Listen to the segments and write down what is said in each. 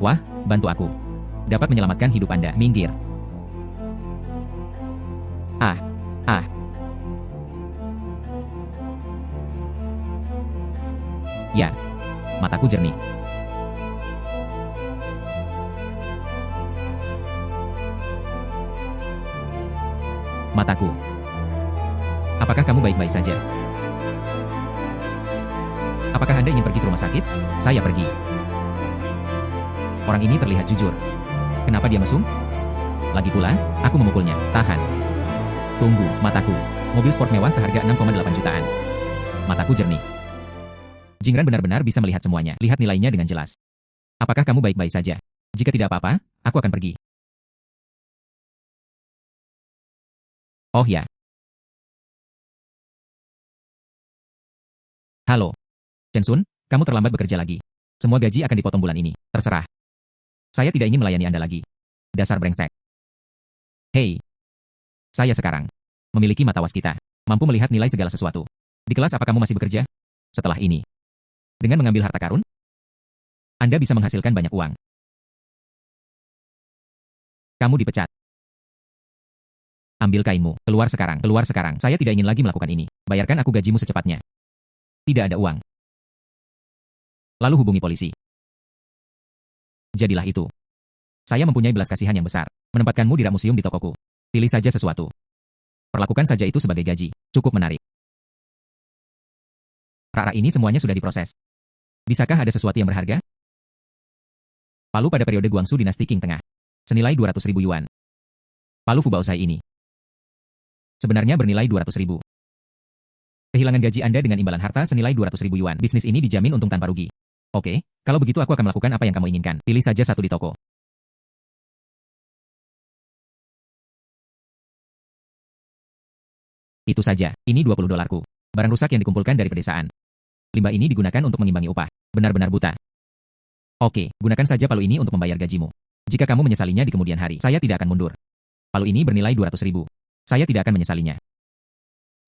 Wah, bantu aku. Dapat menyelamatkan hidup Anda. Minggir. Ah, ah. Ya, mataku jernih. Mataku. Apakah kamu baik-baik saja? Apakah Anda ingin pergi ke rumah sakit? Saya pergi. Orang ini terlihat jujur. Kenapa dia mesum? Lagi pula, aku memukulnya. Tahan. Tunggu, mataku. Mobil sport mewah seharga 6,8 jutaan. Mataku jernih. Jingran benar-benar bisa melihat semuanya. Lihat nilainya dengan jelas. Apakah kamu baik-baik saja? Jika tidak apa-apa, aku akan pergi. Oh ya. Halo. Chen-sun, kamu terlambat bekerja lagi. Semua gaji akan dipotong bulan ini. Terserah. Saya tidak ingin melayani Anda lagi. Dasar brengsek. Hei. Saya sekarang memiliki mata waskita. Mampu melihat nilai segala sesuatu. Di kelas apa kamu masih bekerja? Setelah ini. Dengan mengambil harta karun, Anda bisa menghasilkan banyak uang. Kamu dipecat. Ambil kainmu. Keluar sekarang. Keluar sekarang. Saya tidak ingin lagi melakukan ini. Bayarkan aku gajimu secepatnya. Tidak ada uang. Lalu hubungi polisi. Jadilah itu. Saya mempunyai belas kasihan yang besar. Menempatkanmu di rak museum di tokoku. Pilih saja sesuatu. Perlakukan saja itu sebagai gaji. Cukup menarik. Rak-rak ini semuanya sudah diproses. Bisakah ada sesuatu yang berharga? Palu pada periode Guangsu Dinasti Qing Tengah. Senilai 200.000 yuan. Palu Fubaosai ini sebenarnya bernilai 200.000. Kehilangan gaji Anda dengan imbalan harta senilai 200.000 yuan. Bisnis ini dijamin untung tanpa rugi. Oke, kalau begitu aku akan melakukan apa yang kamu inginkan. Pilih saja satu di toko. Itu saja, ini 20 dolarku. Barang rusak yang dikumpulkan dari pedesaan. Limbah ini digunakan untuk mengimbangi upah. Benar-benar buta. Oke, gunakan saja palu ini untuk membayar gajimu. Jika kamu menyesalinya di kemudian hari, saya tidak akan mundur. Palu ini bernilai 200.000. Saya tidak akan menyesalinya.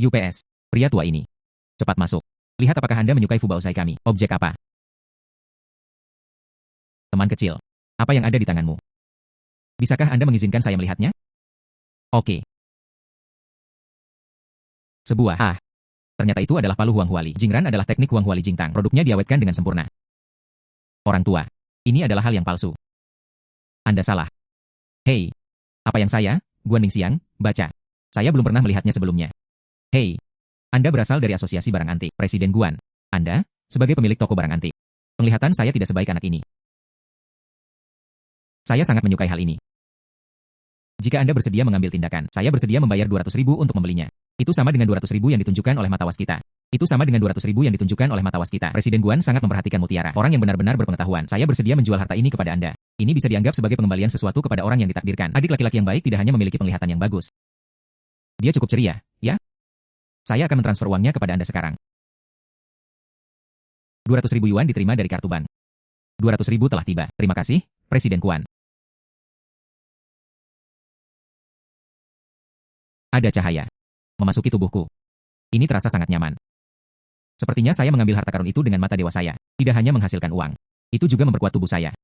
UPS, pria tua ini. Cepat masuk. Lihat apakah Anda menyukai Fubaosai kami. Objek apa? Teman kecil. Apa yang ada di tanganmu? Bisakah Anda mengizinkan saya melihatnya? Oke. Sebuah. Ternyata itu adalah palu Huang Huali. Jingran adalah teknik Huang Huali Jingtang. Produknya diawetkan dengan sempurna. Orang tua. Ini adalah hal yang palsu. Anda salah. Hei. Apa yang saya, Guan Mingxiang, baca? Saya belum pernah melihatnya sebelumnya. Hei. Anda berasal dari asosiasi barang antik. Presiden Guan. Anda, sebagai pemilik toko barang antik. Penglihatan saya tidak sebaik anak ini. Saya sangat menyukai hal ini. Jika Anda bersedia mengambil tindakan, saya bersedia membayar 200.000 untuk membelinya. Itu sama dengan 200.000 yang ditunjukkan oleh mata waskita. Itu sama dengan 200.000 yang ditunjukkan oleh mata waskita. Presiden Guan sangat memperhatikan mutiara. Orang yang benar-benar berpengetahuan. Saya bersedia menjual harta ini kepada Anda. Ini bisa dianggap sebagai pengembalian sesuatu kepada orang yang ditakdirkan. Adik laki-laki yang baik tidak hanya memiliki penglihatan yang bagus. Dia cukup ceria, ya? Saya akan mentransfer uangnya kepada Anda sekarang. 200.000 yuan diterima dari kartu bank. 200.000 telah tiba. Terima kasih, Presiden Guan. Ada cahaya memasuki tubuhku. Ini terasa sangat nyaman. Sepertinya saya mengambil harta karun itu dengan mata dewa saya. Tidak hanya menghasilkan uang. Itu juga memperkuat tubuh saya.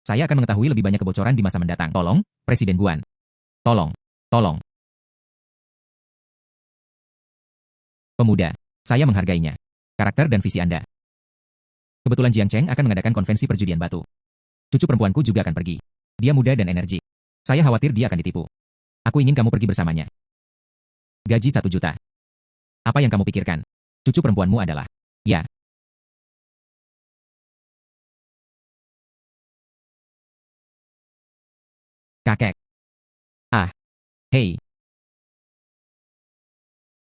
Saya akan mengetahui lebih banyak kebocoran di masa mendatang. Tolong, Presiden Guan. Tolong. Tolong. Pemuda. Saya menghargainya. Karakter dan visi Anda. Kebetulan Jiang Cheng akan mengadakan konvensi perjudian batu. Cucu perempuanku juga akan pergi. Dia muda dan energi. Saya khawatir dia akan ditipu. Aku ingin kamu pergi bersamanya. Gaji 1 juta. Apa yang kamu pikirkan? Cucu perempuanmu adalah... Ya. Kakek. Hei.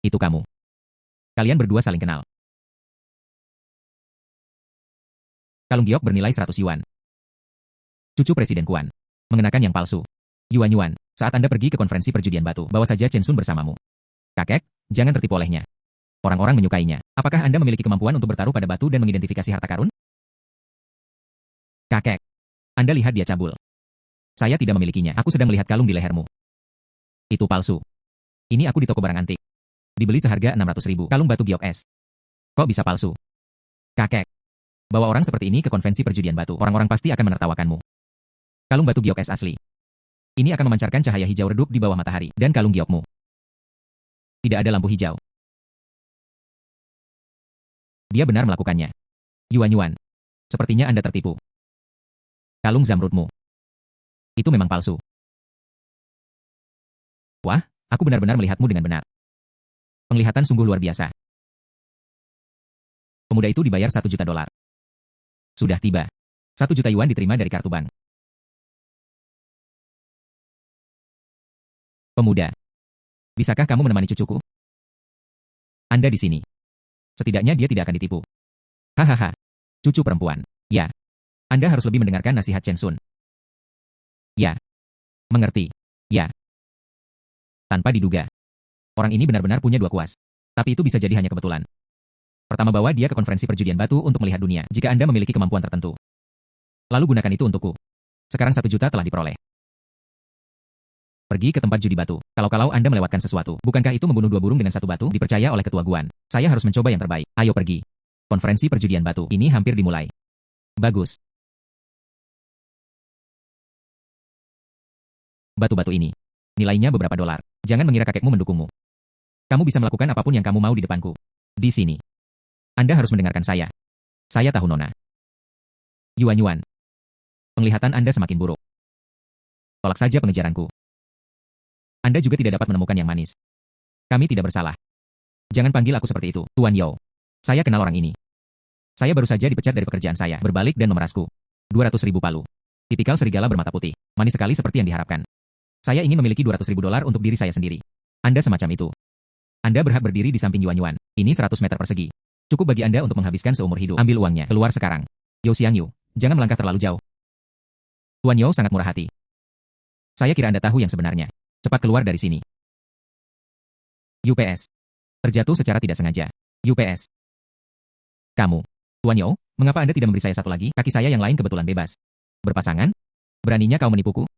Itu kamu. Kalian berdua saling kenal. Kalung giok bernilai 100 yuan. Cucu Presiden Guan. Mengenakan yang palsu. Yuan-yuan, saat Anda pergi ke konferensi perjudian batu, bawa saja Chen-sun bersamamu. Kakek, jangan tertipu olehnya. Orang-orang menyukainya. Apakah Anda memiliki kemampuan untuk bertaruh pada batu dan mengidentifikasi harta karun? Kakek, Anda lihat dia cabul. Saya tidak memilikinya. Aku sedang melihat kalung di lehermu. Itu palsu. Ini aku di toko barang antik. Dibeli seharga 600.000. Kalung batu giok es. Kok bisa palsu? Kakek. Bawa orang seperti ini ke konvensi perjudian batu. Orang-orang pasti akan menertawakanmu. Kalung batu giok es asli. Ini akan memancarkan cahaya hijau redup di bawah matahari. Dan kalung giokmu. Tidak ada lampu hijau. Dia benar melakukannya. Yuan. Sepertinya Anda tertipu. Kalung zamrudmu. Itu memang palsu. Wah, aku benar-benar melihatmu dengan benar. Penglihatan sungguh luar biasa. Pemuda itu dibayar $1 juta. Sudah tiba. 1 juta yuan diterima dari kartu bank. Pemuda. Bisakah kamu menemani cucuku? Anda di sini. Setidaknya dia tidak akan ditipu. Hahaha. Cucu perempuan. Ya. Anda harus lebih mendengarkan nasihat Chen Sun. Ya. Mengerti. Ya. Tanpa diduga. Orang ini benar-benar punya dua kuas. Tapi itu bisa jadi hanya kebetulan. Pertama, bawa dia ke konferensi perjudian batu untuk melihat dunia, jika Anda memiliki kemampuan tertentu. Lalu gunakan itu untukku. Sekarang 1 juta telah diperoleh. Pergi ke tempat judi batu. Kalau Anda melewatkan sesuatu, bukankah itu membunuh 2 burung dengan 1 batu? Dipercaya oleh ketua Guan. Saya harus mencoba yang terbaik. Ayo pergi. Konferensi perjudian batu. Ini hampir dimulai. Bagus. Batu-batu ini. Nilainya beberapa dolar. Jangan mengira kakekmu mendukungmu. Kamu bisa melakukan apapun yang kamu mau di depanku. Di sini. Anda harus mendengarkan saya. Saya tahu Nona. Yuan. Penglihatan Anda semakin buruk. Tolak saja pengejaranku. Anda juga tidak dapat menemukan yang manis. Kami tidak bersalah. Jangan panggil aku seperti itu, Tuan Yao. Saya kenal orang ini. Saya baru saja dipecat dari pekerjaan saya, berbalik dan memerasku. 200.000 palu. Tipikal serigala bermata putih. Manis sekali seperti yang diharapkan. Saya ingin memiliki $200.000 untuk diri saya sendiri. Anda semacam itu. Anda berhak berdiri di samping Yuan. Ini 100 meter persegi. Cukup bagi Anda untuk menghabiskan seumur hidup. Ambil uangnya. Keluar sekarang. Yao Xiangyu, jangan melangkah terlalu jauh. Tuan Yao sangat murah hati. Saya kira Anda tahu yang sebenarnya. Cepat keluar dari sini. UPS. Terjatuh secara tidak sengaja. UPS. Kamu. Tuan Yao, mengapa Anda tidak memberi saya satu lagi? Kaki saya yang lain kebetulan bebas. Berpasangan? Beraninya kau menipuku?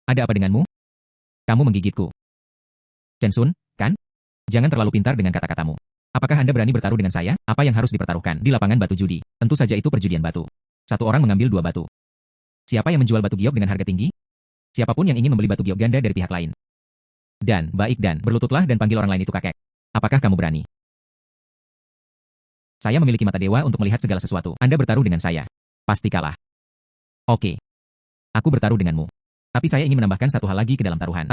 Ada apa denganmu? Kamu menggigitku. Chen Sun, kan? Jangan terlalu pintar dengan kata-katamu. Apakah Anda berani bertaruh dengan saya? Apa yang harus dipertaruhkan di lapangan batu judi? Tentu saja itu perjudian batu. Satu orang mengambil 2 batu. Siapa yang menjual batu giok dengan harga tinggi? Siapapun yang ingin membeli batu giok ganda dari pihak lain. Dan, baik dan, berlututlah dan panggil orang lain itu kakek. Apakah kamu berani? Saya memiliki mata dewa untuk melihat segala sesuatu. Anda bertaruh dengan saya. Pasti kalah. Oke. Aku bertaruh denganmu. Tapi saya ingin menambahkan satu hal lagi ke dalam taruhan.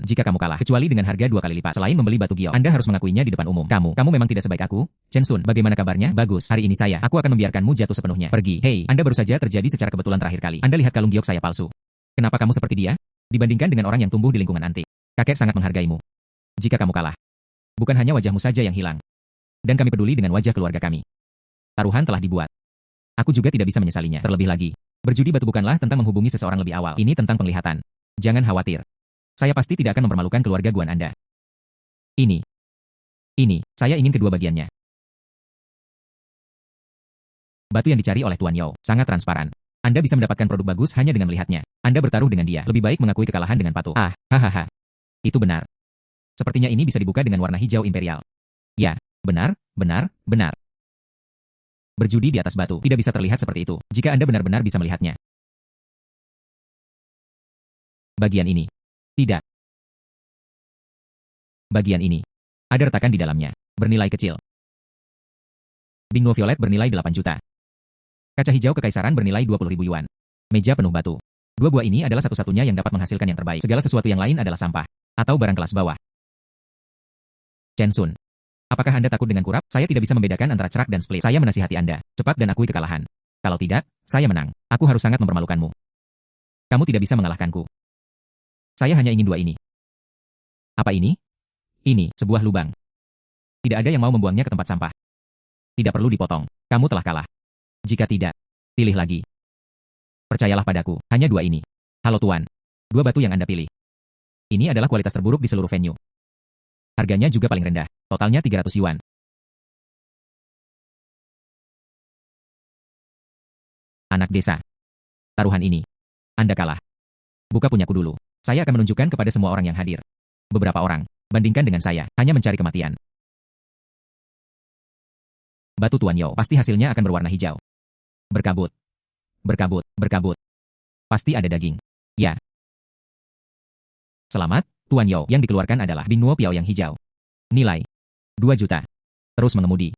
Jika kamu kalah, kecuali dengan harga 2 kali lipat. Selain membeli batu giok, Anda harus mengakuinya di depan umum. Kamu memang tidak sebaik aku. Chen Sun, bagaimana kabarnya? Bagus. Hari ini aku akan membiarkanmu jatuh sepenuhnya. Pergi. Hei, Anda baru saja terjadi secara kebetulan terakhir kali. Anda lihat kalung giok saya palsu. Kenapa kamu seperti dia? Dibandingkan dengan orang yang tumbuh di lingkungan antik. Kakek sangat menghargaimu. Jika kamu kalah, bukan hanya wajahmu saja yang hilang. Dan kami peduli dengan wajah keluarga kami. Taruhan telah dibuat. Aku juga tidak bisa menyesalinya. Terlebih lagi, berjudi batu bukanlah tentang menghubungi seseorang lebih awal. Ini tentang penglihatan. Jangan khawatir. Saya pasti tidak akan mempermalukan keluarga Guan Anda. Ini, saya ingin kedua bagiannya. Batu yang dicari oleh Tuan Yao sangat transparan. Anda bisa mendapatkan produk bagus hanya dengan melihatnya. Anda bertaruh dengan dia. Lebih baik mengakui kekalahan dengan patuh. Hahaha. Itu benar. Sepertinya ini bisa dibuka dengan warna hijau imperial. Ya, benar. Berjudi di atas batu tidak bisa terlihat seperti itu, jika Anda benar-benar bisa melihatnya. Bagian ini. Tidak. Bagian ini. Ada retakan di dalamnya. Bernilai kecil. Bingo violet bernilai 8 juta. Kaca hijau kekaisaran bernilai 20.000 yuan. Meja penuh batu. 2 buah ini adalah satu-satunya yang dapat menghasilkan yang terbaik. Segala sesuatu yang lain adalah sampah. Atau barang kelas bawah. Chen Sun. Apakah Anda takut dengan kurap? Saya tidak bisa membedakan antara cerak dan split. Saya menasihati Anda. Cepat dan akui kekalahan. Kalau tidak, saya menang. Aku harus sangat mempermalukanmu. Kamu tidak bisa mengalahkanku. Saya hanya ingin 2 ini. Apa ini? Ini, sebuah lubang. Tidak ada yang mau membuangnya ke tempat sampah. Tidak perlu dipotong. Kamu telah kalah. Jika tidak, pilih lagi. Percayalah padaku, hanya 2 ini. Halo Tuan. 2 batu yang Anda pilih. Ini adalah kualitas terburuk di seluruh venue. Harganya juga paling rendah. Totalnya 300 yuan. Anak desa. Taruhan ini. Anda kalah. Buka punyaku dulu. Saya akan menunjukkan kepada semua orang yang hadir. Beberapa orang, bandingkan dengan saya, hanya mencari kematian. Batu Tuan Yo, pasti hasilnya akan berwarna hijau. Berkabut. Berkabut, berkabut. Pasti ada daging. Ya. Selamat, Tuan Yo. Yang dikeluarkan adalah Bingnuo Piao yang hijau. Nilai 2 juta. Terus mengemudi.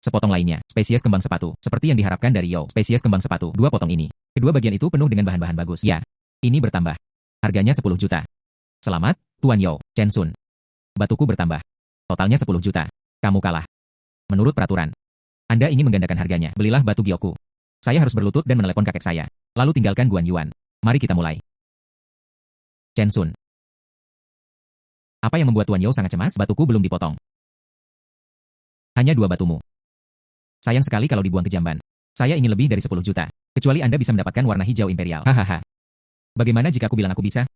Sepotong lainnya, spesies kembang sepatu. Seperti yang diharapkan dari Yo, spesies kembang sepatu. 2 potong ini. Kedua bagian itu penuh dengan bahan-bahan bagus. Ya. Ini bertambah. Harganya 10 juta. Selamat, Tuan Yo, Chen Sun. Batuku bertambah. Totalnya 10 juta. Kamu kalah. Menurut peraturan, Anda ingin menggandakan harganya. Belilah batu Gyoku. Saya harus berlutut dan menelepon kakek saya. Lalu tinggalkan Guan Yuan. Mari kita mulai. Chen Sun. Apa yang membuat Tuan Yo sangat cemas? Batuku belum dipotong. Hanya 2 batumu. Sayang sekali kalau dibuang ke jamban. Saya ingin lebih dari 10 juta. Kecuali Anda bisa mendapatkan warna hijau imperial. Hahaha. Bagaimana jika aku bilang aku bisa?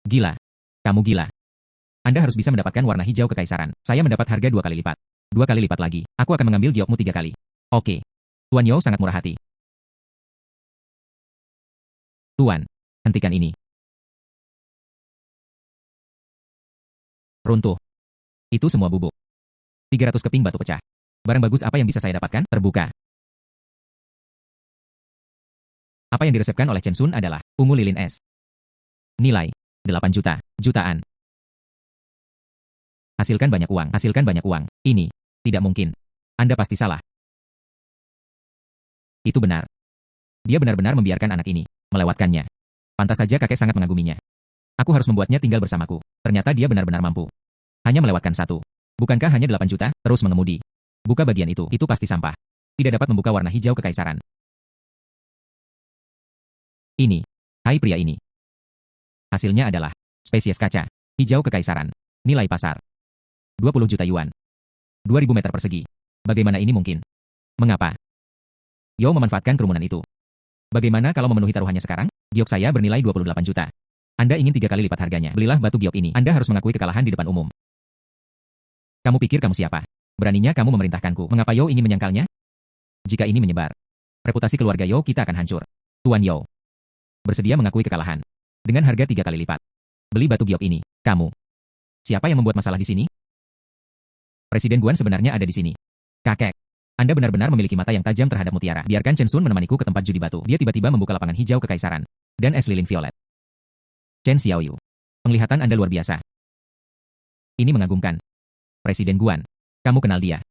Gila. Kamu gila. Anda harus bisa mendapatkan warna hijau kekaisaran. Saya mendapat harga 2 kali lipat. 2 kali lipat lagi. Aku akan mengambil giokmu 3 kali. Oke. Tuan Yo sangat murah hati. Tuan, hentikan ini. Runtuh. Itu semua bubuk. 300 keping batu pecah. Barang bagus apa yang bisa saya dapatkan? Terbuka. Apa yang diresepkan oleh Chen Sun adalah ungu lilin es. Nilai 8 juta. Jutaan. Hasilkan banyak uang. Hasilkan banyak uang. Ini tidak mungkin. Anda pasti salah. Itu benar. Dia benar-benar membiarkan anak ini melewatkannya. Pantas saja kakek sangat mengaguminya. Aku harus membuatnya tinggal bersamaku. Ternyata dia benar-benar mampu. Hanya melewatkan 1. Bukankah hanya 8 juta? Terus mengemudi. Buka bagian itu pasti sampah. Tidak dapat membuka warna hijau kekaisaran. Ini. Hai pria ini. Hasilnya adalah spesies kaca. Hijau kekaisaran. Nilai pasar 20 juta yuan. 2000 meter persegi. Bagaimana ini mungkin? Mengapa? Yo memanfaatkan kerumunan itu. Bagaimana kalau memenuhi taruhannya sekarang? Giok saya bernilai 28 juta. Anda ingin 3 kali lipat harganya. Belilah batu giok ini. Anda harus mengakui kekalahan di depan umum. Kamu pikir kamu siapa? Beraninya kamu memerintahkanku. Mengapa Yo ingin menyangkalnya? Jika ini menyebar, reputasi keluarga Yo kita akan hancur. Tuan Yo bersedia mengakui kekalahan. Dengan harga 3 kali lipat. Beli batu giok ini. Kamu. Siapa yang membuat masalah di sini? Presiden Guan sebenarnya ada di sini. Kakek. Anda benar-benar memiliki mata yang tajam terhadap mutiara. Biarkan Chen Sun menemaniku ke tempat judi batu. Dia tiba-tiba membuka lapangan hijau kekaisaran. Dan es lilin violet. Chen Xiaoyu. Penglihatan Anda luar biasa. Ini mengagumkan. Presiden Guan. Kamu kenal dia.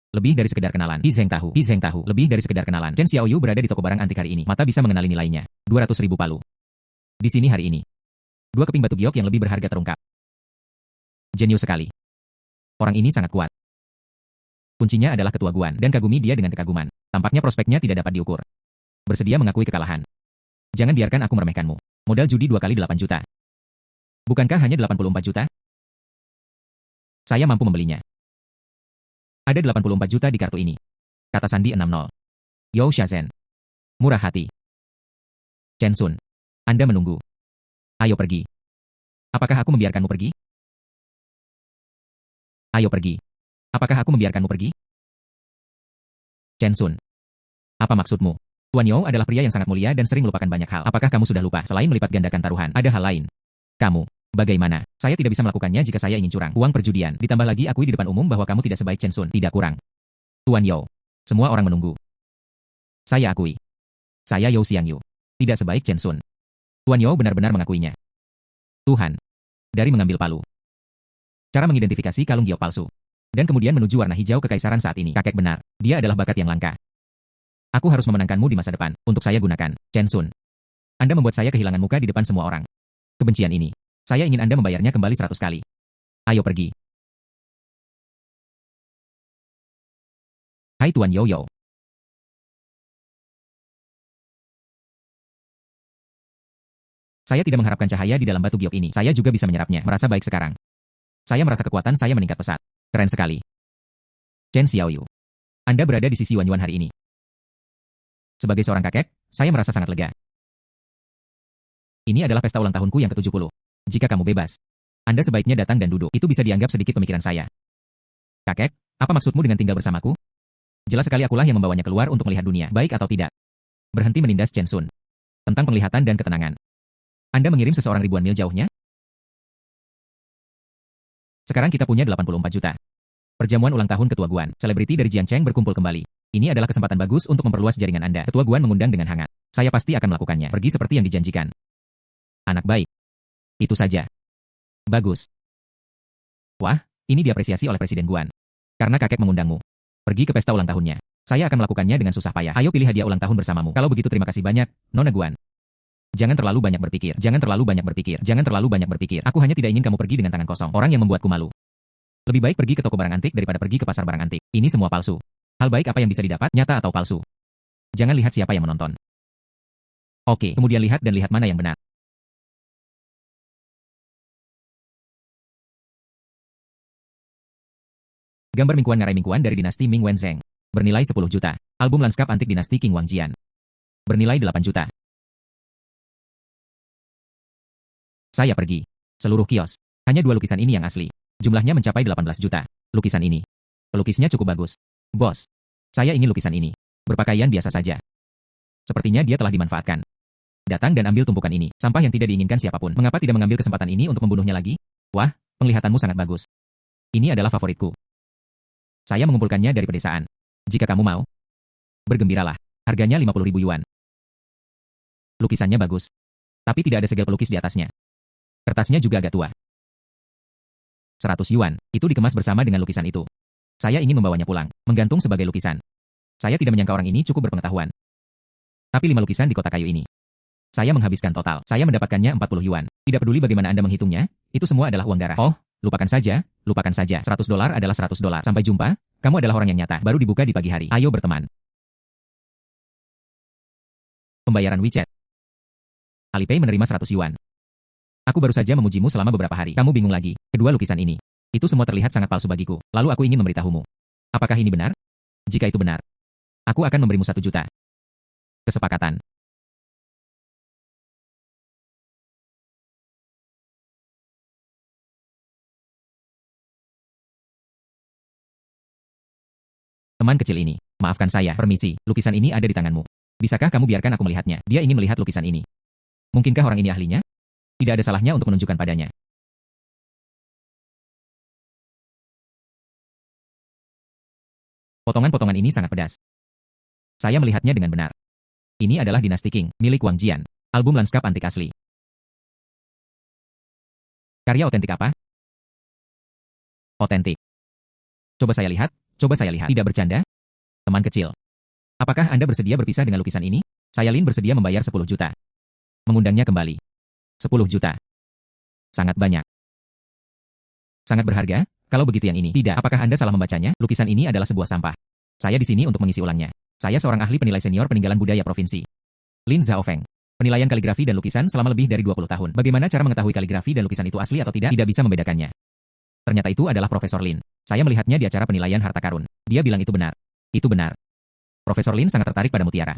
Lebih dari sekedar kenalan. He Zheng tahu. Lebih dari sekedar kenalan. Chen Xiaoyu berada di toko barang antik hari ini. Mata bisa mengenali nilainya. 200.000 palu. Di sini hari ini. 2 keping batu giok yang lebih berharga terungkap. Jenius sekali. Orang ini sangat kuat. Kuncinya adalah ketua Guan dan kagumi dia dengan kekaguman. Tampaknya prospeknya tidak dapat diukur. Bersedia mengakui kekalahan. Jangan biarkan aku meremehkanmu. Modal judi 2 kali 8 juta. Bukankah hanya 84 juta? Saya mampu membelinya. Ada 84 juta di kartu ini. Kata sandi 60. Yo Shazen. Murah hati. Chen Sun. Anda menunggu. Ayo pergi. Apakah aku membiarkanmu pergi? Ayo pergi. Apakah aku membiarkanmu pergi? Chen Sun. Apa maksudmu? Tuan Yo adalah pria yang sangat mulia dan sering melupakan banyak hal. Apakah kamu sudah lupa? Selain melipat gandakan taruhan, ada hal lain. Kamu. Bagaimana? Saya tidak bisa melakukannya jika saya ingin curang. Uang perjudian. Ditambah lagi akui di depan umum bahwa kamu tidak sebaik Chen Sun. Tidak kurang. Tuan Yo. Semua orang menunggu. Saya akui. Saya Yo Xiangyu. Tidak sebaik Chen Sun. Tuan Yo benar-benar mengakuinya. Tuhan. Dari mengambil palu. Cara mengidentifikasi kalung giok palsu. Dan kemudian menuju warna hijau kekaisaran saat ini. Kakek benar. Dia adalah bakat yang langka. Aku harus memenangkanmu di masa depan. Untuk saya gunakan. Chen Sun. Anda membuat saya kehilangan muka di depan semua orang. Kebencian ini. Saya ingin Anda membayarnya kembali 100 kali. Ayo pergi. Hai Tuan Yo Yo. Saya tidak mengharapkan cahaya di dalam batu giok ini. Saya juga bisa menyerapnya. Merasa baik sekarang. Saya merasa kekuatan saya meningkat pesat. Keren sekali. Chen Xiaoyu. Anda berada di sisi Yuan Yuan hari ini. Sebagai seorang kakek, saya merasa sangat lega. Ini adalah pesta ulang tahunku yang ke-70. Jika kamu bebas, Anda sebaiknya datang dan duduk. Itu bisa dianggap sedikit pemikiran saya. Kakek, apa maksudmu dengan tinggal bersamaku? Jelas sekali akulah yang membawanya keluar untuk melihat dunia, baik atau tidak. Berhenti menindas Chen Sun. Tentang penglihatan dan ketenangan. Anda mengirim seseorang ribuan mil jauhnya? Sekarang kita punya 84 juta. Perjamuan ulang tahun Ketua Guan, selebriti dari Jiangcheng berkumpul kembali. Ini adalah kesempatan bagus untuk memperluas jaringan Anda. Ketua Guan mengundang dengan hangat. Saya pasti akan melakukannya. Pergi seperti yang dijanjikan. Anak baik. Itu saja. Bagus. Wah, ini diapresiasi oleh Presiden Guan. Karena kakek mengundangmu. Pergi ke pesta ulang tahunnya. Saya akan melakukannya dengan susah payah. Ayo pilih hadiah ulang tahun bersamamu. Kalau begitu terima kasih banyak, Nona Guan. Jangan terlalu banyak berpikir. Jangan terlalu banyak berpikir. Jangan terlalu banyak berpikir. Aku hanya tidak ingin kamu pergi dengan tangan kosong. Orang yang membuatku malu. Lebih baik pergi ke toko barang antik daripada pergi ke pasar barang antik. Ini semua palsu. Hal baik apa yang bisa didapat, nyata atau palsu? Jangan lihat siapa yang menonton. Oke, kemudian lihat dan lihat mana yang benar. Gambar Mingkuan Ngarai Mingkuan dari dinasti Ming Wenzheng. Bernilai 10 juta. Album lanskap antik dinasti Qing Wangjian. Bernilai 8 juta. Saya pergi. Seluruh kios. Hanya 2 lukisan ini yang asli. Jumlahnya mencapai 18 juta. Lukisan ini. Pelukisnya cukup bagus. Bos. Saya ingin lukisan ini. Berpakaian biasa saja. Sepertinya dia telah dimanfaatkan. Datang dan ambil tumpukan ini. Sampah yang tidak diinginkan siapapun. Mengapa tidak mengambil kesempatan ini untuk membunuhnya lagi? Wah, penglihatanmu sangat bagus. Ini adalah favoritku. Saya mengumpulkannya dari pedesaan. Jika kamu mau, bergembiralah. Harganya 50.000 yuan. Lukisannya bagus. Tapi tidak ada segel pelukis di atasnya. Kertasnya juga agak tua. 100 yuan, itu dikemas bersama dengan lukisan itu. Saya ingin membawanya pulang, menggantung sebagai lukisan. Saya tidak menyangka orang ini cukup berpengetahuan. Tapi 5 lukisan di kotak kayu ini. Saya menghabiskan total. Saya mendapatkannya 40 yuan. Tidak peduli bagaimana Anda menghitungnya, itu semua adalah uang darah. Oh, lupakan saja, lupakan saja. $100 adalah $100. Sampai jumpa, kamu adalah orang yang nyata. Baru dibuka di pagi hari. Ayo berteman. Pembayaran WeChat. Alipay menerima 100 yuan. Aku baru saja memujimu selama beberapa hari. Kamu bingung lagi. Kedua lukisan ini. Itu semua terlihat sangat palsu bagiku. Lalu aku ingin memberitahumu. Apakah ini benar? Jika itu benar, aku akan memberimu 1 juta. Kesepakatan. Teman kecil ini, maafkan saya, permisi, lukisan ini ada di tanganmu. Bisakah kamu biarkan aku melihatnya? Dia ingin melihat lukisan ini. Mungkinkah orang ini ahlinya? Tidak ada salahnya untuk menunjukkan padanya. Potongan-potongan ini sangat pedas. Saya melihatnya dengan benar. Ini adalah dinasti Qing, milik Wang Jian. Album lanskap antik asli. Karya otentik apa? Otentik. Coba saya lihat, coba saya lihat. Tidak bercanda? Teman kecil. Apakah Anda bersedia berpisah dengan lukisan ini? Saya Lin bersedia membayar 10 juta. Mengundangnya kembali. 10 juta. Sangat banyak. Sangat berharga, kalau begitu yang ini. Tidak, apakah Anda salah membacanya? Lukisan ini adalah sebuah sampah. Saya di sini untuk mengisi ulangnya. Saya seorang ahli penilai senior peninggalan budaya provinsi. Lin Zhaofeng. Penilaian kaligrafi dan lukisan selama lebih dari 20 tahun. Bagaimana cara mengetahui kaligrafi dan lukisan itu asli atau tidak? Tidak bisa membedakannya. Ternyata itu adalah Profesor Lin. Saya melihatnya di acara penilaian harta karun. Dia bilang itu benar. Itu benar. Profesor Lin sangat tertarik pada mutiara.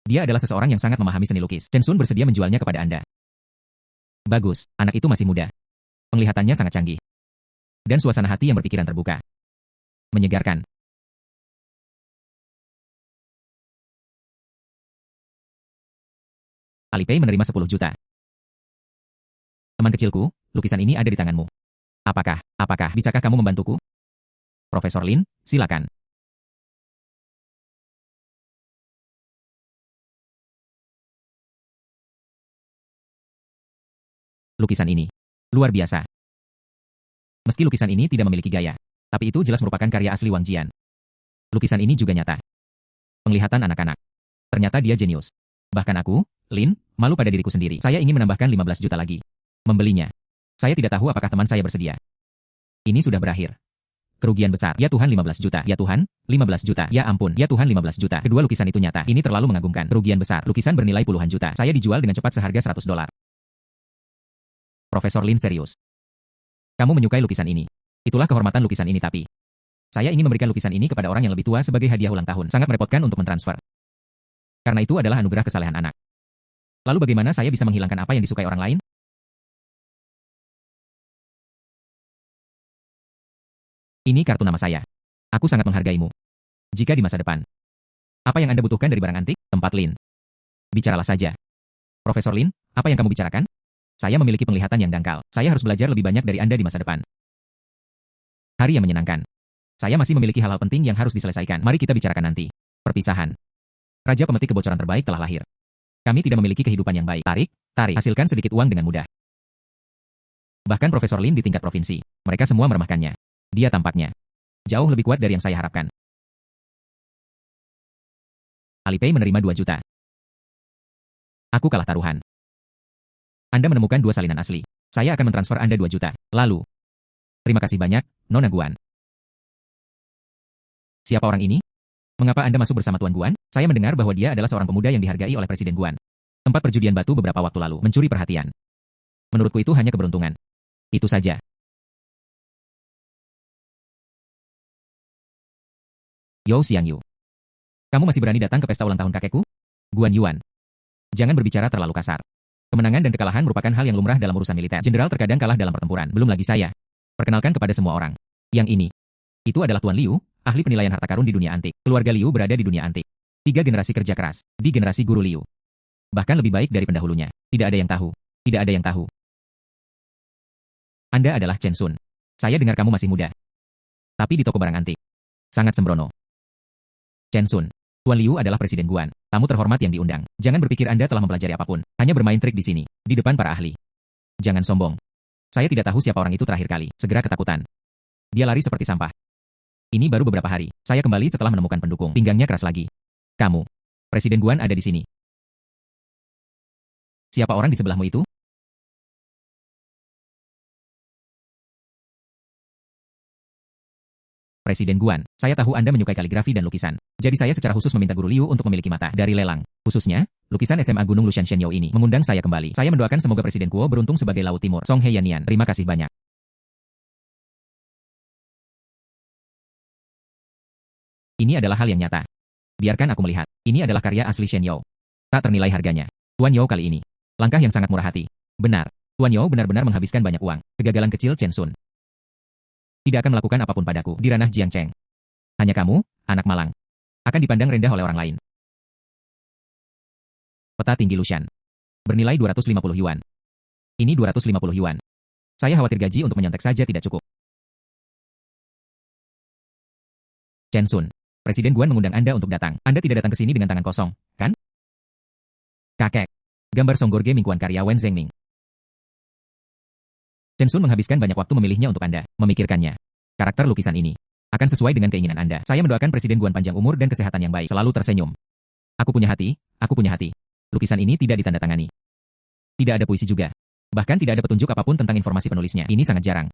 Dia adalah seseorang yang sangat memahami seni lukis. Chen Sun bersedia menjualnya kepada Anda. Bagus, anak itu masih muda. Penglihatannya sangat canggih. Dan suasana hati yang berpikiran terbuka. Menyegarkan. Alipay menerima 10 juta. Teman kecilku, lukisan ini ada di tanganmu. Apakah, bisakah kamu membantuku? Profesor Lin, silakan. Lukisan ini. Luar biasa. Meski lukisan ini tidak memiliki gaya, tapi itu jelas merupakan karya asli Wang Jian. Lukisan ini juga nyata. Penglihatan anak-anak. Ternyata dia jenius. Bahkan aku, Lin, malu pada diriku sendiri. Saya ingin menambahkan 15 juta lagi. Membelinya. Saya tidak tahu apakah teman saya bersedia. Ini sudah berakhir. Kerugian besar. Ya Tuhan 15 juta. Ya Tuhan, 15 juta. Ya ampun. Ya Tuhan 15 juta. Kedua lukisan itu nyata. Ini terlalu mengagumkan. Kerugian besar. Lukisan bernilai puluhan juta. Saya dijual dengan cepat seharga $100. Profesor Lin serius. Kamu menyukai lukisan ini. Itulah kehormatan lukisan ini tapi. Saya ingin memberikan lukisan ini kepada orang yang lebih tua sebagai hadiah ulang tahun. Sangat merepotkan untuk mentransfer. Karena itu adalah anugerah kesalehan anak. Lalu bagaimana saya bisa menghilangkan apa yang disukai orang lain? Ini kartu nama saya. Aku sangat menghargaimu. Jika di masa depan. Apa yang Anda butuhkan dari barang antik? Tempat Lin. Bicaralah saja. Profesor Lin, apa yang kamu bicarakan? Saya memiliki penglihatan yang dangkal. Saya harus belajar lebih banyak dari Anda di masa depan. Hari yang menyenangkan. Saya masih memiliki hal-hal penting yang harus diselesaikan. Mari kita bicarakan nanti. Perpisahan. Raja pemetik kebocoran terbaik telah lahir. Kami tidak memiliki kehidupan yang baik. Tarik. Hasilkan sedikit uang dengan mudah. Bahkan Profesor Lin di tingkat provinsi. Mereka semua meremehkannya. Dia tampaknya jauh lebih kuat dari yang saya harapkan. Alipay menerima 2 juta. Aku kalah taruhan. Anda menemukan 2 salinan asli. Saya akan mentransfer Anda 2 juta. Lalu. Terima kasih banyak, Nona Guan. Siapa orang ini? Mengapa Anda masuk bersama Tuan Guan? Saya mendengar bahwa dia adalah seorang pemuda yang dihargai oleh Presiden Guan. Tempat perjudian batu beberapa waktu lalu mencuri perhatian. Menurutku itu hanya keberuntungan. Itu saja. Yo Xiang Yu. Kamu masih berani datang ke pesta ulang tahun kakekku? Guan Yuan. Jangan berbicara terlalu kasar. Kemenangan dan kekalahan merupakan hal yang lumrah dalam urusan militer. Jenderal terkadang kalah dalam pertempuran. Belum lagi saya. Perkenalkan kepada semua orang. Yang ini. Itu adalah Tuan Liu, ahli penilaian harta karun di dunia antik. Keluarga Liu berada di dunia antik. 3 generasi kerja keras. Di generasi guru Liu. Bahkan lebih baik dari pendahulunya. Tidak ada yang tahu. Tidak ada yang tahu. Anda adalah Chen Sun. Saya dengar kamu masih muda. Tapi di toko barang antik. Sangat sembrono. Chen Sun. Tuan Liu adalah Presiden Guan. Tamu terhormat yang diundang. Jangan berpikir Anda telah mempelajari apapun. Hanya bermain trik di sini. Di depan para ahli. Jangan sombong. Saya tidak tahu siapa orang itu terakhir kali. Segera ketakutan. Dia lari seperti sampah. Ini baru beberapa hari. Saya kembali setelah menemukan pendukung. Pinggangnya keras lagi. Kamu. Presiden Guan ada di sini. Siapa orang di sebelahmu itu? Presiden Guan, saya tahu Anda menyukai kaligrafi dan lukisan. Jadi saya secara khusus meminta Guru Liu untuk memiliki mata dari lelang. Khususnya, lukisan SMA Gunung Lushan Shenyou ini mengundang saya kembali. Saya mendoakan semoga Presiden Kuo beruntung sebagai Laut Timur. Song Heyanian, terima kasih banyak. Ini adalah hal yang nyata. Biarkan aku melihat. Ini adalah karya asli Shenyou. Tak ternilai harganya. Tuan You kali ini. Langkah yang sangat murah hati. Benar. Tuan You benar-benar menghabiskan banyak uang. Kegagalan kecil Chen Sun. Tidak akan melakukan apapun padaku di ranah Jiangcheng. Hanya kamu, anak malang, akan dipandang rendah oleh orang lain. Peta tinggi Lushan. Bernilai 250 yuan. Ini 250 yuan. Saya khawatir gaji untuk menyontek saja tidak cukup. Chen Sun, Presiden Guan mengundang Anda untuk datang. Anda tidak datang ke sini dengan tangan kosong, kan? Kakek. Gambar Songgorge Mingguan karya Wen Zhengming. Chen Sun menghabiskan banyak waktu memilihnya untuk Anda, memikirkannya. Karakter lukisan ini akan sesuai dengan keinginan Anda. Saya mendoakan Presiden Guan panjang umur dan kesehatan yang baik, selalu tersenyum. Aku punya hati, aku punya hati. Lukisan ini tidak ditandatangani. Tidak ada puisi juga. Bahkan tidak ada petunjuk apapun tentang informasi penulisnya. Ini sangat jarang.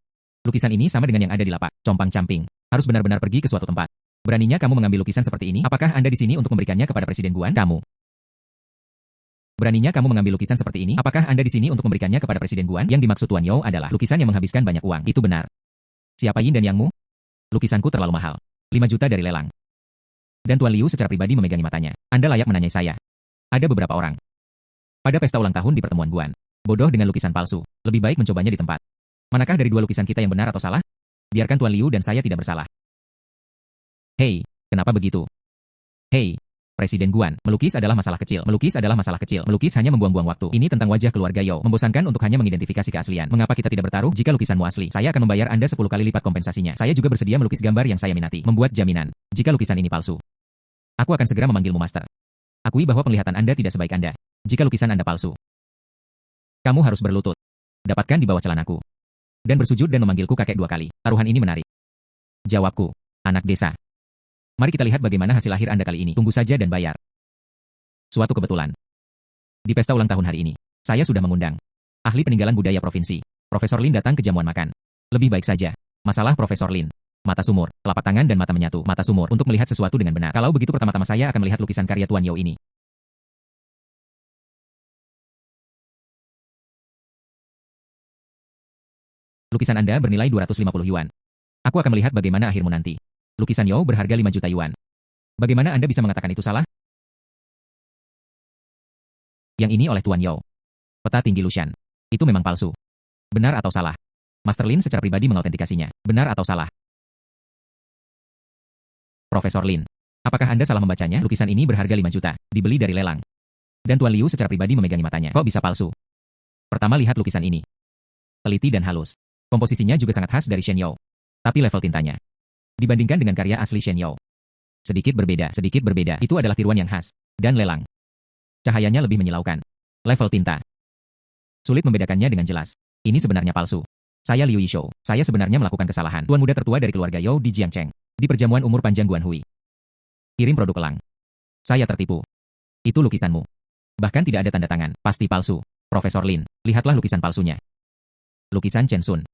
Lukisan ini sama dengan yang ada di lapak, compang-camping. Harus benar-benar pergi ke suatu tempat. Beraninya kamu mengambil lukisan seperti ini? Apakah Anda di sini untuk memberikannya kepada Presiden Guan? Kamu. Beraninya kamu mengambil lukisan seperti ini? Apakah Anda di sini untuk memberikannya kepada Presiden Guan? Yang dimaksud Tuan You adalah lukisan yang menghabiskan banyak uang. Itu benar. Siapa Yin dan Yangmu? Lukisanku terlalu mahal. 5 juta dari lelang. Dan Tuan Liu secara pribadi memegangi matanya. Anda layak menanyai saya. Ada beberapa orang. Pada pesta ulang tahun di pertemuan Guan. Bodoh dengan lukisan palsu. Lebih baik mencobanya di tempat. Manakah dari 2 lukisan kita yang benar atau salah? Biarkan Tuan Liu dan saya tidak bersalah. Hei, kenapa begitu? Hei. Presiden Guan, melukis adalah masalah kecil. Melukis adalah masalah kecil. Melukis hanya membuang-buang waktu. Ini tentang wajah keluarga Yo. Membosankan untuk hanya mengidentifikasi keaslian. Mengapa kita tidak bertaruh jika lukisanmu asli? Saya akan membayar Anda 10 kali lipat kompensasinya. Saya juga bersedia melukis gambar yang saya minati. Membuat jaminan. Jika lukisan ini palsu, aku akan segera memanggilmu master. Akui bahwa penglihatan Anda tidak sebaik Anda. Jika lukisan Anda palsu, kamu harus berlutut. Dapatkan di bawah celanaku. Dan bersujud dan memanggilku kakek 2 kali. Taruhan ini menarik. Jawabku, anak desa. Mari kita lihat bagaimana hasil akhir Anda kali ini. Tunggu saja dan bayar. Suatu kebetulan. Di pesta ulang tahun hari ini, saya sudah mengundang ahli peninggalan budaya provinsi, Profesor Lin datang ke jamuan makan. Lebih baik saja. Masalah Profesor Lin. Mata sumur, telapak tangan dan mata menyatu. Mata sumur untuk melihat sesuatu dengan benar. Kalau begitu pertama-tama saya akan melihat lukisan karya Tuan You ini. Lukisan Anda bernilai 250 yuan. Aku akan melihat bagaimana akhirmu nanti. Lukisan You berharga 5 juta yuan. Bagaimana Anda bisa mengatakan itu salah? Yang ini oleh Tuan You. Peta tinggi Lushan. Itu memang palsu. Benar atau salah? Master Lin secara pribadi mengautentikasinya. Benar atau salah? Profesor Lin. Apakah Anda salah membacanya? Lukisan ini berharga 5 juta. Dibeli dari lelang. Dan Tuan Liu secara pribadi memegangi matanya. Kok bisa palsu? Pertama lihat lukisan ini. Teliti dan halus. Komposisinya juga sangat khas dari Shenyou. Tapi level tintanya, dibandingkan dengan karya asli Shen Yao, sedikit berbeda. Itu adalah tiruan yang khas, dan lelang. Cahayanya lebih menyilaukan. Level tinta. Sulit membedakannya dengan jelas. Ini sebenarnya palsu. Saya Liu Yishou. Saya sebenarnya melakukan kesalahan. Tuan muda tertua dari keluarga Yao di Jiangcheng. Di perjamuan umur panjang Guan Hui. Kirim produk elang. Saya tertipu. Itu lukisanmu. Bahkan tidak ada tanda tangan. Pasti palsu. Profesor Lin, lihatlah lukisan palsunya. Lukisan Chen Sun.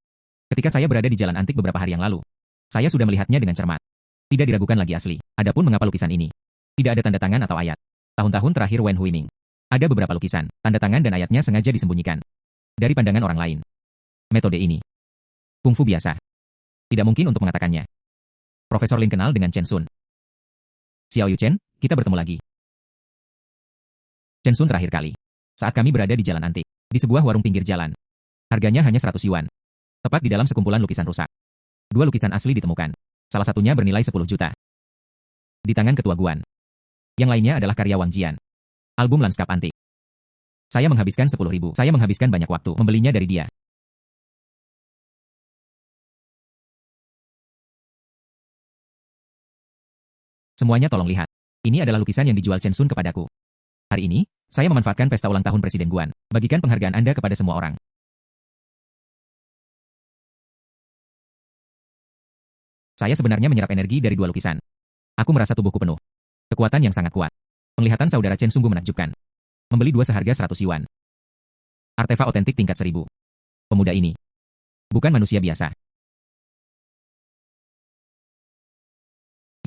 Ketika saya berada di jalan antik beberapa hari yang lalu, saya sudah melihatnya dengan cermat. Tidak diragukan lagi asli. Adapun mengapa lukisan ini tidak ada tanda tangan atau ayat. Tahun-tahun terakhir Wen Huiming, ada beberapa lukisan, tanda tangan dan ayatnya sengaja disembunyikan dari pandangan orang lain. Metode ini kungfu biasa. Tidak mungkin untuk mengatakannya. Profesor Lin kenal dengan Chen Sun. Xiao Yu Chen, kita bertemu lagi. Chen Sun terakhir kali saat kami berada di jalan antik, di sebuah warung pinggir jalan. Harganya hanya 100 yuan. Tepat di dalam sekumpulan lukisan rusak. 2 lukisan asli ditemukan. Salah satunya bernilai 10 juta. Di tangan ketua Guan. Yang lainnya adalah karya Wang Jian. Album lanskap antik. Saya menghabiskan 10.000. Saya menghabiskan banyak waktu membelinya dari dia. Semuanya tolong lihat. Ini adalah lukisan yang dijual Chen Sun kepadaku. Hari ini, saya memanfaatkan pesta ulang tahun Presiden Guan. Bagikan penghargaan Anda kepada semua orang. Saya sebenarnya menyerap energi dari 2 lukisan. Aku merasa tubuhku penuh. Kekuatan yang sangat kuat. Penglihatan saudara Chen sungguh menakjubkan. Membeli 2 seharga 100 yuan. Artefak otentik tingkat 1000. Pemuda ini bukan manusia biasa.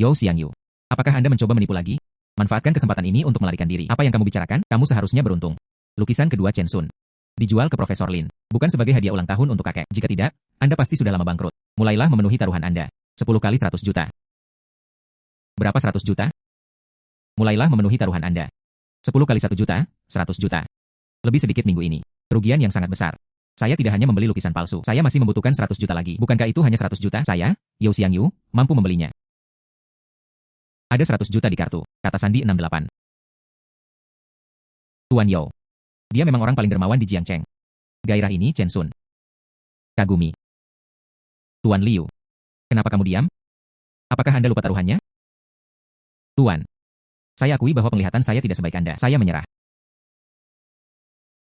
Yao Xiangyu, apakah Anda mencoba menipu lagi? Manfaatkan kesempatan ini untuk melarikan diri. Apa yang kamu bicarakan? Kamu seharusnya beruntung. Lukisan kedua Chen Sun dijual ke Profesor Lin, bukan sebagai hadiah ulang tahun untuk kakek. Jika tidak, Anda pasti sudah lama bangkrut. Mulailah memenuhi taruhan Anda. 10 kali 100 juta. Berapa 100 juta? Mulailah memenuhi taruhan Anda. 10 kali 1 juta, 100 juta. Lebih sedikit minggu ini. Kerugian yang sangat besar. Saya tidak hanya membeli lukisan palsu. Saya masih membutuhkan 100 juta lagi. Bukankah itu hanya 100 juta? Saya, Yao Xiangyu, mampu membelinya. Ada 100 juta di kartu, kata Sandi 68. Tuan Yao. Dia memang orang paling dermawan di Jiangcheng. Gairah ini Chen Sun. Kagumi. Tuan Liu. Kenapa kamu diam? Apakah Anda lupa taruhannya? Tuan. Saya akui bahwa penglihatan saya tidak sebaik Anda. Saya menyerah.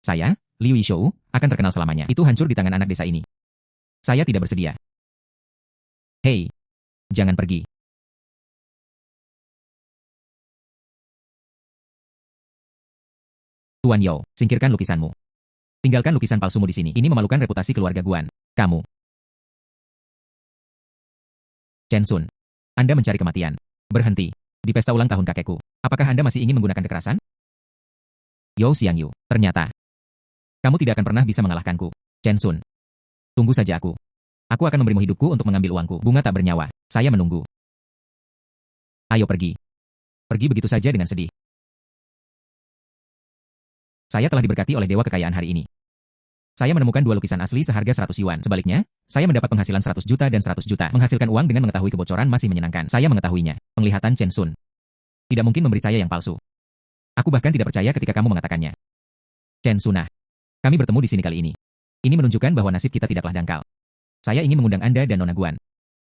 Saya, Liu Yishou, akan terkenal selamanya. Itu hancur di tangan anak desa ini. Saya tidak bersedia. Hei. Jangan pergi. Tuan Yao, singkirkan lukisanmu. Tinggalkan lukisan palsumu di sini. Ini memalukan reputasi keluarga Guan. Kamu. Chen Sun. Anda mencari kematian. Berhenti. Di pesta ulang tahun kakekku. Apakah Anda masih ingin menggunakan kekerasan? Yao Xiangyu, ternyata. Kamu tidak akan pernah bisa mengalahkanku. Chen Sun. Tunggu saja aku. Aku akan memberimu hidupku untuk mengambil uangku. Bunga tak bernyawa. Saya menunggu. Ayo pergi. Pergi begitu saja dengan sedih. Saya telah diberkati oleh dewa kekayaan hari ini. Saya menemukan 2 lukisan asli seharga 100 yuan. Sebaliknya, saya mendapat penghasilan 100 juta dan 100 juta. Menghasilkan uang dengan mengetahui kebocoran masih menyenangkan. Saya mengetahuinya. Penglihatan Chen Sun tidak mungkin memberi saya yang palsu. Aku bahkan tidak percaya ketika kamu mengatakannya. Chen Sunah. Kami bertemu di sini kali ini. Ini menunjukkan bahwa nasib kita tidaklah dangkal. Saya ingin mengundang Anda dan Nona Guan.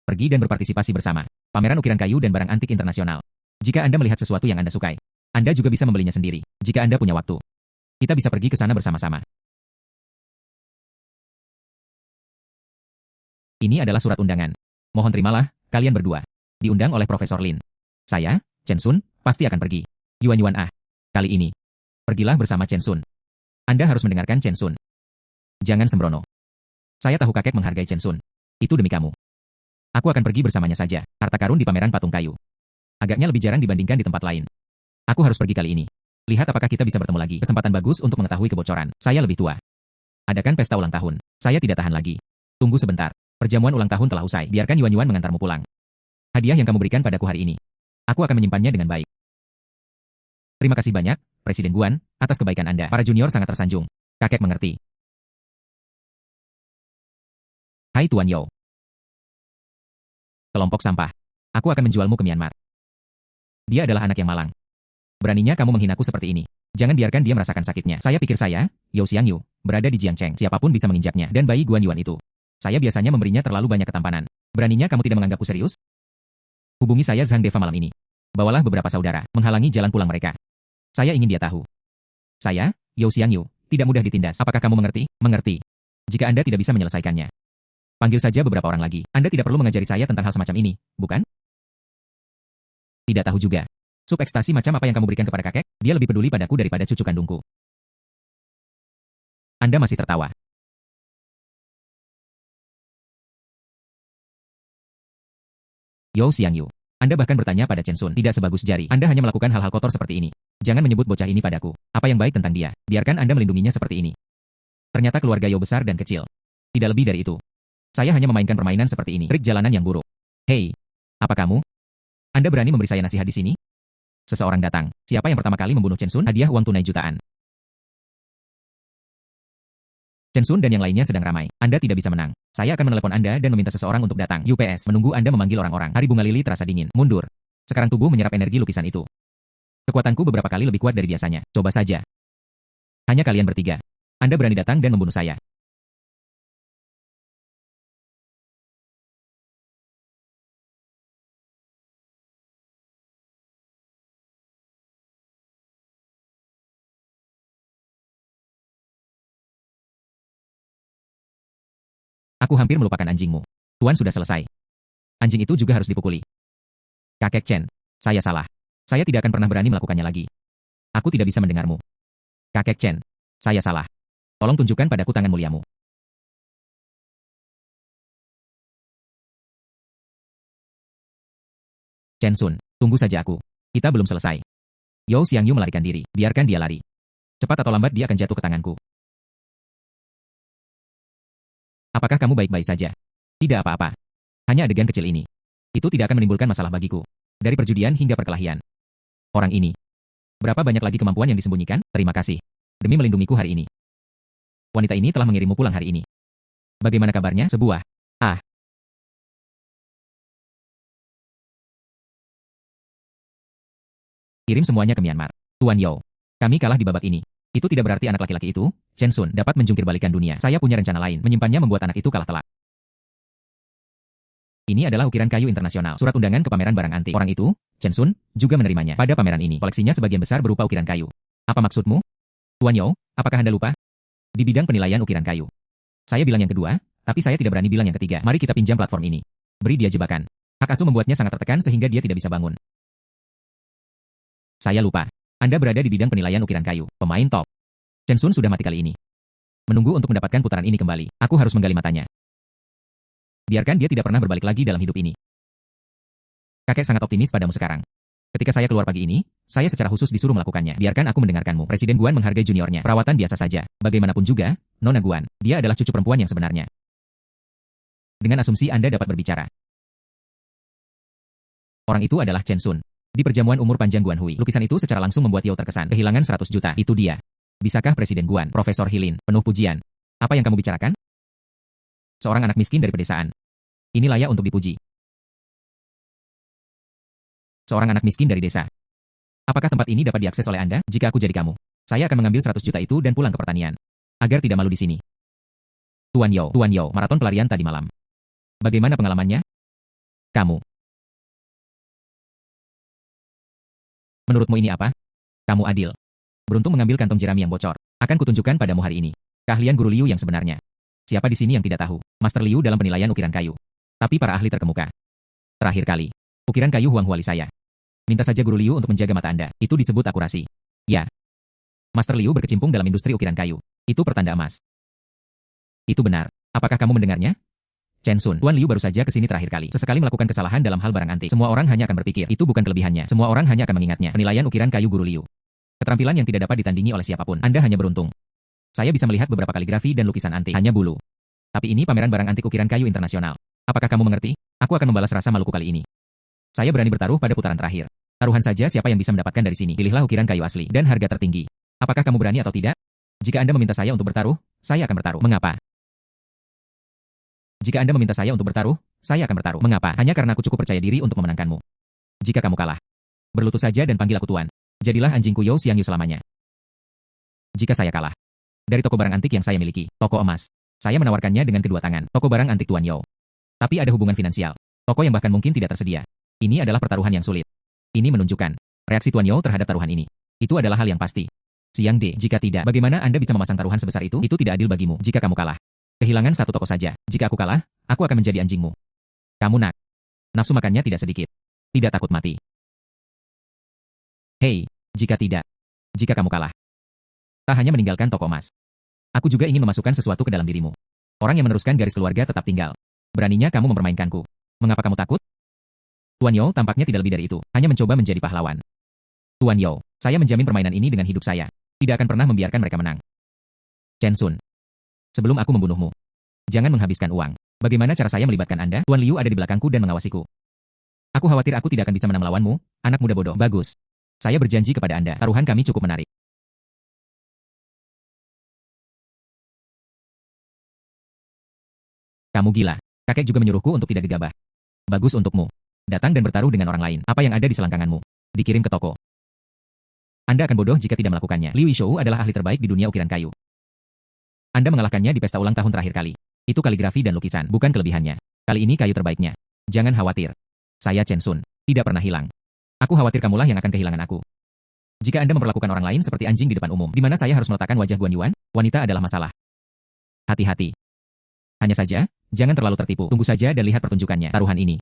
Pergi dan berpartisipasi bersama. Pameran ukiran kayu dan barang antik internasional. Jika Anda melihat sesuatu yang Anda sukai, Anda juga bisa membelinya sendiri. Jika Anda punya waktu, kita bisa pergi ke sana bersama-sama. Ini adalah surat undangan. Mohon terimalah, kalian berdua. Diundang oleh Profesor Lin. Saya, Chen Sun, pasti akan pergi. Yuan ah. Kali ini, pergilah bersama Chen Sun. Anda harus mendengarkan Chen Sun. Jangan sembrono. Saya tahu kakek menghargai Chen Sun. Itu demi kamu. Aku akan pergi bersamanya saja. Harta karun di pameran patung kayu. Agaknya lebih jarang dibandingkan di tempat lain. Aku harus pergi kali ini. Lihat apakah kita bisa bertemu lagi. Kesempatan bagus untuk mengetahui kebocoran. Saya lebih tua. Adakan pesta ulang tahun. Saya tidak tahan lagi. Tunggu sebentar. Perjamuan ulang tahun telah usai. Biarkan Yuan mengantarmu pulang. Hadiah yang kamu berikan padaku hari ini. Aku akan menyimpannya dengan baik. Terima kasih banyak, Presiden Guan, atas kebaikan Anda. Para junior sangat tersanjung. Kakek mengerti. Hai Tuan Yao. Kelompok sampah. Aku akan menjualmu ke Myanmar. Dia adalah anak yang malang. Beraninya kamu menghinaku seperti ini. Jangan biarkan dia merasakan sakitnya. Saya pikir saya, Yao Xiangyu, berada di Jiangcheng. Siapapun bisa menginjaknya. Dan bayi Guan Yuan itu. Saya biasanya memberinya terlalu banyak ketampanan. Beraninya kamu tidak menganggapku serius? Hubungi saya Zhang Deva malam ini. Bawalah beberapa saudara, menghalangi jalan pulang mereka. Saya ingin dia tahu. Saya, Yao Xiangyu, tidak mudah ditindas. Apakah kamu mengerti? Mengerti. Jika Anda tidak bisa menyelesaikannya, panggil saja beberapa orang lagi. Anda tidak perlu mengajari saya tentang hal semacam ini, bukan? Tidak tahu juga. Sup ekstasi macam apa yang kamu berikan kepada kakek? Dia lebih peduli padaku daripada cucu kandungku. Anda masih tertawa. Yao Xiangyu. Anda bahkan bertanya pada Chen Sun, tidak sebagus jari. Anda hanya melakukan hal-hal kotor seperti ini. Jangan menyebut bocah ini padaku. Apa yang baik tentang dia? Biarkan Anda melindunginya seperti ini. Ternyata keluarga Yao besar dan kecil. Tidak lebih dari itu. Saya hanya memainkan permainan seperti ini. Trik jalanan yang buruk. Hei, apa kamu? Anda berani memberi saya nasihat di sini? Seseorang datang. Siapa yang pertama kali membunuh Chen Sun? Hadiah uang tunai jutaan. Chen Sun dan yang lainnya sedang ramai. Anda tidak bisa menang. Saya akan menelepon Anda dan meminta seseorang untuk datang. UPS, menunggu Anda memanggil orang-orang. Hari bunga lili terasa dingin. Mundur. Sekarang tubuh menyerap energi lukisan itu. Kekuatanku beberapa kali lebih kuat dari biasanya. Coba saja. Hanya kalian bertiga. Anda berani datang dan membunuh saya. Aku hampir melupakan anjingmu. Tuan sudah selesai. Anjing itu juga harus dipukuli. Kakek Chen, saya salah. Saya tidak akan pernah berani melakukannya lagi. Aku tidak bisa mendengarmu. Kakek Chen, saya salah. Tolong tunjukkan padaku tangan muliamu. Chen Sun, tunggu saja aku. Kita belum selesai. Yao Xiangyu melarikan diri. Biarkan dia lari. Cepat atau lambat dia akan jatuh ke tanganku. Apakah kamu baik-baik saja? Tidak apa-apa. Hanya adegan kecil ini. Itu tidak akan menimbulkan masalah bagiku. Dari perjudian hingga perkelahian. Orang ini. Berapa banyak lagi kemampuan yang disembunyikan? Terima kasih. Demi melindungiku hari ini. Wanita ini telah mengirimmu pulang hari ini. Bagaimana kabarnya? Sebuah. Kirim semuanya ke Myanmar. Tuan Yao. Kami kalah di babak ini. Itu tidak berarti anak laki-laki itu, Chen Sun, dapat menjungkir balikan dunia. Saya punya rencana lain. Menyimpannya membuat anak itu kalah telak. Ini adalah ukiran kayu internasional. Surat undangan ke pameran barang antik. Orang itu, Chen Sun, juga menerimanya. Pada pameran ini, koleksinya sebagian besar berupa ukiran kayu. Apa maksudmu? Tuan Yao, apakah Anda lupa? Di bidang penilaian ukiran kayu. Saya bilang yang kedua, tapi saya tidak berani bilang yang ketiga. Mari kita pinjam platform ini. Beri dia jebakan. Hak asuh membuatnya sangat tertekan sehingga dia tidak bisa bangun. Saya lupa. Anda berada di bidang penilaian ukiran kayu. Pemain top. Chen Sun sudah mati kali ini. Menunggu untuk mendapatkan putaran ini kembali. Aku harus menggali matanya. Biarkan dia tidak pernah berbalik lagi dalam hidup ini. Kakek sangat optimis padamu sekarang. Ketika saya keluar pagi ini, saya secara khusus disuruh melakukannya. Biarkan aku mendengarkanmu. Presiden Guan menghargai juniornya. Perawatan biasa saja. Bagaimanapun juga, Nona Guan, dia adalah cucu perempuan yang sebenarnya. Dengan asumsi Anda dapat berbicara. Orang itu adalah Chen Sun. Di perjamuan umur panjang Guan Hui, lukisan itu secara langsung membuat Yao terkesan. Kehilangan 100 juta. Itu dia. Bisakah Presiden Guan, Profesor Hilin, penuh pujian? Apa yang kamu bicarakan? Seorang anak miskin dari pedesaan. Ini layak untuk dipuji. Seorang anak miskin dari desa. Apakah tempat ini dapat diakses oleh Anda? Jika aku jadi kamu, saya akan mengambil 100 juta itu dan pulang ke pertanian. Agar tidak malu di sini. Tuan Yao, maraton pelarian tadi malam. Bagaimana pengalamannya? Kamu. Menurutmu ini apa? Kamu adil. Beruntung mengambil kantong jerami yang bocor. Akan kutunjukkan padamu hari ini. Keahlian Guru Liu yang sebenarnya. Siapa di sini yang tidak tahu? Master Liu dalam penilaian ukiran kayu. Tapi para ahli terkemuka. Terakhir kali. Ukiran kayu Huang Huali saya. Minta saja Guru Liu untuk menjaga mata Anda. Itu disebut akurasi. Ya. Master Liu berkecimpung dalam industri ukiran kayu. Itu pertanda emas. Itu benar. Apakah kamu mendengarnya? Chen Sun, Tuan Liu baru saja ke sini terakhir kali. Sesekali melakukan kesalahan dalam hal barang antik. Semua orang hanya akan berpikir, itu bukan kelebihannya. Semua orang hanya akan mengingatnya. Penilaian ukiran kayu Guru Liu. Keterampilan yang tidak dapat ditandingi oleh siapapun. Anda hanya beruntung. Saya bisa melihat beberapa kaligrafi dan lukisan antik. Hanya bulu. Tapi ini pameran barang antik ukiran kayu internasional. Apakah kamu mengerti? Aku akan membalas rasa maluku kali ini. Saya berani bertaruh pada putaran terakhir. Taruhan saja siapa yang bisa mendapatkan dari sini. Pilihlah ukiran kayu asli dan harga tertinggi. Apakah kamu berani atau tidak? Jika Anda meminta saya untuk bertaruh, saya akan bertaruh. Mengapa? Jika Anda meminta saya untuk bertaruh, saya akan bertaruh. Mengapa? Hanya karena aku cukup percaya diri untuk memenangkanmu. Jika kamu kalah, berlutut saja dan panggil aku Tuan. Jadilah anjingku Yao Xiangyu selamanya. Jika saya kalah, dari toko barang antik yang saya miliki, toko emas, saya menawarkannya dengan kedua tangan. Toko barang antik Tuan Yao. Tapi ada hubungan finansial. Toko yang bahkan mungkin tidak tersedia. Ini adalah pertaruhan yang sulit. Ini menunjukkan reaksi Tuan Yao terhadap taruhan ini. Itu adalah hal yang pasti. Siang D, jika tidak, bagaimana Anda bisa memasang taruhan sebesar itu? Itu tidak adil bagimu jika kamu kalah. Kehilangan satu toko saja. Jika aku kalah, aku akan menjadi anjingmu. Kamu nak. Nafsu makannya tidak sedikit. Tidak takut mati. Hei, jika tidak. Jika kamu kalah. Tak hanya meninggalkan toko emas. Aku juga ingin memasukkan sesuatu ke dalam dirimu. Orang yang meneruskan garis keluarga tetap tinggal. Beraninya kamu mempermainkanku. Mengapa kamu takut? Tuan Yao tampaknya tidak lebih dari itu, hanya mencoba menjadi pahlawan. Tuan Yao, saya menjamin permainan ini dengan hidup saya. Tidak akan pernah membiarkan mereka menang. Chen Sun. Sebelum aku membunuhmu, jangan menghabiskan uang. Bagaimana cara saya melibatkan Anda? Tuan Liu ada di belakangku dan mengawasiku. Aku khawatir aku tidak akan bisa menang melawanmu, anak muda bodoh. Bagus. Saya berjanji kepada Anda, taruhan kami cukup menarik. Kamu gila. Kakek juga menyuruhku untuk tidak gegabah. Bagus untukmu. Datang dan bertaruh dengan orang lain. Apa yang ada di selangkanganmu? Dikirim ke toko. Anda akan bodoh jika tidak melakukannya. Liu Yishou adalah ahli terbaik di dunia ukiran kayu. Anda mengalahkannya di pesta ulang tahun terakhir kali. Itu kaligrafi dan lukisan, bukan kelebihannya. Kali ini kayu terbaiknya. Jangan khawatir. Saya Chen Sun. Tidak pernah hilang. Aku khawatir kamulah yang akan kehilangan aku. Jika Anda memperlakukan orang lain seperti anjing di depan umum, di mana saya harus meletakkan wajah Guan Yuan, wanita adalah masalah. Hati-hati. Hanya saja, jangan terlalu tertipu. Tunggu saja dan lihat pertunjukannya. Taruhan ini.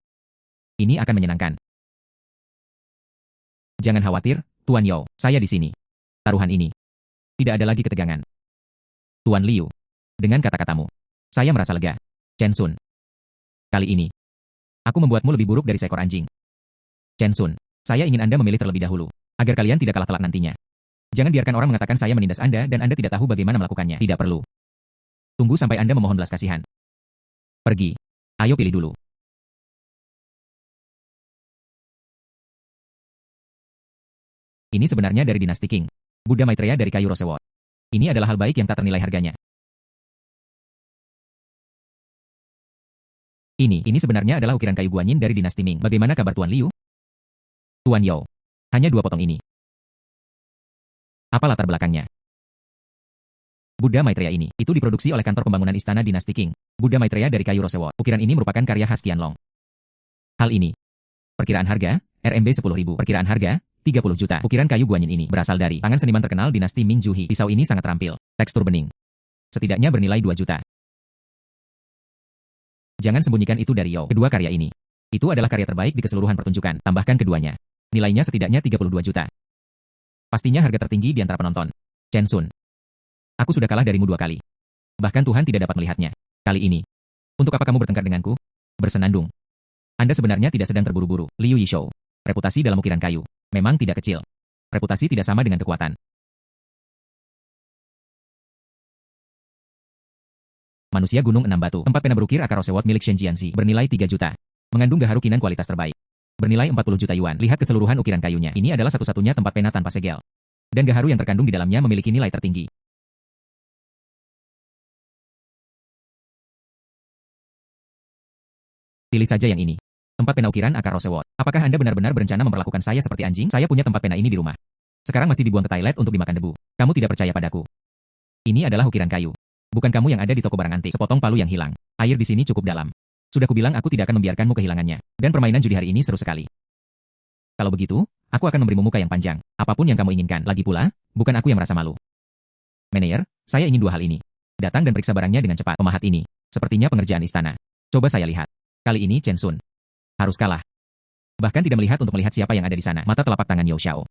Ini akan menyenangkan. Jangan khawatir, Tuan Yao, saya di sini. Taruhan ini. Tidak ada lagi ketegangan. Tuan Liu. Dengan kata-katamu, saya merasa lega. Chen Sun. Kali ini, aku membuatmu lebih buruk dari seekor anjing. Chen Sun, saya ingin Anda memilih terlebih dahulu, agar kalian tidak kalah telak nantinya. Jangan biarkan orang mengatakan saya menindas Anda dan Anda tidak tahu bagaimana melakukannya. Tidak perlu. Tunggu sampai Anda memohon belas kasihan. Pergi. Ayo pilih dulu. Ini sebenarnya dari dinasti Qing. Buddha Maitreya dari kayu rosewot. Ini adalah hal baik yang tak ternilai harganya. Ini sebenarnya adalah ukiran kayu guanyin dari dinasti Ming. Bagaimana kabar Tuan Liu? Tuan Yao. Hanya 2 potong ini. Apa latar belakangnya? Buddha Maitreya ini, itu diproduksi oleh kantor pembangunan istana dinasti Qing. Buddha Maitreya dari kayu rosewot. Ukiran ini merupakan karya khas Qianlong. Hal ini. Perkiraan harga, RMB 10.000. Perkiraan harga, 30 juta. Ukiran kayu guanyin ini berasal dari tangan seniman terkenal dinasti Ming Juhi. Pisau ini sangat terampil. Tekstur bening. Setidaknya bernilai 2 juta. Jangan sembunyikan itu dari Yao. Kedua karya ini. Itu adalah karya terbaik di keseluruhan pertunjukan. Tambahkan keduanya. Nilainya setidaknya 32 juta. Pastinya harga tertinggi di antara penonton. Chen Sun. Aku sudah kalah darimu 2 kali. Bahkan Tuhan tidak dapat melihatnya. Kali ini. Untuk apa kamu bertengkar denganku? Bersenandung. Anda sebenarnya tidak sedang terburu-buru. Liu Yishou. Reputasi dalam ukiran kayu. Memang tidak kecil. Reputasi tidak sama dengan kekuatan. Manusia Gunung 6 Batu. Tempat pena berukir akar rosewot milik Shen Jianxi. Bernilai 3 juta. Mengandung gaharu kinan kualitas terbaik. Bernilai 40 juta yuan. Lihat keseluruhan ukiran kayunya. Ini adalah satu-satunya tempat pena tanpa segel. Dan gaharu yang terkandung di dalamnya memiliki nilai tertinggi. Pilih saja yang ini. Tempat pena ukiran akar rosewot. Apakah Anda benar-benar berencana memperlakukan saya seperti anjing? Saya punya tempat pena ini di rumah. Sekarang masih dibuang ke toilet untuk dimakan debu. Kamu tidak percaya padaku. Ini adalah ukiran kayu. Bukan kamu yang ada di toko barang antik. Sepotong palu yang hilang. Air di sini cukup dalam. Sudah kubilang aku tidak akan membiarkanmu kehilangannya. Dan permainan judi hari ini seru sekali. Kalau begitu, aku akan memberimu muka yang panjang. Apapun yang kamu inginkan. Lagi pula, bukan aku yang merasa malu. Manajer, saya ingin 2 hal ini. Datang dan periksa barangnya dengan cepat. Pemahat ini. Sepertinya pengerjaan istana. Coba saya lihat. Kali ini Chen Sun harus kalah. Bahkan tidak melihat untuk melihat siapa yang ada di sana. Mata telapak tangan Yao Xiao.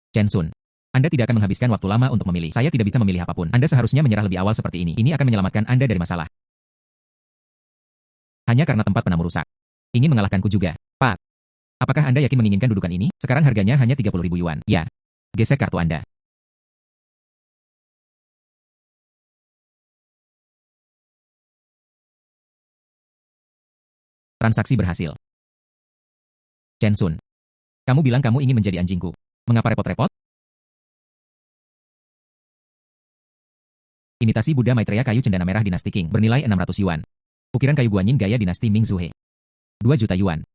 Chen Sun. Anda tidak akan menghabiskan waktu lama untuk memilih. Saya tidak bisa memilih apapun. Anda seharusnya menyerah lebih awal seperti ini. Ini akan menyelamatkan Anda dari masalah. Hanya karena tempat pena merusak. Ingin mengalahkanku juga. Pak. Apakah Anda yakin menginginkan dudukan ini? Sekarang harganya hanya 30.000 yuan. Ya. Gesek kartu Anda. Transaksi berhasil. Chen Sun. Kamu bilang kamu ingin menjadi anjingku. Mengapa repot-repot? Ini Imitasi Buddha Maitreya kayu cendana merah dinasti Qing, bernilai 600 yuan. Ukiran kayu guanyin gaya dinasti Ming Zuhe. 2 juta yuan.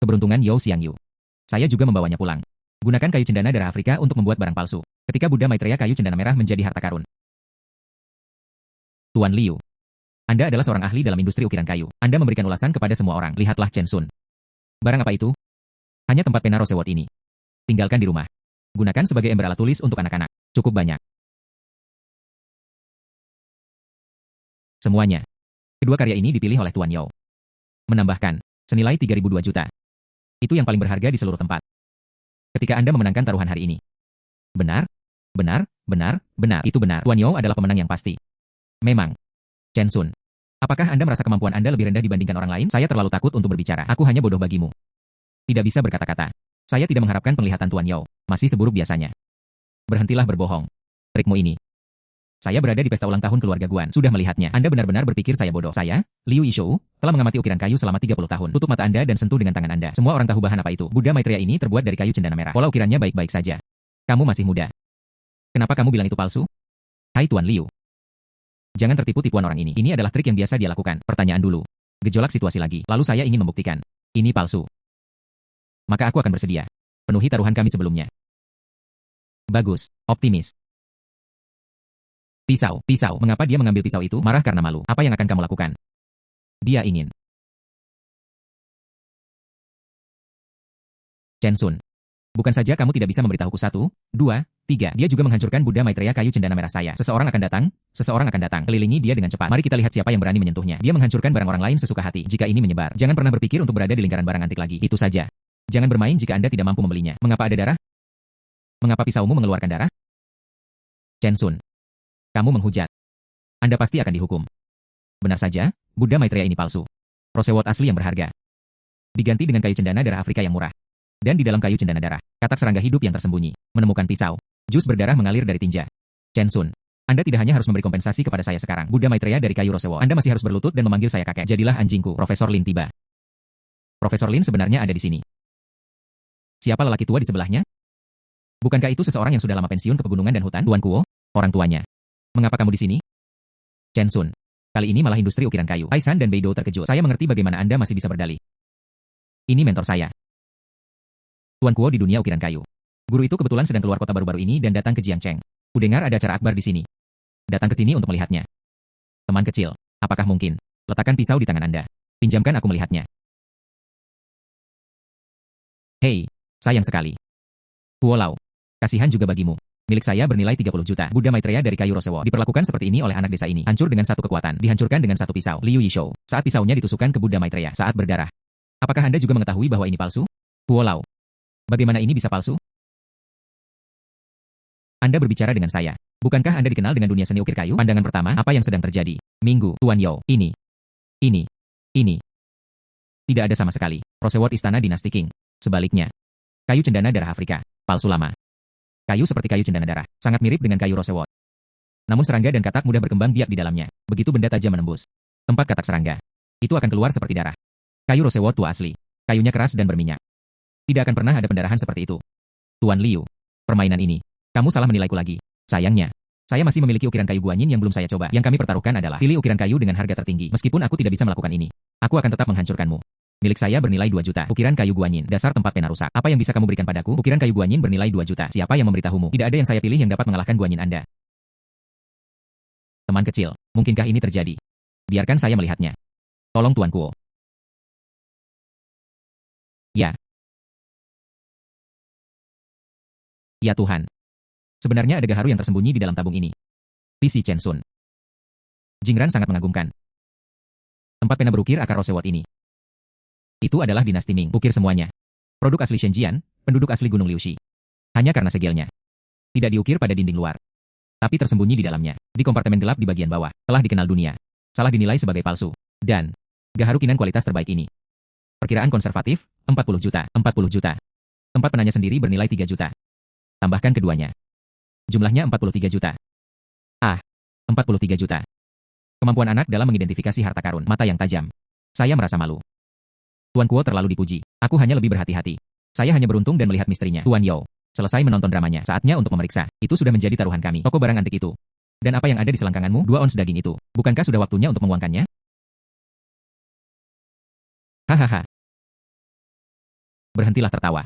Keberuntungan Yao Xiangyu. Saya juga membawanya pulang. Gunakan kayu cendana darah Afrika untuk membuat barang palsu. Ketika Buddha Maitreya kayu cendana merah menjadi harta karun. Tuan Liu. Anda adalah seorang ahli dalam industri ukiran kayu. Anda memberikan ulasan kepada semua orang. Lihatlah Chen Sun. Barang apa itu? Hanya tempat pena Rosewot ini. Tinggalkan di rumah. Gunakan sebagai ember alat tulis untuk anak-anak. Cukup banyak. Semuanya. Kedua karya ini dipilih oleh Tuan Yao. Menambahkan, senilai 3.002 juta. Itu yang paling berharga di seluruh tempat. Ketika Anda memenangkan taruhan hari ini. Benar? Benar, benar, benar. Itu benar. Tuan Yao adalah pemenang yang pasti. Memang. Chen Sun. Apakah Anda merasa kemampuan Anda lebih rendah dibandingkan orang lain? Saya terlalu takut untuk berbicara. Aku hanya bodoh bagimu. Tidak bisa berkata-kata. Saya tidak mengharapkan penglihatan Tuan Yao. Masih seburuk biasanya. Berhentilah berbohong. Trikmu ini. Saya berada di pesta ulang tahun keluarga Guan. Sudah melihatnya. Anda benar-benar berpikir saya bodoh. Saya, Liu Yishou, telah mengamati ukiran kayu selama 30 tahun. Tutup mata Anda dan sentuh dengan tangan Anda. Semua orang tahu bahan apa itu. Buddha Maitreya ini terbuat dari kayu cendana merah. Pola ukirannya baik-baik saja. Kamu masih muda. Kenapa kamu bilang itu palsu? Hai Tuan Liu. Jangan tertipu tipuan orang ini. Ini adalah trik yang biasa dia lakukan. Pertanyaan dulu. Gejolak situasi lagi. Lalu saya ingin membuktikan. Ini palsu. Maka aku akan bersedia. Penuhi taruhan kami sebelumnya. Bagus. Optimis. Pisau. Mengapa dia mengambil pisau itu? Marah karena malu. Apa yang akan kamu lakukan? Dia ingin. Chen Sun. Bukan saja kamu tidak bisa memberitahuku 1, 2, 3. Dia juga menghancurkan Buddha Maitreya kayu cendana merah saya. Seseorang akan datang. Kelilingi dia dengan cepat. Mari kita lihat siapa yang berani menyentuhnya. Dia menghancurkan barang orang lain sesuka hati. Jika ini menyebar, jangan pernah berpikir untuk berada di lingkaran barang antik lagi. Itu saja. Jangan bermain jika Anda tidak mampu membelinya. Mengapa ada darah? Mengapa pisaumu mengeluarkan darah? Chen Sun. Kamu menghujat. Anda pasti akan dihukum. Benar saja, Buddha Maitreya ini palsu. Rosewot asli yang berharga. Diganti dengan kayu cendana darah Afrika yang murah. Dan di dalam kayu cendana darah, katak serangga hidup yang tersembunyi. Menemukan pisau. Jus berdarah mengalir dari tinja. Chen Sun. Anda tidak hanya harus memberi kompensasi kepada saya sekarang. Buddha Maitreya dari kayu Rosewot. Anda masih harus berlutut dan memanggil saya kakek. Jadilah anjingku. Profesor Lin tiba. Profesor Lin sebenarnya ada di sini. Siapa lelaki tua di sebelahnya? Bukankah itu seseorang yang sudah lama pensiun ke pegunungan dan hutan? Tuan Kuo, orang tuanya. Mengapa kamu di sini? Chen Sun. Kali ini malah industri ukiran kayu. Aisan dan Beidou terkejut. Saya mengerti bagaimana Anda masih bisa berdalih. Ini mentor saya. Tuan Kuo di dunia ukiran kayu. Guru itu kebetulan sedang keluar kota baru-baru ini dan datang ke Jiangcheng. Kudengar ada acara akbar di sini. Datang ke sini untuk melihatnya. Teman kecil, apakah mungkin? Letakkan pisau di tangan Anda. Pinjamkan aku melihatnya. Hei, sayang sekali. Kuo Lao. Kasihan juga bagimu. Milik saya bernilai 30 juta. Buddha Maitreya dari kayu Rosewot. Diperlakukan seperti ini oleh anak desa ini. Hancur dengan satu kekuatan. Dihancurkan dengan satu pisau. Liu Yishou. Saat pisaunya ditusukkan ke Buddha Maitreya. Saat berdarah. Apakah Anda juga mengetahui bahwa ini palsu? Kuo Lao. Bagaimana ini bisa palsu? Anda berbicara dengan saya. Bukankah Anda dikenal dengan dunia seni ukir kayu? Pandangan pertama, apa yang sedang terjadi? Minggu, Tuan Yao. Ini. Tidak ada sama sekali. Rosewot istana dinasti Qing. Sebaliknya. Kayu cendana darah Afrika. Palsu lama. Kayu seperti kayu cendana darah, sangat mirip dengan kayu Rosewot. Namun serangga dan katak mudah berkembang biak di dalamnya. Begitu benda tajam menembus tempat katak serangga, itu akan keluar seperti darah. Kayu Rosewot tua asli. Kayunya keras dan berminyak. Tidak akan pernah ada pendarahan seperti itu. Tuan Liu, permainan ini, kamu salah menilaiku lagi. Sayangnya, saya masih memiliki ukiran kayu guanyin yang belum saya coba. Yang kami pertaruhkan adalah pilih ukiran kayu dengan harga tertinggi. Meskipun aku tidak bisa melakukan ini, aku akan tetap menghancurkanmu. Milik saya bernilai 2 juta. Ukiran kayu guanyin. Dasar tempat pena rusak. Apa yang bisa kamu berikan padaku? Ukiran kayu guanyin bernilai 2 juta. Siapa yang memberitahumu? Tidak ada yang saya pilih yang dapat mengalahkan guanyin Anda. Teman kecil, mungkinkah ini terjadi? Biarkan saya melihatnya. Tolong Tuan Kuo. Ya. Ya Tuhan. Sebenarnya ada gaharu yang tersembunyi di dalam tabung ini. Visi Chen Sun. Jingran sangat mengagumkan. Tempat pena berukir akar Rosewot ini. Itu adalah dinasti Ming. Ukir semuanya. Produk asli Shenzhen, penduduk asli Gunung Liuxi. Hanya karena segelnya. Tidak diukir pada dinding luar. Tapi tersembunyi di dalamnya. Di kompartemen gelap di bagian bawah. Telah dikenal dunia. Salah dinilai sebagai palsu. Dan gaharu kinan kualitas terbaik ini. Perkiraan konservatif, 40 juta. 40 juta. Tempat penanya sendiri bernilai 3 juta. Tambahkan keduanya. Jumlahnya 43 juta. 43 juta. Kemampuan anak dalam mengidentifikasi harta karun. Mata yang tajam. Saya merasa malu. Tuan Kuo terlalu dipuji. Aku hanya lebih berhati-hati. Saya hanya beruntung dan melihat misterinya. Tuan Yao. Selesai menonton dramanya. Saatnya untuk memeriksa. Itu sudah menjadi taruhan kami. Toko barang antik itu. Dan apa yang ada di selangkanganmu? 2 ons daging itu. Bukankah sudah waktunya untuk menguangkannya? Hahaha. Berhentilah tertawa.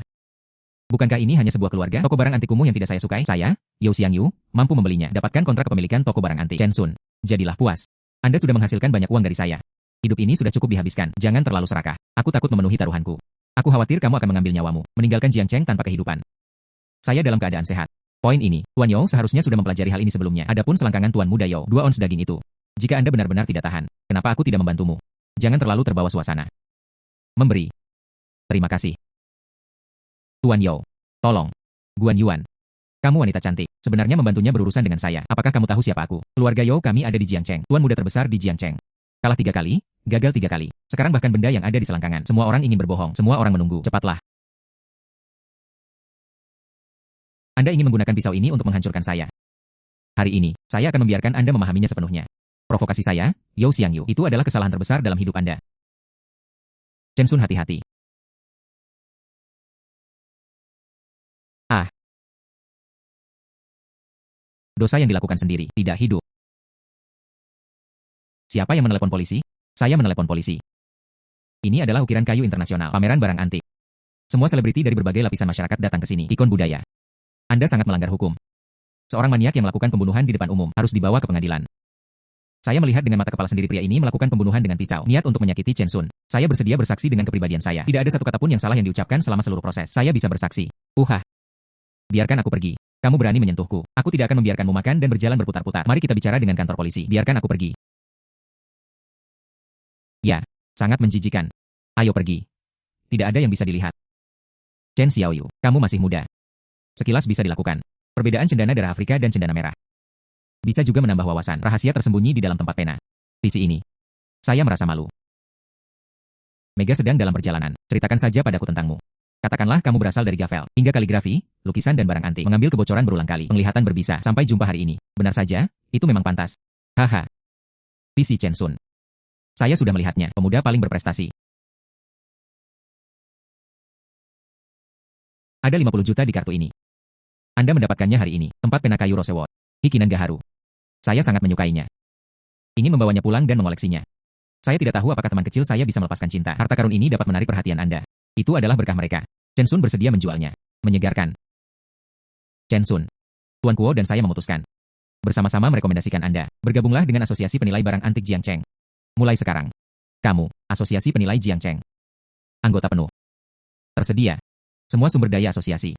Bukankah ini hanya sebuah keluarga? Toko barang antik kumuh yang tidak saya sukai? Saya, Yao Xiangyu, mampu membelinya. Dapatkan kontrak kepemilikan toko barang antik. Chen Sun, jadilah puas. Anda sudah menghasilkan banyak uang dari saya. Hidup ini sudah cukup dihabiskan. Jangan terlalu serakah. Aku takut memenuhi taruhanku. Aku khawatir kamu akan mengambil nyawamu, meninggalkan Jiangcheng tanpa kehidupan. Saya dalam keadaan sehat. Poin ini, Tuan Yao seharusnya sudah mempelajari hal ini sebelumnya. Adapun selangkangan Tuan Muda Yao, 2 ons daging itu. Jika Anda benar-benar tidak tahan, kenapa aku tidak membantumu? Jangan terlalu terbawa suasana. Memberi. Terima kasih. Tuan Yao. Tolong. Guan Yuan. Kamu wanita cantik. Sebenarnya membantunya berurusan dengan saya. Apakah kamu tahu siapa aku? Keluarga Yao kami ada di Jiangcheng. Tuan muda terbesar di Jiangcheng. Kalah 3 kali, gagal 3 kali. Sekarang bahkan benda yang ada di selangkangan. Semua orang ingin berbohong. Semua orang menunggu. Cepatlah. Anda ingin menggunakan pisau ini untuk menghancurkan saya. Hari ini, saya akan membiarkan Anda memahaminya sepenuhnya. Provokasi saya, Yao Xiangyu, itu adalah kesalahan terbesar dalam hidup Anda. Chen Sun hati-hati. Ah. Dosa yang dilakukan sendiri, tidak hidup. Siapa yang menelepon polisi? Saya menelepon polisi. Ini adalah ukiran kayu internasional, pameran barang antik. Semua selebriti dari berbagai lapisan masyarakat datang ke sini, ikon budaya. Anda sangat melanggar hukum. Seorang maniak yang melakukan pembunuhan di depan umum harus dibawa ke pengadilan. Saya melihat dengan mata kepala sendiri pria ini melakukan pembunuhan dengan pisau, niat untuk menyakiti Chen Sun. Saya bersedia bersaksi dengan kepribadian saya. Tidak ada satu kata pun yang salah yang diucapkan selama seluruh proses. Saya bisa bersaksi. Biarkan aku pergi. Kamu berani menyentuhku. Aku tidak akan membiarkanmu makan dan berjalan berputar-putar. Mari kita bicara dengan kantor polisi. Biarkan aku pergi. Ya, sangat menjijikan. Ayo pergi. Tidak ada yang bisa dilihat. Chen Xiaoyu, kamu masih muda. Sekilas bisa dilakukan. Perbedaan cendana darah Afrika dan cendana merah. Bisa juga menambah wawasan. Rahasia tersembunyi di dalam tempat pena. Visi ini. Saya merasa malu. Mega sedang dalam perjalanan. Ceritakan saja padaku tentangmu. Katakanlah kamu berasal dari gavel, hingga kaligrafi, lukisan dan barang antik. Mengambil kebocoran berulang kali. Penglihatan berbisa. Sampai jumpa hari ini. Benar saja, itu memang pantas. Haha. Visi Chen Sun. Saya sudah melihatnya. Pemuda paling berprestasi. Ada 50 juta di kartu ini. Anda mendapatkannya hari ini. Tempat pena kayu Rosewood. Hikinan Gaharu. Saya sangat menyukainya. Ingin membawanya pulang dan mengoleksinya. Saya tidak tahu apakah teman kecil saya bisa melepaskan cinta. Harta karun ini dapat menarik perhatian Anda. Itu adalah berkah mereka. Chen Sun bersedia menjualnya. Menyegarkan. Chen Sun. Tuan Kuo dan saya memutuskan. Bersama-sama merekomendasikan Anda. Bergabunglah dengan Asosiasi Penilai Barang Antik Jiangcheng. Mulai sekarang. Kamu, Asosiasi Penilai Jiangcheng. Anggota penuh. Tersedia. Semua sumber daya asosiasi.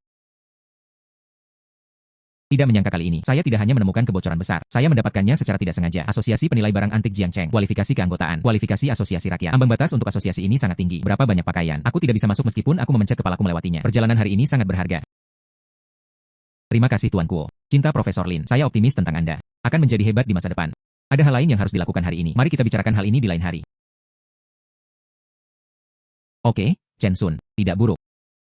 Tidak menyangka kali ini, saya tidak hanya menemukan kebocoran besar, saya mendapatkannya secara tidak sengaja. Asosiasi Penilai Barang Antik Jiangcheng. Kualifikasi keanggotaan. Kualifikasi asosiasi rakyat. Ambang batas untuk asosiasi ini sangat tinggi. Berapa banyak pakaian? Aku tidak bisa masuk meskipun aku memencet kepalaku melewatinya. Perjalanan hari ini sangat berharga. Terima kasih Tuan Kuo. Cinta Profesor Lin. Saya optimis tentang Anda. Akan menjadi hebat di masa depan. Ada hal lain yang harus dilakukan hari ini. Mari kita bicarakan hal ini di lain hari. Oke, Chen Sun. Tidak buruk.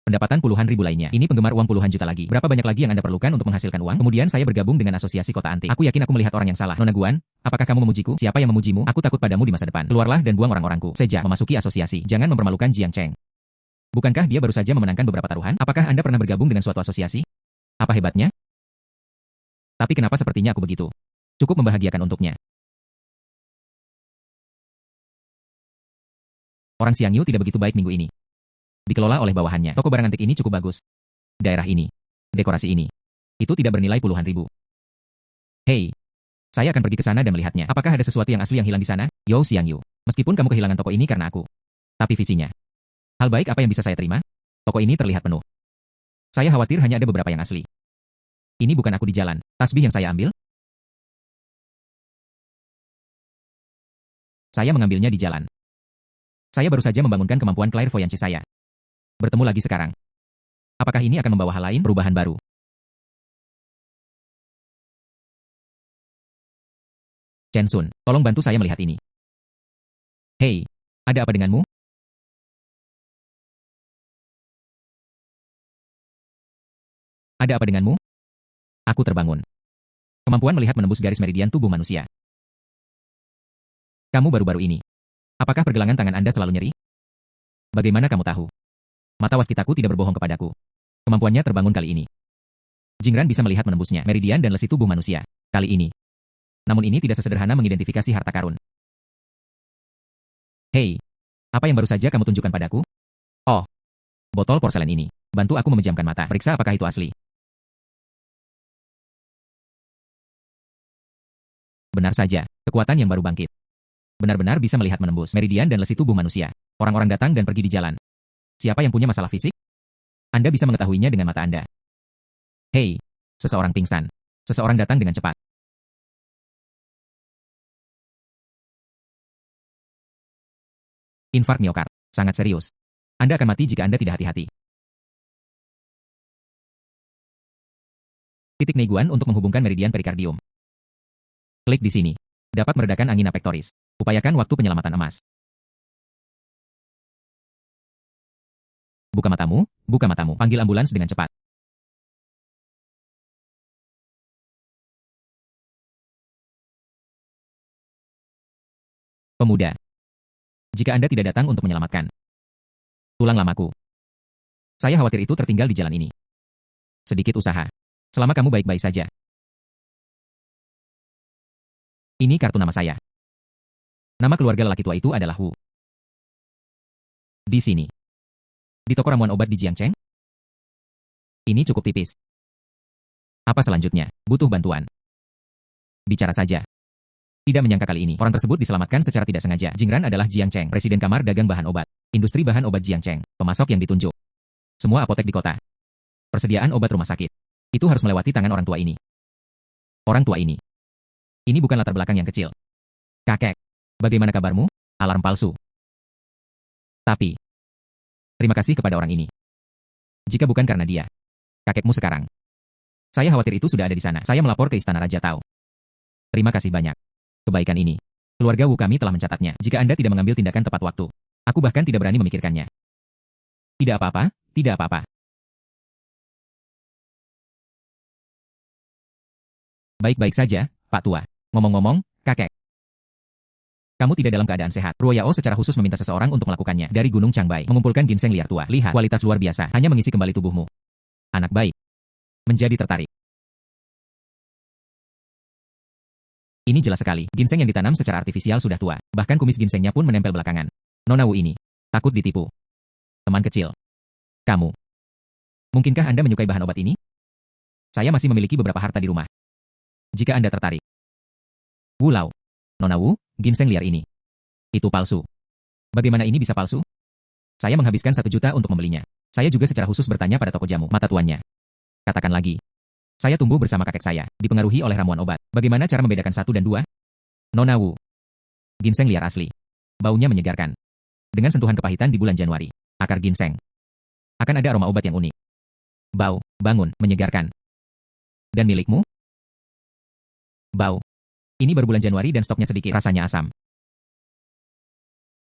Pendapatan puluhan ribu lainnya. Ini penggemar uang puluhan juta lagi. Berapa banyak lagi yang Anda perlukan untuk menghasilkan uang? Kemudian saya bergabung dengan Asosiasi Kota Antik. Aku yakin aku melihat orang yang salah. Nona Guan, apakah kamu memujiku? Siapa yang memujimu? Aku takut padamu di masa depan. Keluarlah dan buang orang-orangku. Sejak memasuki asosiasi, jangan mempermalukan Jiangcheng. Bukankah dia baru saja memenangkan beberapa taruhan? Apakah Anda pernah bergabung dengan suatu asosiasi? Apa hebatnya? Tapi kenapa sepertinya aku begitu? Cukup membahagiakan untuknya. Orang Xiangyu tidak begitu baik minggu ini. Dikelola oleh bawahannya. Toko barang antik ini cukup bagus. Daerah ini. Dekorasi ini. Itu tidak bernilai puluhan ribu. Hei. Saya akan pergi ke sana dan melihatnya. Apakah ada sesuatu yang asli yang hilang di sana? Yao Xiangyu. Meskipun kamu kehilangan toko ini karena aku. Tapi visinya. Hal baik apa yang bisa saya terima? Toko ini terlihat penuh. Saya khawatir hanya ada beberapa yang asli. Ini bukan aku di jalan. Tasbih yang saya ambil? Saya mengambilnya di jalan. Saya baru saja membangunkan kemampuan clairvoyance saya. Bertemu lagi sekarang. Apakah ini akan membawa hal lain, perubahan baru? Chen Sun, tolong bantu saya melihat ini. Hei, ada apa denganmu? Ada apa denganmu? Aku terbangun. Kemampuan melihat menembus garis meridian tubuh manusia. Kamu baru-baru ini. Apakah pergelangan tangan Anda selalu nyeri? Bagaimana kamu tahu? Mata waskitaku tidak berbohong kepadaku. Kemampuannya terbangun kali ini. Jingran bisa melihat menembusnya, meridian dan lesi tubuh manusia. Kali ini. Namun ini tidak sesederhana mengidentifikasi harta karun. Hei, apa yang baru saja kamu tunjukkan padaku? Oh, botol porselen ini. Bantu aku memejamkan mata. Periksa apakah itu asli. Benar saja, kekuatan yang baru bangkit. Benar-benar bisa melihat menembus meridian dan lesi tubuh manusia. Orang-orang datang dan pergi di jalan. Siapa yang punya masalah fisik? Anda bisa mengetahuinya dengan mata Anda. Hei, seseorang pingsan. Seseorang datang dengan cepat. Infark miokard. Sangat serius. Anda akan mati jika Anda tidak hati-hati. Titik Neiguan untuk menghubungkan meridian perikardium. Klik di sini. Dapat meredakan angina pectoris. Upayakan waktu penyelamatan emas. Buka matamu, buka matamu. Panggil ambulans dengan cepat. Pemuda. Jika Anda tidak datang untuk menyelamatkan tulang lamaku, saya khawatir itu tertinggal di jalan ini. Sedikit usaha. Selama kamu baik-baik saja. Ini kartu nama saya. Nama keluarga lelaki tua itu adalah Wu. Di sini. Di toko ramuan obat di Jiangcheng? Ini cukup tipis. Apa selanjutnya? Butuh bantuan. Bicara saja. Tidak menyangka kali ini, orang tersebut diselamatkan secara tidak sengaja. Jingran adalah Jiangcheng, Presiden Kamar Dagang Bahan Obat. Industri bahan obat Jiangcheng, pemasok yang ditunjuk. Semua apotek di kota. Persediaan obat rumah sakit. Itu harus melewati tangan orang tua ini. Orang tua ini. Ini bukan latar belakang yang kecil. Kakek, bagaimana kabarmu? Alarm palsu. Tapi, terima kasih kepada orang ini. Jika bukan karena dia, kakekmu sekarang. Saya khawatir itu sudah ada di sana. Saya melapor ke Istana Raja Tao. Terima kasih banyak. Kebaikan ini. Keluarga Wu kami telah mencatatnya. Jika Anda tidak mengambil tindakan tepat waktu, aku bahkan tidak berani memikirkannya. Tidak apa-apa, tidak apa-apa. Baik-baik saja, Pak Tua. Ngomong-ngomong, kakek. Kamu tidak dalam keadaan sehat. Ruo Yao secara khusus meminta seseorang untuk melakukannya. Dari Gunung Changbai, mengumpulkan ginseng liar tua. Lihat, kualitas luar biasa. Hanya mengisi kembali tubuhmu. Anak baik. Menjadi tertarik. Ini jelas sekali. Ginseng yang ditanam secara artifisial sudah tua. Bahkan kumis ginsengnya pun menempel belakangan. Nona Wu ini. Takut ditipu. Teman kecil. Kamu. Mungkinkah Anda menyukai bahan obat ini? Saya masih memiliki beberapa harta di rumah. Jika Anda tertarik. Wu Lao. Nona Wu, ginseng liar ini. Itu palsu. Bagaimana ini bisa palsu? Saya menghabiskan 1 juta untuk membelinya. Saya juga secara khusus bertanya pada toko jamu, mata tuannya. Katakan lagi. Saya tumbuh bersama kakek saya, dipengaruhi oleh ramuan obat. Bagaimana cara membedakan 1 dan 2? Nona Wu. Ginseng liar asli. Baunya menyegarkan. Dengan sentuhan kepahitan di bulan Januari. Akar ginseng. Akan ada aroma obat yang unik. Bau, bangun, menyegarkan. Dan milikmu? Bau. Ini baru bulan Januari dan stoknya sedikit. Rasanya asam.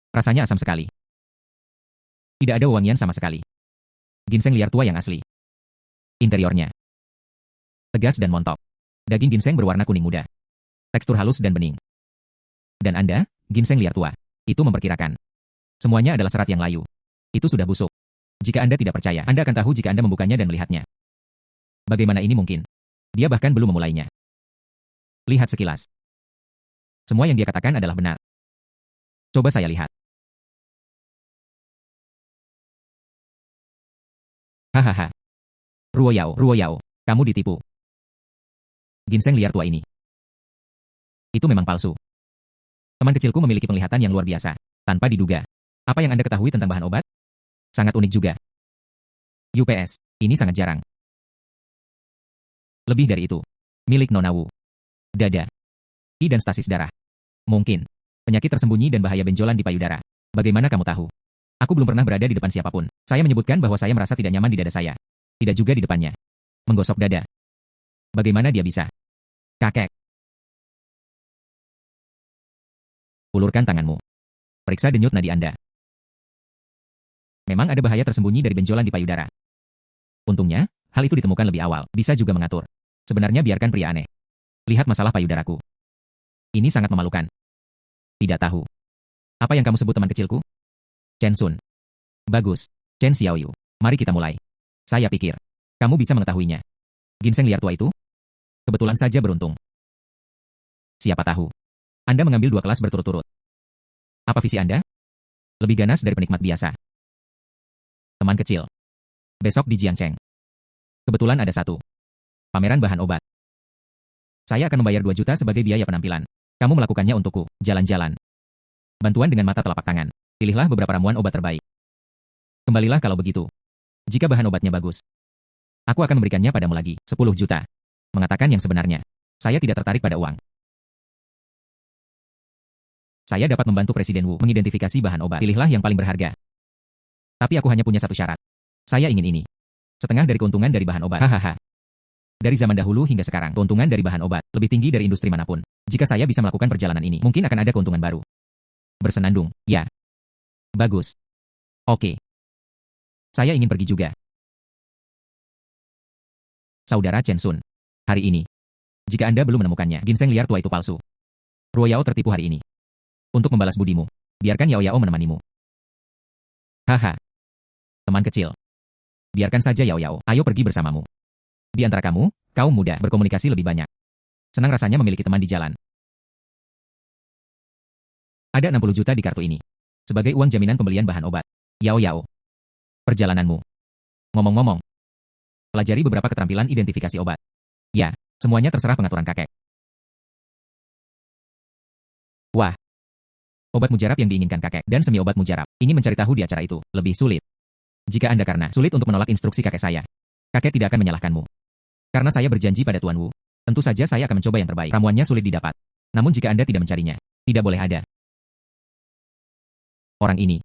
Rasanya asam sekali. Tidak ada wangian sama sekali. Ginseng liar tua yang asli. Interiornya tegas dan montok. Daging ginseng berwarna kuning muda. Tekstur halus dan bening. Dan Anda, ginseng liar tua. Itu memperkirakan. Semuanya adalah serat yang layu. Itu sudah busuk. Jika Anda tidak percaya, Anda akan tahu jika Anda membukanya dan melihatnya. Bagaimana ini mungkin? Dia bahkan belum memulainya. Lihat sekilas. Semua yang dia katakan adalah benar. Coba saya lihat. Hahaha. Ruo Yao, kamu ditipu. Ginseng liar tua ini. Itu memang palsu. Teman kecilku memiliki penglihatan yang luar biasa, tanpa diduga. Apa yang Anda ketahui tentang bahan obat? Sangat unik juga. UPS, ini sangat jarang. Lebih dari itu, milik Nona Wu. Dada. I dan stasis darah. Mungkin. Penyakit tersembunyi dan bahaya benjolan di payudara. Bagaimana kamu tahu? Aku belum pernah berada di depan siapapun. Saya menyebutkan bahwa saya merasa tidak nyaman di dada saya. Tidak juga di depannya. Menggosok dada. Bagaimana dia bisa? Kakek. Ulurkan tanganmu. Periksa denyut nadi Anda. Memang ada bahaya tersembunyi dari benjolan di payudara. Untungnya, hal itu ditemukan lebih awal. Bisa juga mengatur. Sebenarnya biarkan pria aneh. Lihat masalah payudaraku. Ini sangat memalukan. Tidak tahu. Apa yang kamu sebut teman kecilku? Chen Sun. Bagus. Chen Xiaoyu. Mari kita mulai. Saya pikir. Kamu bisa mengetahuinya. Ginseng liar tua itu? Kebetulan saja beruntung. Siapa tahu. Anda mengambil 2 kelas berturut-turut. Apa visi Anda? Lebih ganas dari penikmat biasa. Teman kecil. Besok di Jiangcheng. Kebetulan ada satu pameran bahan obat. Saya akan membayar 2 juta sebagai biaya penampilan. Kamu melakukannya untukku, jalan-jalan. Bantuan dengan mata telapak tangan. Pilihlah beberapa ramuan obat terbaik. Kembalilah kalau begitu. Jika bahan obatnya bagus, aku akan memberikannya padamu lagi, 10 juta. Mengatakan yang sebenarnya. Saya tidak tertarik pada uang. Saya dapat membantu Presiden Wu mengidentifikasi bahan obat. Pilihlah yang paling berharga. Tapi aku hanya punya satu syarat. Saya ingin ini. Setengah dari keuntungan dari bahan obat. Hahaha. Dari zaman dahulu hingga sekarang, keuntungan dari bahan obat lebih tinggi dari industri manapun. Jika saya bisa melakukan perjalanan ini, mungkin akan ada keuntungan baru. Bersenandung, ya. Bagus. Oke. Saya ingin pergi juga. Saudara Chen Sun. Hari ini. Jika Anda belum menemukannya, ginseng liar tua itu palsu. Ruo Yao tertipu hari ini. Untuk membalas budimu, biarkan Yao Yao menemanimu. Haha. Teman kecil. Biarkan saja Yao Yao, ayo pergi bersamamu. Di antara kamu, kaum muda, berkomunikasi lebih banyak. Senang rasanya memiliki teman di jalan. Ada 60 juta di kartu ini. Sebagai uang jaminan pembelian bahan obat. Yao Yao. Perjalananmu. Ngomong-ngomong. Pelajari beberapa keterampilan identifikasi obat. Ya, semuanya terserah pengaturan kakek. Wah. Obat mujarab yang diinginkan kakek dan semi obat mujarab. Ingin mencari tahu di acara itu, lebih sulit. Jika Anda karena sulit untuk menolak instruksi kakek saya, kakek tidak akan menyalahkanmu. Karena saya berjanji pada Tuan Wu, tentu saja saya akan mencoba yang terbaik. Ramuannya sulit didapat. Namun jika Anda tidak mencarinya, tidak boleh ada. Orang ini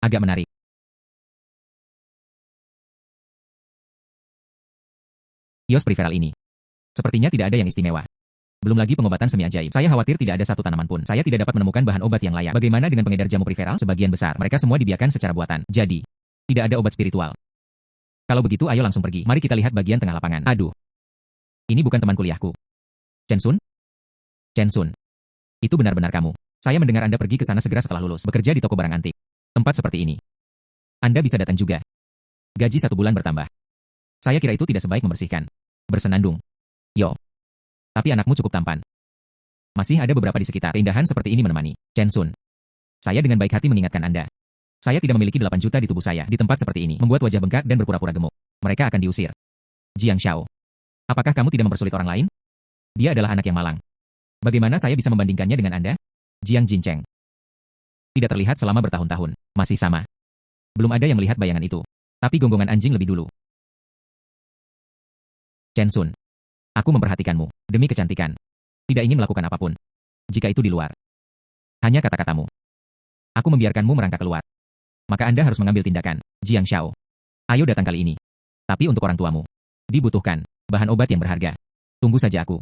agak menarik. Kios periferal ini sepertinya tidak ada yang istimewa. Belum lagi pengobatan semi ajaib. Saya khawatir tidak ada satu tanaman pun. Saya tidak dapat menemukan bahan obat yang layak. Bagaimana dengan pengedar jamu periferal? Sebagian besar mereka semua dibiarkan secara buatan. Jadi, tidak ada obat spiritual. Kalau begitu ayo langsung pergi. Mari kita lihat bagian tengah lapangan. Aduh. Ini bukan teman kuliahku. Chen Sun? Chen Sun. Itu benar-benar kamu. Saya mendengar Anda pergi ke sana segera setelah lulus. Bekerja di toko barang antik. Tempat seperti ini. Anda bisa datang juga. Gaji 1 bulan bertambah. Saya kira itu tidak sebaik membersihkan. Bersenandung. Yo. Tapi anakmu cukup tampan. Masih ada beberapa di sekitar. Keindahan seperti ini menemani. Chen Sun. Saya dengan baik hati mengingatkan Anda. Saya tidak memiliki 8 juta di tubuh saya. Di tempat seperti ini, membuat wajah bengkak dan berpura-pura gemuk. Mereka akan diusir. Jiang Xiao. Apakah kamu tidak mempersulit orang lain? Dia adalah anak yang malang. Bagaimana saya bisa membandingkannya dengan Anda? Jiang Jincheng. Tidak terlihat selama bertahun-tahun. Masih sama. Belum ada yang melihat bayangan itu. Tapi gonggongan anjing lebih dulu. Chen Sun. Aku memperhatikanmu, demi kecantikan. Tidak ingin melakukan apapun. Jika itu di luar. Hanya kata-katamu. Aku membiarkanmu merangkak keluar. Maka Anda harus mengambil tindakan, Jiang Xiao. Ayo datang kali ini. Tapi untuk orang tuamu. Dibutuhkan, bahan obat yang berharga. Tunggu saja aku.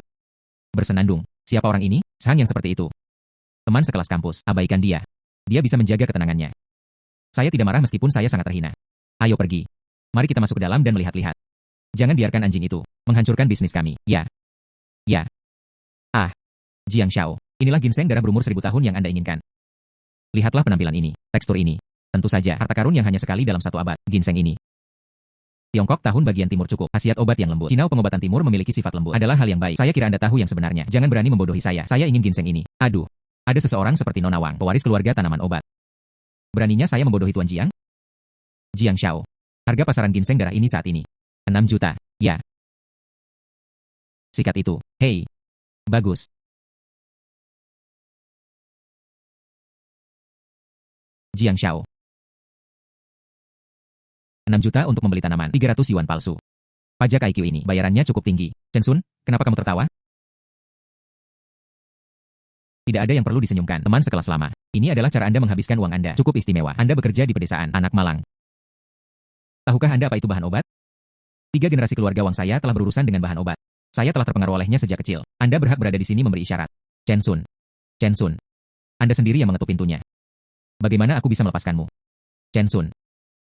Bersenandung, siapa orang ini? Sang yang seperti itu. Teman sekelas kampus, abaikan dia. Dia bisa menjaga ketenangannya. Saya tidak marah meskipun saya sangat terhina. Ayo pergi. Mari kita masuk ke dalam dan melihat-lihat. Jangan biarkan anjing itu menghancurkan bisnis kami. Ya. Ya. Ah. Jiang Xiao, inilah ginseng darah berumur 1000 tahun yang Anda inginkan. Lihatlah penampilan ini, tekstur ini. Tentu saja, harta karun yang hanya sekali dalam 1 abad, ginseng ini. Tiongkok tahun bagian timur cukup, khasiat obat yang lembut. Cina pengobatan timur memiliki sifat lembut. Adalah hal yang baik. Saya kira Anda tahu yang sebenarnya. Jangan berani membodohi saya. Saya ingin ginseng ini. Aduh. Ada seseorang seperti Nona Wang, pewaris keluarga tanaman obat. Beraninya saya membodohi Tuan Jiang? Jiang Xiao. Harga pasaran ginseng darah ini saat ini 6 juta, ya. Sikat itu. Hei. Bagus. Jiang Xiao. 6 juta untuk membeli tanaman, 300 yuan palsu. Pajak IQ ini, bayarannya cukup tinggi. Chen Sun, kenapa kamu tertawa? Tidak ada yang perlu disenyumkan, teman sekelas lama. Ini adalah cara Anda menghabiskan uang Anda. Cukup istimewa. Anda bekerja di pedesaan, anak malang. Tahukah Anda apa itu bahan obat? 3 generasi keluarga Wang saya telah berurusan dengan bahan obat. Saya telah terpengaruh olehnya sejak kecil. Anda berhak berada di sini memberi isyarat. Chen Sun. Chen Sun. Anda sendiri yang mengetuk pintunya. Bagaimana aku bisa melepaskanmu? Chen Sun.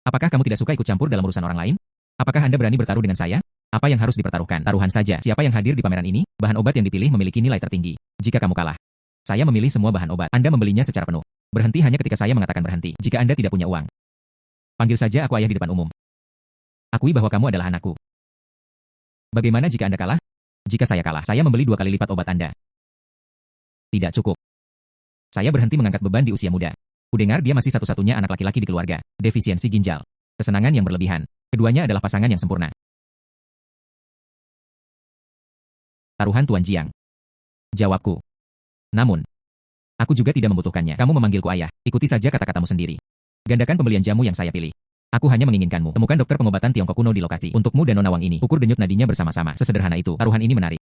Apakah kamu tidak suka ikut campur dalam urusan orang lain? Apakah Anda berani bertaruh dengan saya? Apa yang harus dipertaruhkan? Taruhan saja. Siapa yang hadir di pameran ini? Bahan obat yang dipilih memiliki nilai tertinggi. Jika kamu kalah, saya memilih semua bahan obat. Anda membelinya secara penuh. Berhenti hanya ketika saya mengatakan berhenti. Jika Anda tidak punya uang, panggil saja aku ayah di depan umum. Akui bahwa kamu adalah anakku. Bagaimana jika Anda kalah? Jika saya kalah, saya membeli 2 kali lipat obat Anda. Tidak cukup. Saya berhenti mengangkat beban di usia muda. Kudengar dia masih satu-satunya anak laki-laki di keluarga. Defisiensi ginjal. Kesenangan yang berlebihan. Keduanya adalah pasangan yang sempurna. Taruhan Tuan Jiang. Jawabku. Namun, aku juga tidak membutuhkannya. Kamu memanggilku ayah. Ikuti saja kata-katamu sendiri. Gandakan pembelian jamu yang saya pilih. Aku hanya menginginkanmu. Temukan dokter pengobatan Tiongkok kuno di lokasi. Untukmu dan Nona Wang ini. Ukur denyut nadinya bersama-sama. Sesederhana itu. Taruhan ini menarik.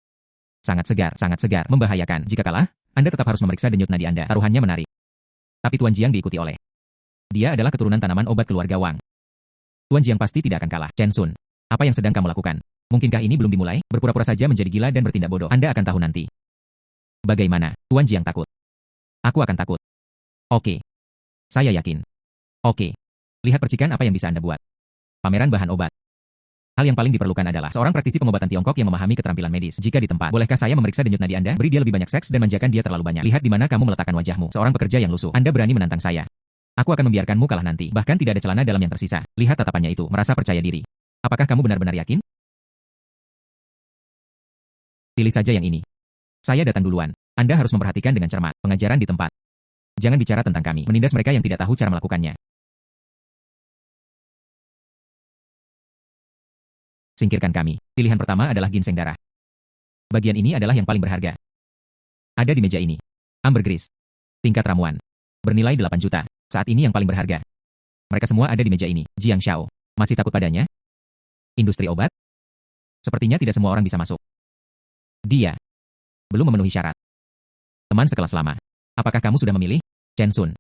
Sangat segar. Membahayakan. Jika kalah, Anda tetap harus memeriksa denyut nadi Anda. Taruhannya menarik. Tapi Tuan Jiang diikuti oleh. Dia adalah keturunan tanaman obat keluarga Wang. Tuan Jiang pasti tidak akan kalah. Chen Sun, apa yang sedang kamu lakukan? Mungkinkah ini belum dimulai? Berpura-pura saja menjadi gila dan bertindak bodoh. Anda akan tahu nanti. Bagaimana? Tuan Jiang takut. Aku akan takut. Oke. Saya yakin. Oke. Lihat percikan apa yang bisa Anda buat. Pameran bahan obat. Hal yang paling diperlukan adalah seorang praktisi pengobatan Tiongkok yang memahami keterampilan medis. Jika di tempat, bolehkah saya memeriksa denyut nadi Anda? Beri dia lebih banyak seks dan manjakan dia terlalu banyak. Lihat di mana kamu meletakkan wajahmu. Seorang pekerja yang lusuh. Anda berani menantang saya. Aku akan membiarkanmu kalah nanti. Bahkan tidak ada celana dalam yang tersisa. Lihat tatapannya itu. Merasa percaya diri. Apakah kamu benar-benar yakin? Pilih saja yang ini. Saya datang duluan. Anda harus memperhatikan dengan cermat. Pengajaran di tempat. Jangan bicara tentang kami. Menindas mereka yang tidak tahu cara melakukannya. Singkirkan kami. Pilihan pertama adalah ginseng darah. Bagian ini adalah yang paling berharga. Ada di meja ini. Ambergris. Tingkat ramuan. Bernilai 8 juta. Saat ini yang paling berharga. Mereka semua ada di meja ini. Jiang Xiao. Masih takut padanya? Industri obat? Sepertinya tidak semua orang bisa masuk. Dia belum memenuhi syarat. Teman sekelas lama. Apakah kamu sudah memilih? Chen Sun.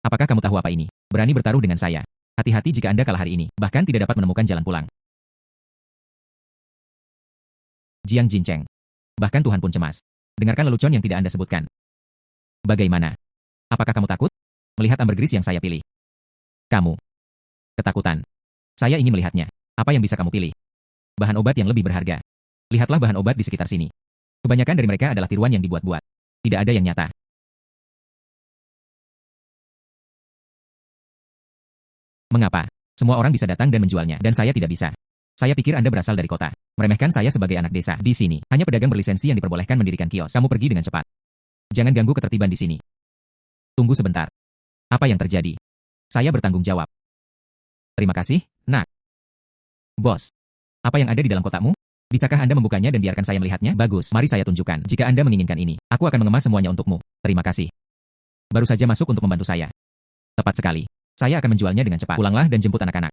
Apakah kamu tahu apa ini? Berani bertaruh dengan saya. Hati-hati jika Anda kalah hari ini. Bahkan tidak dapat menemukan jalan pulang. Jiang Jincheng. Bahkan Tuhan pun cemas. Dengarkan lelucon yang tidak Anda sebutkan. Bagaimana? Apakah kamu takut? Melihat ambergris yang saya pilih. Kamu. Ketakutan. Saya ingin melihatnya. Apa yang bisa kamu pilih? Bahan obat yang lebih berharga. Lihatlah bahan obat di sekitar sini. Kebanyakan dari mereka adalah tiruan yang dibuat-buat. Tidak ada yang nyata. Mengapa? Semua orang bisa datang dan menjualnya, dan saya tidak bisa. Saya pikir Anda berasal dari kota. Meremehkan saya sebagai anak desa. Di sini, hanya pedagang berlisensi yang diperbolehkan mendirikan kios. Kamu pergi dengan cepat. Jangan ganggu ketertiban di sini. Tunggu sebentar. Apa yang terjadi? Saya bertanggung jawab. Terima kasih, nak. Bos. Apa yang ada di dalam kotakmu? Bisakah Anda membukanya dan biarkan saya melihatnya? Bagus, mari saya tunjukkan. Jika Anda menginginkan ini, aku akan mengemas semuanya untukmu. Terima kasih. Baru saja masuk untuk membantu saya. Tepat sekali. Saya akan menjualnya dengan cepat. Pulanglah dan jemput anak-anak.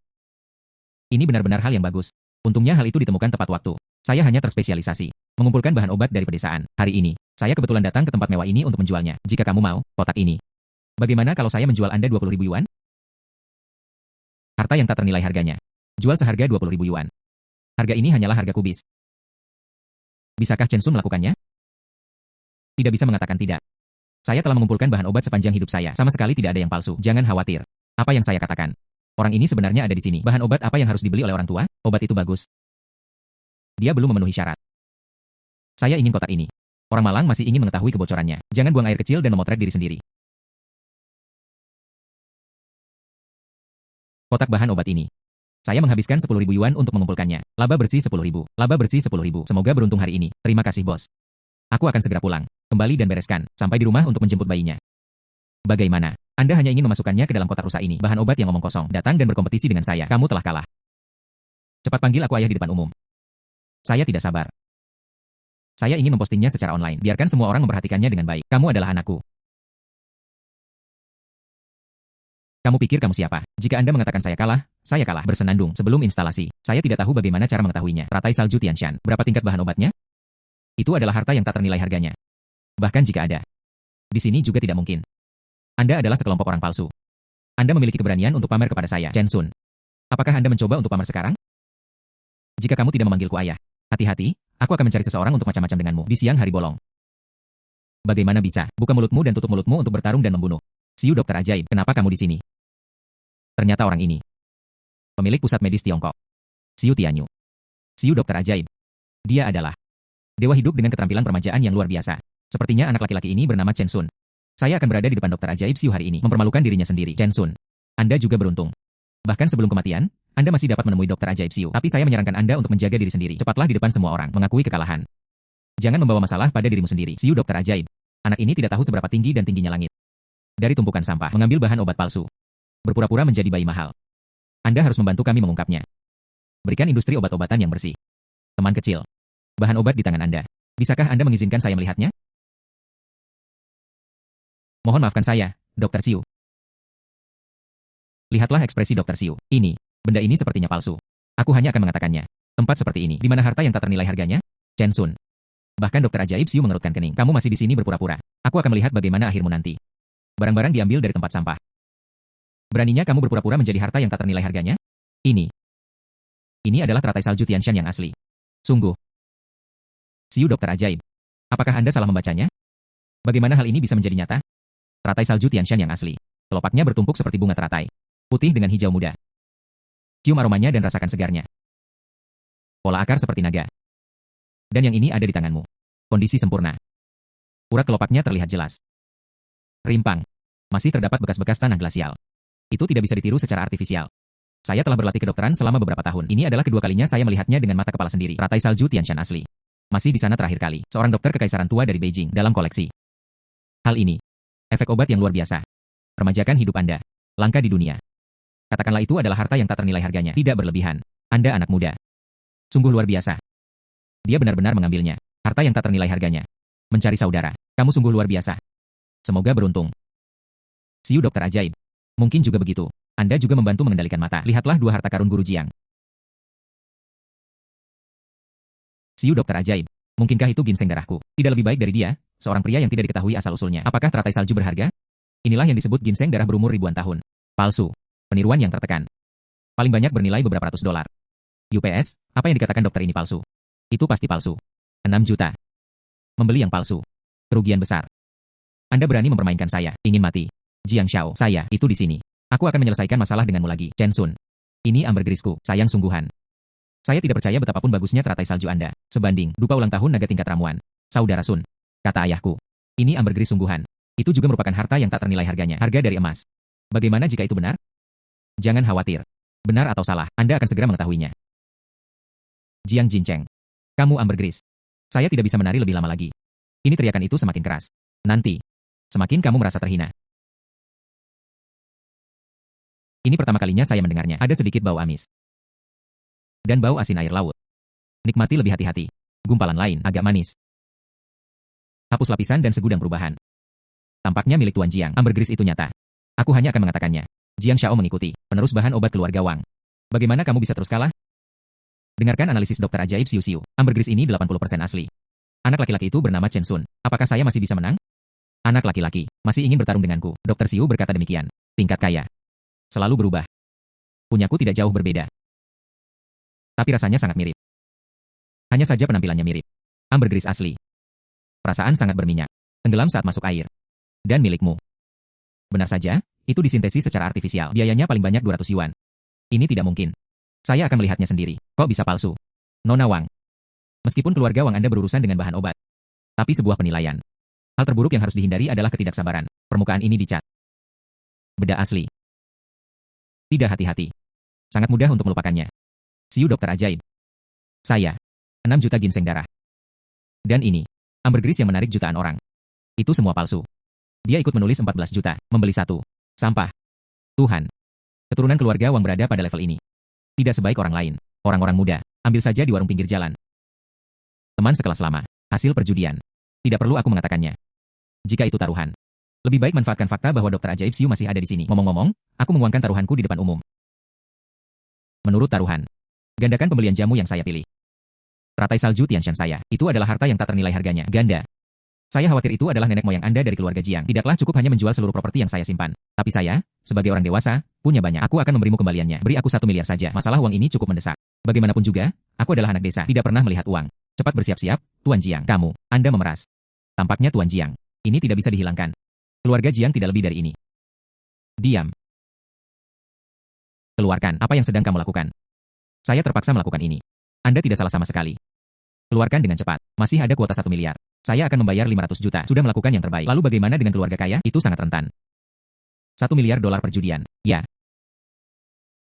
Ini benar-benar hal yang bagus. Untungnya hal itu ditemukan tepat waktu. Saya hanya terspesialisasi mengumpulkan bahan obat dari pedesaan. Hari ini, saya kebetulan datang ke tempat mewah ini untuk menjualnya. Jika kamu mau, kotak ini. Bagaimana kalau saya menjual Anda 20.000 yuan? Harta yang tak ternilai harganya. Jual seharga 20.000 yuan. Harga ini hanyalah harga kubis. Bisakah Chen Sun melakukannya? Tidak bisa mengatakan tidak. Saya telah mengumpulkan bahan obat sepanjang hidup saya. Sama sekali tidak ada yang palsu. Jangan khawatir. Apa yang saya katakan? Orang ini sebenarnya ada di sini. Bahan obat apa yang harus dibeli oleh orang tua? Obat itu bagus. Dia belum memenuhi syarat. Saya ingin kotak ini. Orang malang masih ingin mengetahui kebocorannya. Jangan buang air kecil dan memotret diri sendiri. Kotak bahan obat ini. Saya menghabiskan 10.000 yuan untuk mengumpulkannya. Laba bersih 10.000. Laba bersih 10.000. Semoga beruntung hari ini. Terima kasih, bos. Aku akan segera pulang. Kembali dan bereskan. Sampai di rumah untuk menjemput bayinya. Bagaimana? Anda hanya ingin memasukkannya ke dalam kotak rusak ini. Bahan obat yang omong kosong. Datang dan berkompetisi dengan saya. Kamu telah kalah. Cepat panggil aku ayah di depan umum. Saya tidak sabar. Saya ingin mempostingnya secara online. Biarkan semua orang memperhatikannya dengan baik. Kamu adalah anakku. Kamu pikir kamu siapa? Jika Anda mengatakan saya kalah bersenandung. Sebelum instalasi, saya tidak tahu bagaimana cara mengetahuinya. Ratai salju Tianshan. Berapa tingkat bahan obatnya? Itu adalah harta yang tak ternilai harganya. Bahkan jika ada. Di sini juga tidak mungkin. Anda adalah sekelompok orang palsu. Anda memiliki keberanian untuk pamer kepada saya, Chen Sun. Apakah Anda mencoba untuk pamer sekarang? Jika kamu tidak memanggilku ayah, hati-hati, aku akan mencari seseorang untuk macam-macam denganmu di siang hari bolong. Bagaimana bisa? Buka mulutmu dan tutup mulutmu untuk bertarung dan membunuh. Siu dokter ajaib, kenapa kamu di sini? Ternyata orang ini. Pemilik pusat medis Tiongkok. Siu Tianyu. Siu dokter ajaib. Dia adalah dewa hidup dengan keterampilan permajaan yang luar biasa. Sepertinya anak laki-laki ini bernama Chen Sun. Saya akan berada di depan dokter ajaib Siu hari ini, mempermalukan dirinya sendiri. Chen Sun. Anda juga beruntung. Bahkan sebelum kematian, Anda masih dapat menemui dokter ajaib Siu. Tapi saya menyarankan Anda untuk menjaga diri sendiri. Cepatlah di depan semua orang, mengakui kekalahan. Jangan membawa masalah pada dirimu sendiri. Siu dokter ajaib. Anak ini tidak tahu seberapa tinggi dan tingginya langit. Dari tumpukan sampah, mengambil bahan obat palsu. Berpura-pura menjadi bayi mahal. Anda harus membantu kami mengungkapnya. Berikan industri obat-obatan yang bersih. Teman kecil. Bahan obat di tangan Anda. Bisakah Anda mengizinkan saya melihatnya? Mohon maafkan saya, Dr. Siu. Lihatlah ekspresi Dr. Siu. Benda ini sepertinya palsu. Aku hanya akan mengatakannya. Tempat seperti ini, di mana harta yang tak ternilai harganya? Chen Sun. Bahkan Dokter Ajaib Siu mengerutkan kening. Kamu masih di sini berpura-pura. Aku akan melihat bagaimana akhirmu nanti. Barang-barang diambil dari tempat sampah. Beraninya kamu berpura-pura menjadi harta yang tak ternilai harganya? Ini adalah teratai salju Tianshan yang asli. Sungguh. Siu Dokter Ajaib. Apakah Anda salah membacanya? Bagaimana hal ini bisa menjadi nyata? Teratai salju Tianshan yang asli. Kelopaknya bertumpuk seperti bunga teratai. Putih dengan hijau muda. Cium aromanya dan rasakan segarnya. Pola akar seperti naga. Dan yang ini ada di tanganmu. Kondisi sempurna. Urat kelopaknya terlihat jelas. Rimpang. Masih terdapat bekas-bekas tanah glasial. Itu tidak bisa ditiru secara artifisial. Saya telah berlatih kedokteran selama beberapa tahun. Ini adalah kedua kalinya saya melihatnya dengan mata kepala sendiri. Teratai salju Tianshan asli. Masih di sana terakhir kali. Seorang dokter kekaisaran tua dari Beijing dalam koleksi. Hal ini. Efek obat yang luar biasa. Remajakan hidup Anda. Langka di dunia. Katakanlah itu adalah harta yang tak ternilai harganya. Tidak berlebihan. Anda anak muda. Sungguh luar biasa. Dia benar-benar mengambilnya. Harta yang tak ternilai harganya. Mencari saudara. Kamu sungguh luar biasa. Semoga beruntung. Siu Dokter Ajaib. Mungkin juga begitu. Anda juga membantu mengendalikan mata. Lihatlah dua harta karun Guru Jiang. Siu Dokter Ajaib. Mungkinkah itu ginseng darahku? Tidak lebih baik dari dia, seorang pria yang tidak diketahui asal-usulnya. Apakah teratai salju berharga? Inilah yang disebut ginseng darah berumur ribuan tahun. Palsu. Peniruan yang tertekan. Paling banyak bernilai beberapa ratus dolar. UPS, apa yang dikatakan dokter ini palsu? Itu pasti palsu. 6 juta. Membeli yang palsu. Kerugian besar. Anda berani mempermainkan saya, ingin mati. Jiang Xiao, saya, itu di sini. Aku akan menyelesaikan masalah denganmu lagi. Chen Sun. Ini ambergrisku, sayang sungguhan. Saya tidak percaya betapapun bagusnya teratai salju Anda. Sebanding, dupa ulang tahun naga tingkat ramuan. Saudara Sun. Kata ayahku. Ini ambergris sungguhan. Itu juga merupakan harta yang tak ternilai harganya. Harga dari emas. Bagaimana jika itu benar? Jangan khawatir. Benar atau salah, Anda akan segera mengetahuinya. Jiang Jincheng. Kamu ambergris. Saya tidak bisa menari lebih lama lagi. Ini teriakan itu semakin keras. Nanti. Semakin kamu merasa terhina. Ini pertama kalinya saya mendengarnya. Ada sedikit bau amis. Dan bau asin air laut. Nikmati lebih hati-hati. Gumpalan lain agak manis. Hapus lapisan dan segudang perubahan. Tampaknya milik Tuan Jiang. Ambergris itu nyata. Aku hanya akan mengatakannya. Jiang Xiao mengikuti. Penerus bahan obat keluarga Wang. Bagaimana kamu bisa terus kalah? Dengarkan analisis Dokter Ajaib Siu Siu. Ambergris ini 80% asli. Anak laki-laki itu bernama Chen Sun. Apakah saya masih bisa menang? Anak laki-laki. Masih ingin bertarung denganku. Dokter Siu berkata demikian. Tingkat kaya. Selalu berubah. Punyaku tidak jauh berbeda. Tapi rasanya sangat mirip. Hanya saja penampilannya mirip. Ambergris asli. Perasaan sangat berminyak. Tenggelam saat masuk air. Dan milikmu. Benar saja, itu disintesis secara artifisial. Biayanya paling banyak 200 yuan. Ini tidak mungkin. Saya akan melihatnya sendiri. Kok bisa palsu? Nona Wang. Meskipun keluarga Wang Anda berurusan dengan bahan obat. Tapi sebuah penilaian. Hal terburuk yang harus dihindari adalah ketidaksabaran. Permukaan ini dicat. Beda asli. Tidak hati-hati. Sangat mudah untuk melupakannya. Siu Dokter Ajaib. Saya. 6 juta ginseng darah. Dan ini. Ambergris yang menarik jutaan orang. Itu semua palsu. Dia ikut menulis 14 juta, membeli satu. Sampah. Tuhan. Keturunan keluarga Wang berada pada level ini. Tidak sebaik orang lain. Orang-orang muda. Ambil saja di warung pinggir jalan. Teman sekelas lama. Hasil perjudian. Tidak perlu aku mengatakannya. Jika itu taruhan. Lebih baik manfaatkan fakta bahwa Dokter Ajaib Siu masih ada di sini. Ngomong-ngomong, aku menguangkan taruhanku di depan umum. Menurut taruhan. Gandakan pembelian jamu yang saya pilih. Teratai salju Tianshan saya. Itu adalah harta yang tak ternilai harganya. Ganda. Saya khawatir itu adalah nenek moyang Anda dari keluarga Jiang. Tidaklah cukup hanya menjual seluruh properti yang saya simpan. Tapi saya, sebagai orang dewasa, punya banyak. Aku akan memberimu kembaliannya. Beri aku 1 miliar saja. Masalah uang ini cukup mendesak. Bagaimanapun juga, aku adalah anak desa. Tidak pernah melihat uang. Cepat bersiap-siap, Tuan Jiang. Kamu, Anda memeras. Tampaknya Tuan Jiang. Ini tidak bisa dihilangkan. Keluarga Jiang tidak lebih dari ini. Diam. Keluarkan apa yang sedang kamu lakukan. Saya terpaksa melakukan ini. Anda tidak salah sama sekali. Keluarkan dengan cepat. Masih ada kuota 1 miliar. Saya akan membayar 500 juta. Sudah melakukan yang terbaik. Lalu bagaimana dengan keluarga kaya? Itu sangat rentan. 1 miliar dolar perjudian. Ya.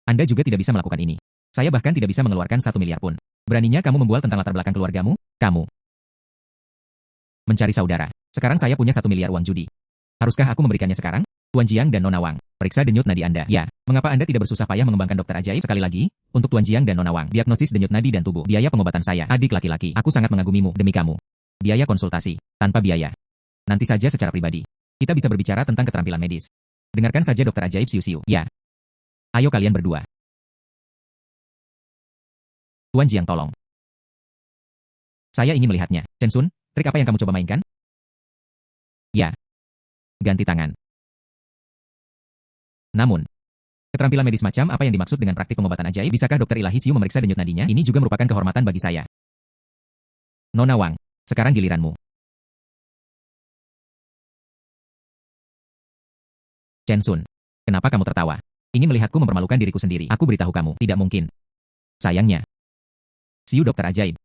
Anda juga tidak bisa melakukan ini. Saya bahkan tidak bisa mengeluarkan 1 miliar pun. Beraninya kamu membual tentang latar belakang keluargamu? Kamu mencari saudara. Sekarang saya punya 1 miliar uang judi. Haruskah aku memberikannya sekarang? Tuan Jiang dan Nona Wang, periksa denyut nadi Anda. Ya, mengapa Anda tidak bersusah payah mengembangkan dokter ajaib sekali lagi? Untuk Tuan Jiang dan Nona Wang, diagnosis denyut nadi dan tubuh. Biaya pengobatan saya, adik laki-laki. Aku sangat mengagumimu demi kamu. Biaya konsultasi, tanpa biaya. Nanti saja secara pribadi. Kita bisa berbicara tentang keterampilan medis. Dengarkan saja dokter ajaib Siu-Siu. Ya. Ayo kalian berdua. Tuan Jiang tolong. Saya ingin melihatnya. Chen Sun, trik apa yang kamu coba mainkan? Ya. Ganti tangan. Namun, keterampilan medis macam apa yang dimaksud dengan praktik pengobatan ajaib? Bisakah dokter ilahi Siu memeriksa denyut nadinya? Ini juga merupakan kehormatan bagi saya. Nona Wang, sekarang giliranmu. Chen Sun, kenapa kamu tertawa? Ingin melihatku mempermalukan diriku sendiri. Aku beritahu kamu, tidak mungkin. Sayangnya. Siu dokter ajaib.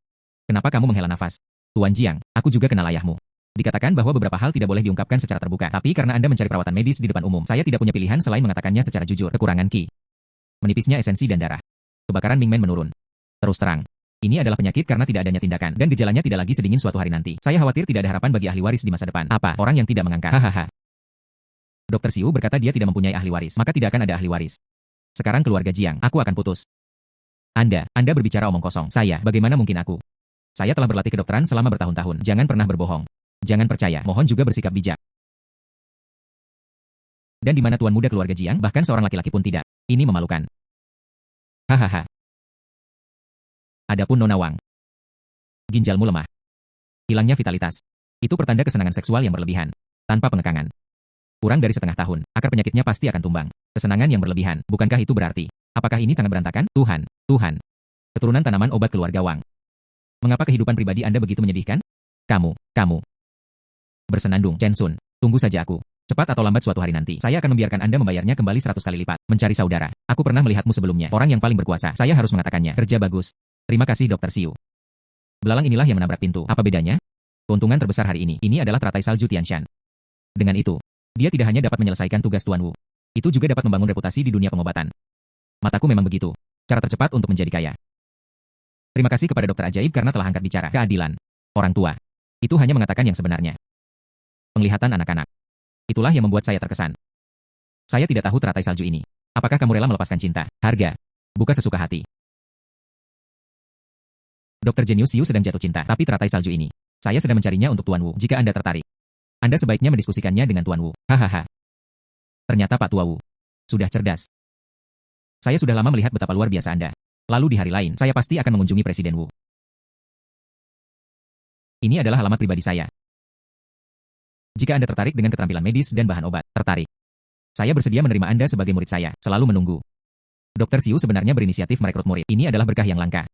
Kenapa kamu menghela nafas? Tuan Jiang, aku juga kenal ayahmu. Dikatakan bahwa beberapa hal tidak boleh diungkapkan secara terbuka. Tapi karena Anda mencari perawatan medis di depan umum, saya tidak punya pilihan selain mengatakannya secara jujur. Kekurangan Qi. Menipisnya esensi dan darah. Kebakaran Mingmen menurun. Terus terang. Ini adalah penyakit karena tidak adanya tindakan. Dan gejalanya tidak lagi sedingin suatu hari nanti. Saya khawatir tidak ada harapan bagi ahli waris di masa depan. Apa? Orang yang tidak mengangkat. Hahaha. Dokter Siu berkata dia tidak mempunyai ahli waris. Maka tidak akan ada ahli waris. Sekarang keluarga Jiang, aku akan putus. Anda berbicara omong kosong. Saya, bagaimana mungkin aku? Saya telah berlatih kedokteran selama bertahun-tahun. Jangan pernah berbohong. Jangan percaya, mohon juga bersikap bijak. Dan di mana tuan muda keluarga Jiang, bahkan seorang laki-laki pun tidak. Ini memalukan. Hahaha. Adapun Nona Wang. Ginjalmu lemah. Hilangnya vitalitas. Itu pertanda kesenangan seksual yang berlebihan. Tanpa pengekangan. Kurang dari setengah tahun, akar penyakitnya pasti akan tumbang. Kesenangan yang berlebihan, bukankah itu berarti? Apakah ini sangat berantakan? Tuhan. Keturunan tanaman obat keluarga Wang. Mengapa kehidupan pribadi Anda begitu menyedihkan? Kamu. Bersenandung, Chen Sun. Tunggu saja aku. Cepat atau lambat suatu hari nanti, saya akan membiarkan Anda membayarnya kembali 100 kali lipat. Mencari saudara. Aku pernah melihatmu sebelumnya. Orang yang paling berkuasa. Saya harus mengatakannya. Kerja bagus. Terima kasih Dr. Siu. Belalang inilah yang menabrak pintu. Apa bedanya? Keuntungan terbesar hari ini adalah teratai salju Tianshan. Dengan itu, dia tidak hanya dapat menyelesaikan tugas Tuan Wu. Itu juga dapat membangun reputasi di dunia pengobatan. Mataku memang begitu. Cara tercepat untuk menjadi kaya. Terima kasih kepada dokter ajaib karena telah angkat bicara. Keadilan. Orang tua. Itu hanya mengatakan yang sebenarnya. Penglihatan anak-anak. Itulah yang membuat saya terkesan. Saya tidak tahu teratai salju ini. Apakah kamu rela melepaskan cinta, harga, buka sesuka hati? Dr. Genius Yu sedang jatuh cinta, tapi teratai salju ini. Saya sedang mencarinya untuk Tuan Wu. Jika Anda tertarik, Anda sebaiknya mendiskusikannya dengan Tuan Wu. Hahaha. Ternyata Pak Tua Wu sudah cerdas. Saya sudah lama melihat betapa luar biasa Anda. Lalu di hari lain, saya pasti akan mengunjungi Presiden Wu. Ini adalah alamat pribadi saya. Jika Anda tertarik dengan keterampilan medis dan bahan obat, tertarik. Saya bersedia menerima Anda sebagai murid saya, selalu menunggu. Dr. Siu sebenarnya berinisiatif merekrut murid. Ini adalah berkah yang langka.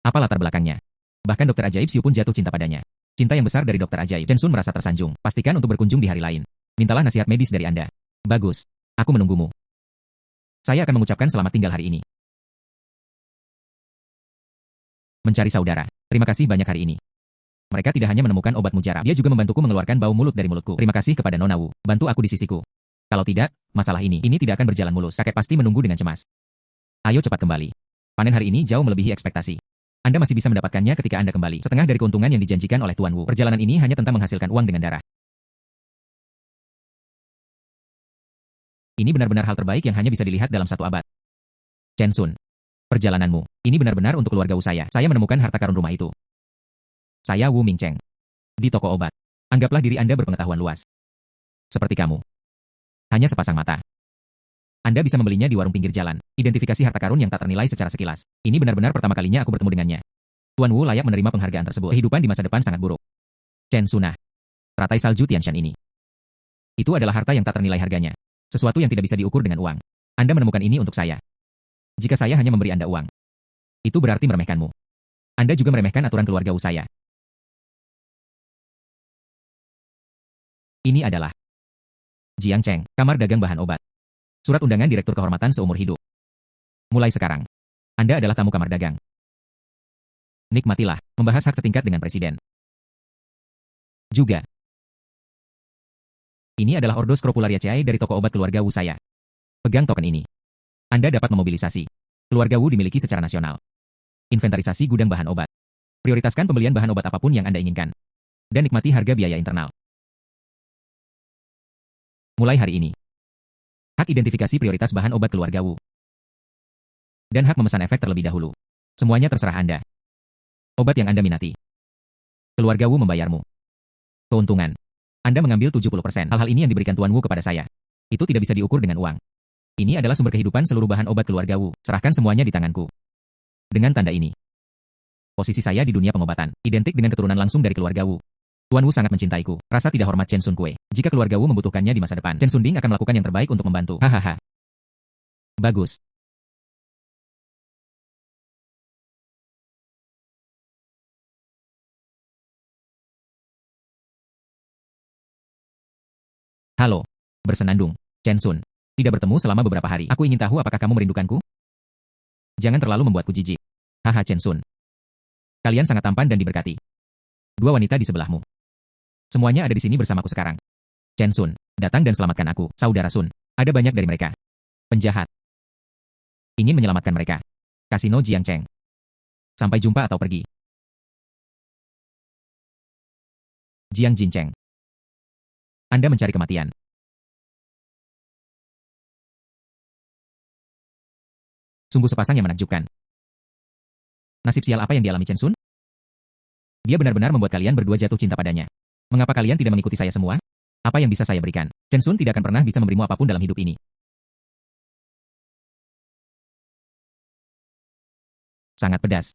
Apa latar belakangnya? Bahkan Dr. Ajaib Siu pun jatuh cinta padanya. Cinta yang besar dari Dr. Ajaib. Chen Sun merasa tersanjung. Pastikan untuk berkunjung di hari lain. Mintalah nasihat medis dari Anda. Bagus. Aku menunggumu. Saya akan mengucapkan selamat tinggal hari ini. Mencari saudara. Terima kasih banyak hari ini. Mereka tidak hanya menemukan obat mujarab, dia juga membantuku mengeluarkan bau mulut dari mulutku. Terima kasih kepada Nona Wu, bantu aku di sisiku. Kalau tidak, masalah ini tidak akan berjalan mulus. Kakek pasti menunggu dengan cemas. Ayo cepat kembali. Panen hari ini jauh melebihi ekspektasi. Anda masih bisa mendapatkannya ketika Anda kembali. Setengah dari keuntungan yang dijanjikan oleh Tuan Wu. Perjalanan ini hanya tentang menghasilkan uang dengan darah. Ini benar-benar hal terbaik yang hanya bisa dilihat dalam 1 abad. Chen Sun, perjalananmu, ini benar-benar untuk keluarga Wu saya. Saya menemukan harta karun rumah itu. Saya Wu Mingcheng. Di toko obat. Anggaplah diri Anda berpengetahuan luas. Seperti kamu. Hanya sepasang mata. Anda bisa membelinya di warung pinggir jalan. Identifikasi harta karun yang tak ternilai secara sekilas. Ini benar-benar pertama kalinya aku bertemu dengannya. Tuan Wu layak menerima penghargaan tersebut. Kehidupan di masa depan sangat buruk. Chen Sunah. Teratai salju Tianshan ini. Itu adalah harta yang tak ternilai harganya. Sesuatu yang tidak bisa diukur dengan uang. Anda menemukan ini untuk saya. Jika saya hanya memberi Anda uang, itu berarti meremehkanmu. Anda juga meremehkan aturan keluarga Wu saya. Ini adalah Jiang Cheng, Kamar Dagang Bahan Obat. Surat undangan Direktur Kehormatan seumur hidup. Mulai sekarang, Anda adalah tamu kamar dagang. Nikmatilah, membahas hak setingkat dengan Presiden. Juga, ini adalah Ordo Scrofulariaceae dari toko obat keluarga Wu saya. Pegang token ini. Anda dapat memobilisasi. Keluarga Wu dimiliki secara nasional. Inventarisasi gudang bahan obat. Prioritaskan pembelian bahan obat apapun yang Anda inginkan. dan nikmati harga biaya internal. Mulai hari ini, hak identifikasi prioritas bahan obat keluarga Wu, dan hak memesan efek terlebih dahulu. Semuanya terserah Anda. Obat yang Anda minati. Keluarga Wu membayarmu. Keuntungan. Anda mengambil 70%. Hal-hal ini yang diberikan Tuan Wu kepada saya. Itu tidak bisa diukur dengan uang. Ini adalah sumber kehidupan seluruh bahan obat keluarga Wu. Serahkan semuanya di tanganku. Dengan tanda ini, posisi saya di dunia pengobatan, identik dengan keturunan langsung dari keluarga Wu. Tuan Wu sangat mencintaiku. Rasa tidak hormat Chen Sun Kue. Jika keluarga Wu membutuhkannya di masa depan, Chen Sun Ding akan melakukan yang terbaik untuk membantu. Hahaha. Bagus. Halo. Bersenandung. Chen Sun. Tidak bertemu selama beberapa hari. Aku ingin tahu apakah kamu merindukanku? Jangan terlalu membuatku jijik. Haha Chen Sun. Kalian sangat tampan dan diberkati. Dua wanita di sebelahmu. Semuanya ada di sini bersamaku sekarang. Chen Sun, datang dan selamatkan aku, saudara Sun. Ada banyak dari mereka. Penjahat. Ingin menyelamatkan mereka. Kasino Jiangcheng. Sampai jumpa atau pergi. Jiang Jincheng. Anda mencari kematian. Sungguh sepasang yang menakjubkan. Nasib sial apa yang dialami Chen Sun? Dia benar-benar membuat kalian berdua jatuh cinta padanya. Mengapa kalian tidak mengikuti saya semua? Apa yang bisa saya berikan? Chen Sun tidak akan pernah bisa memberimu apapun dalam hidup ini. Sangat pedas.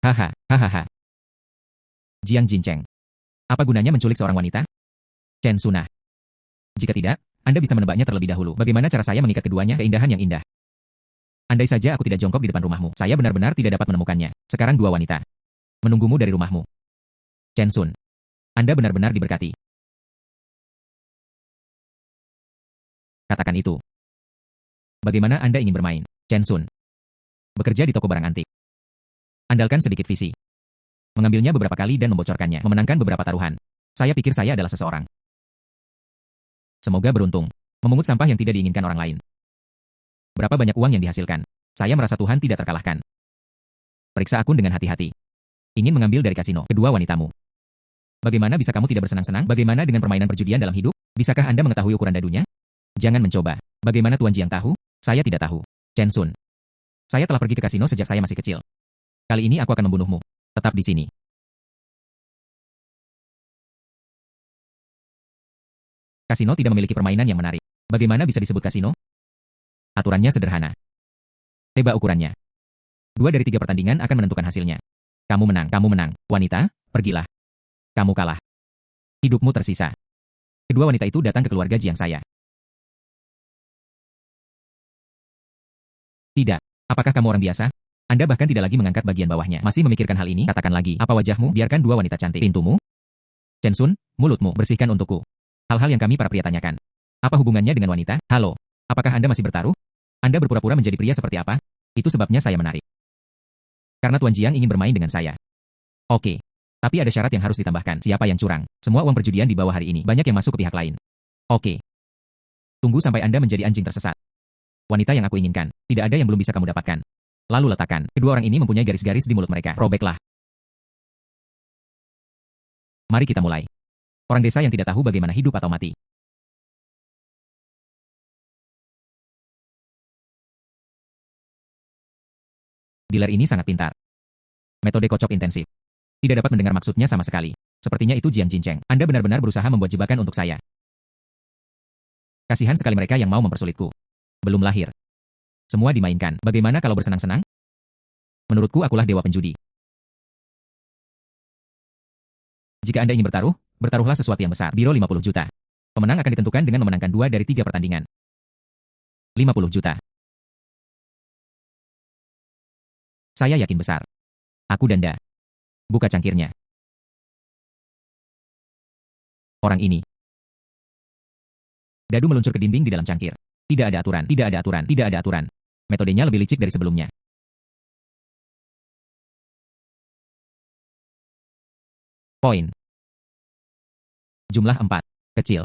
Haha, hahaha. Jiang Jincheng. Apa gunanya menculik seorang wanita? Chen Sunah. Jika tidak, Anda bisa menebaknya terlebih dahulu. Bagaimana cara saya mengikat keduanya? Keindahan yang indah. Andai saja aku tidak jongkok di depan rumahmu, saya benar-benar tidak dapat menemukannya. Sekarang dua wanita menunggumu dari rumahmu. Chen Sun. Anda benar-benar diberkati. Katakan itu. Bagaimana Anda ingin bermain? Chen Sun. Bekerja di toko barang antik. Andalkan sedikit visi. Mengambilnya beberapa kali dan membocorkannya. Memenangkan beberapa taruhan. Saya pikir saya adalah seseorang. Semoga beruntung. Memungut sampah yang tidak diinginkan orang lain. Berapa banyak uang yang dihasilkan? Saya merasa Tuhan tidak terkalahkan. Periksa akun dengan hati-hati. Ingin mengambil dari kasino kedua wanitamu. Bagaimana bisa kamu tidak bersenang-senang? Bagaimana dengan permainan perjudian dalam hidup? Bisakah Anda mengetahui ukuran dadunya? Jangan mencoba. Bagaimana Tuan Jiang tahu? Saya tidak tahu. Chen Sun. Saya telah pergi ke kasino sejak saya masih kecil. Kali ini aku akan membunuhmu. Tetap di sini. Kasino tidak memiliki permainan yang menarik. Bagaimana bisa disebut kasino? Aturannya sederhana. Tebak ukurannya. 2 dari 3 pertandingan akan menentukan hasilnya. Kamu menang. Wanita, pergilah. Kamu kalah. Hidupmu tersisa. Kedua wanita itu datang ke keluarga Jiang saya. Tidak. Apakah kamu orang biasa? Anda bahkan tidak lagi mengangkat bagian bawahnya. Masih memikirkan hal ini? Katakan lagi. Apa wajahmu? Biarkan dua wanita cantik. Pintumu? Chen Sun, mulutmu. Bersihkan untukku. Hal-hal yang kami para pria tanyakan. Apa hubungannya dengan wanita? Halo. Apakah Anda masih bertaruh? Anda berpura-pura menjadi pria seperti apa? Itu sebabnya saya menarik. Karena Tuan Jiang ingin bermain dengan saya. Oke. Tapi ada syarat yang harus ditambahkan. Siapa yang curang? Semua uang perjudian di bawah hari ini. Banyak yang masuk ke pihak lain. Oke. Tunggu sampai Anda menjadi anjing tersesat. Wanita yang aku inginkan. Tidak ada yang belum bisa kamu dapatkan. Lalu letakkan. Kedua orang ini mempunyai garis-garis di mulut mereka. Robeklah. Mari kita mulai. Orang desa yang tidak tahu bagaimana hidup atau mati. Dealer ini sangat pintar. Metode kocok intensif. Tidak dapat mendengar maksudnya sama sekali. Sepertinya itu Jiang Jincheng. Anda benar-benar berusaha membuat jebakan untuk saya. Kasihan sekali mereka yang mau mempersulitku. Belum lahir. Semua dimainkan. Bagaimana kalau bersenang-senang? Menurutku akulah dewa penjudi. Jika Anda ingin bertaruh, bertaruhlah sesuatu yang besar. Biro 50 juta. Pemenang akan ditentukan dengan memenangkan 2 dari 3 pertandingan. 50 juta. Saya yakin besar. Aku danda. Buka cangkirnya. Orang ini. Dadu meluncur ke dinding di dalam cangkir. Tidak ada aturan, tidak ada aturan, tidak ada aturan. Metodenya lebih licik dari sebelumnya. Poin. Jumlah 4. Kecil.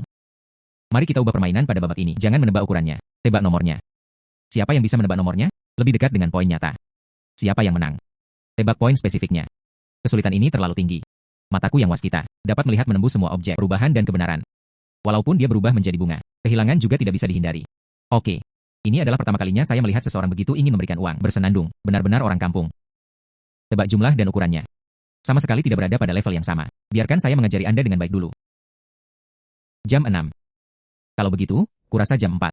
Mari kita ubah permainan pada babak ini. Jangan menebak ukurannya. Tebak nomornya. Siapa yang bisa menebak nomornya? Lebih dekat dengan poin nyata. Siapa yang menang? Tebak poin spesifiknya. Kesulitan ini terlalu tinggi. Mataku yang waskita dapat melihat menembus semua objek perubahan dan kebenaran. Walaupun dia berubah menjadi bunga, kehilangan juga tidak bisa dihindari. Oke. Ini adalah pertama kalinya saya melihat seseorang begitu ingin memberikan uang. Bersenandung, benar-benar orang kampung. Tebak jumlah dan ukurannya. Sama sekali tidak berada pada level yang sama. Biarkan saya mengajari Anda dengan baik dulu. Jam 6. Kalau begitu, kurasa jam 4.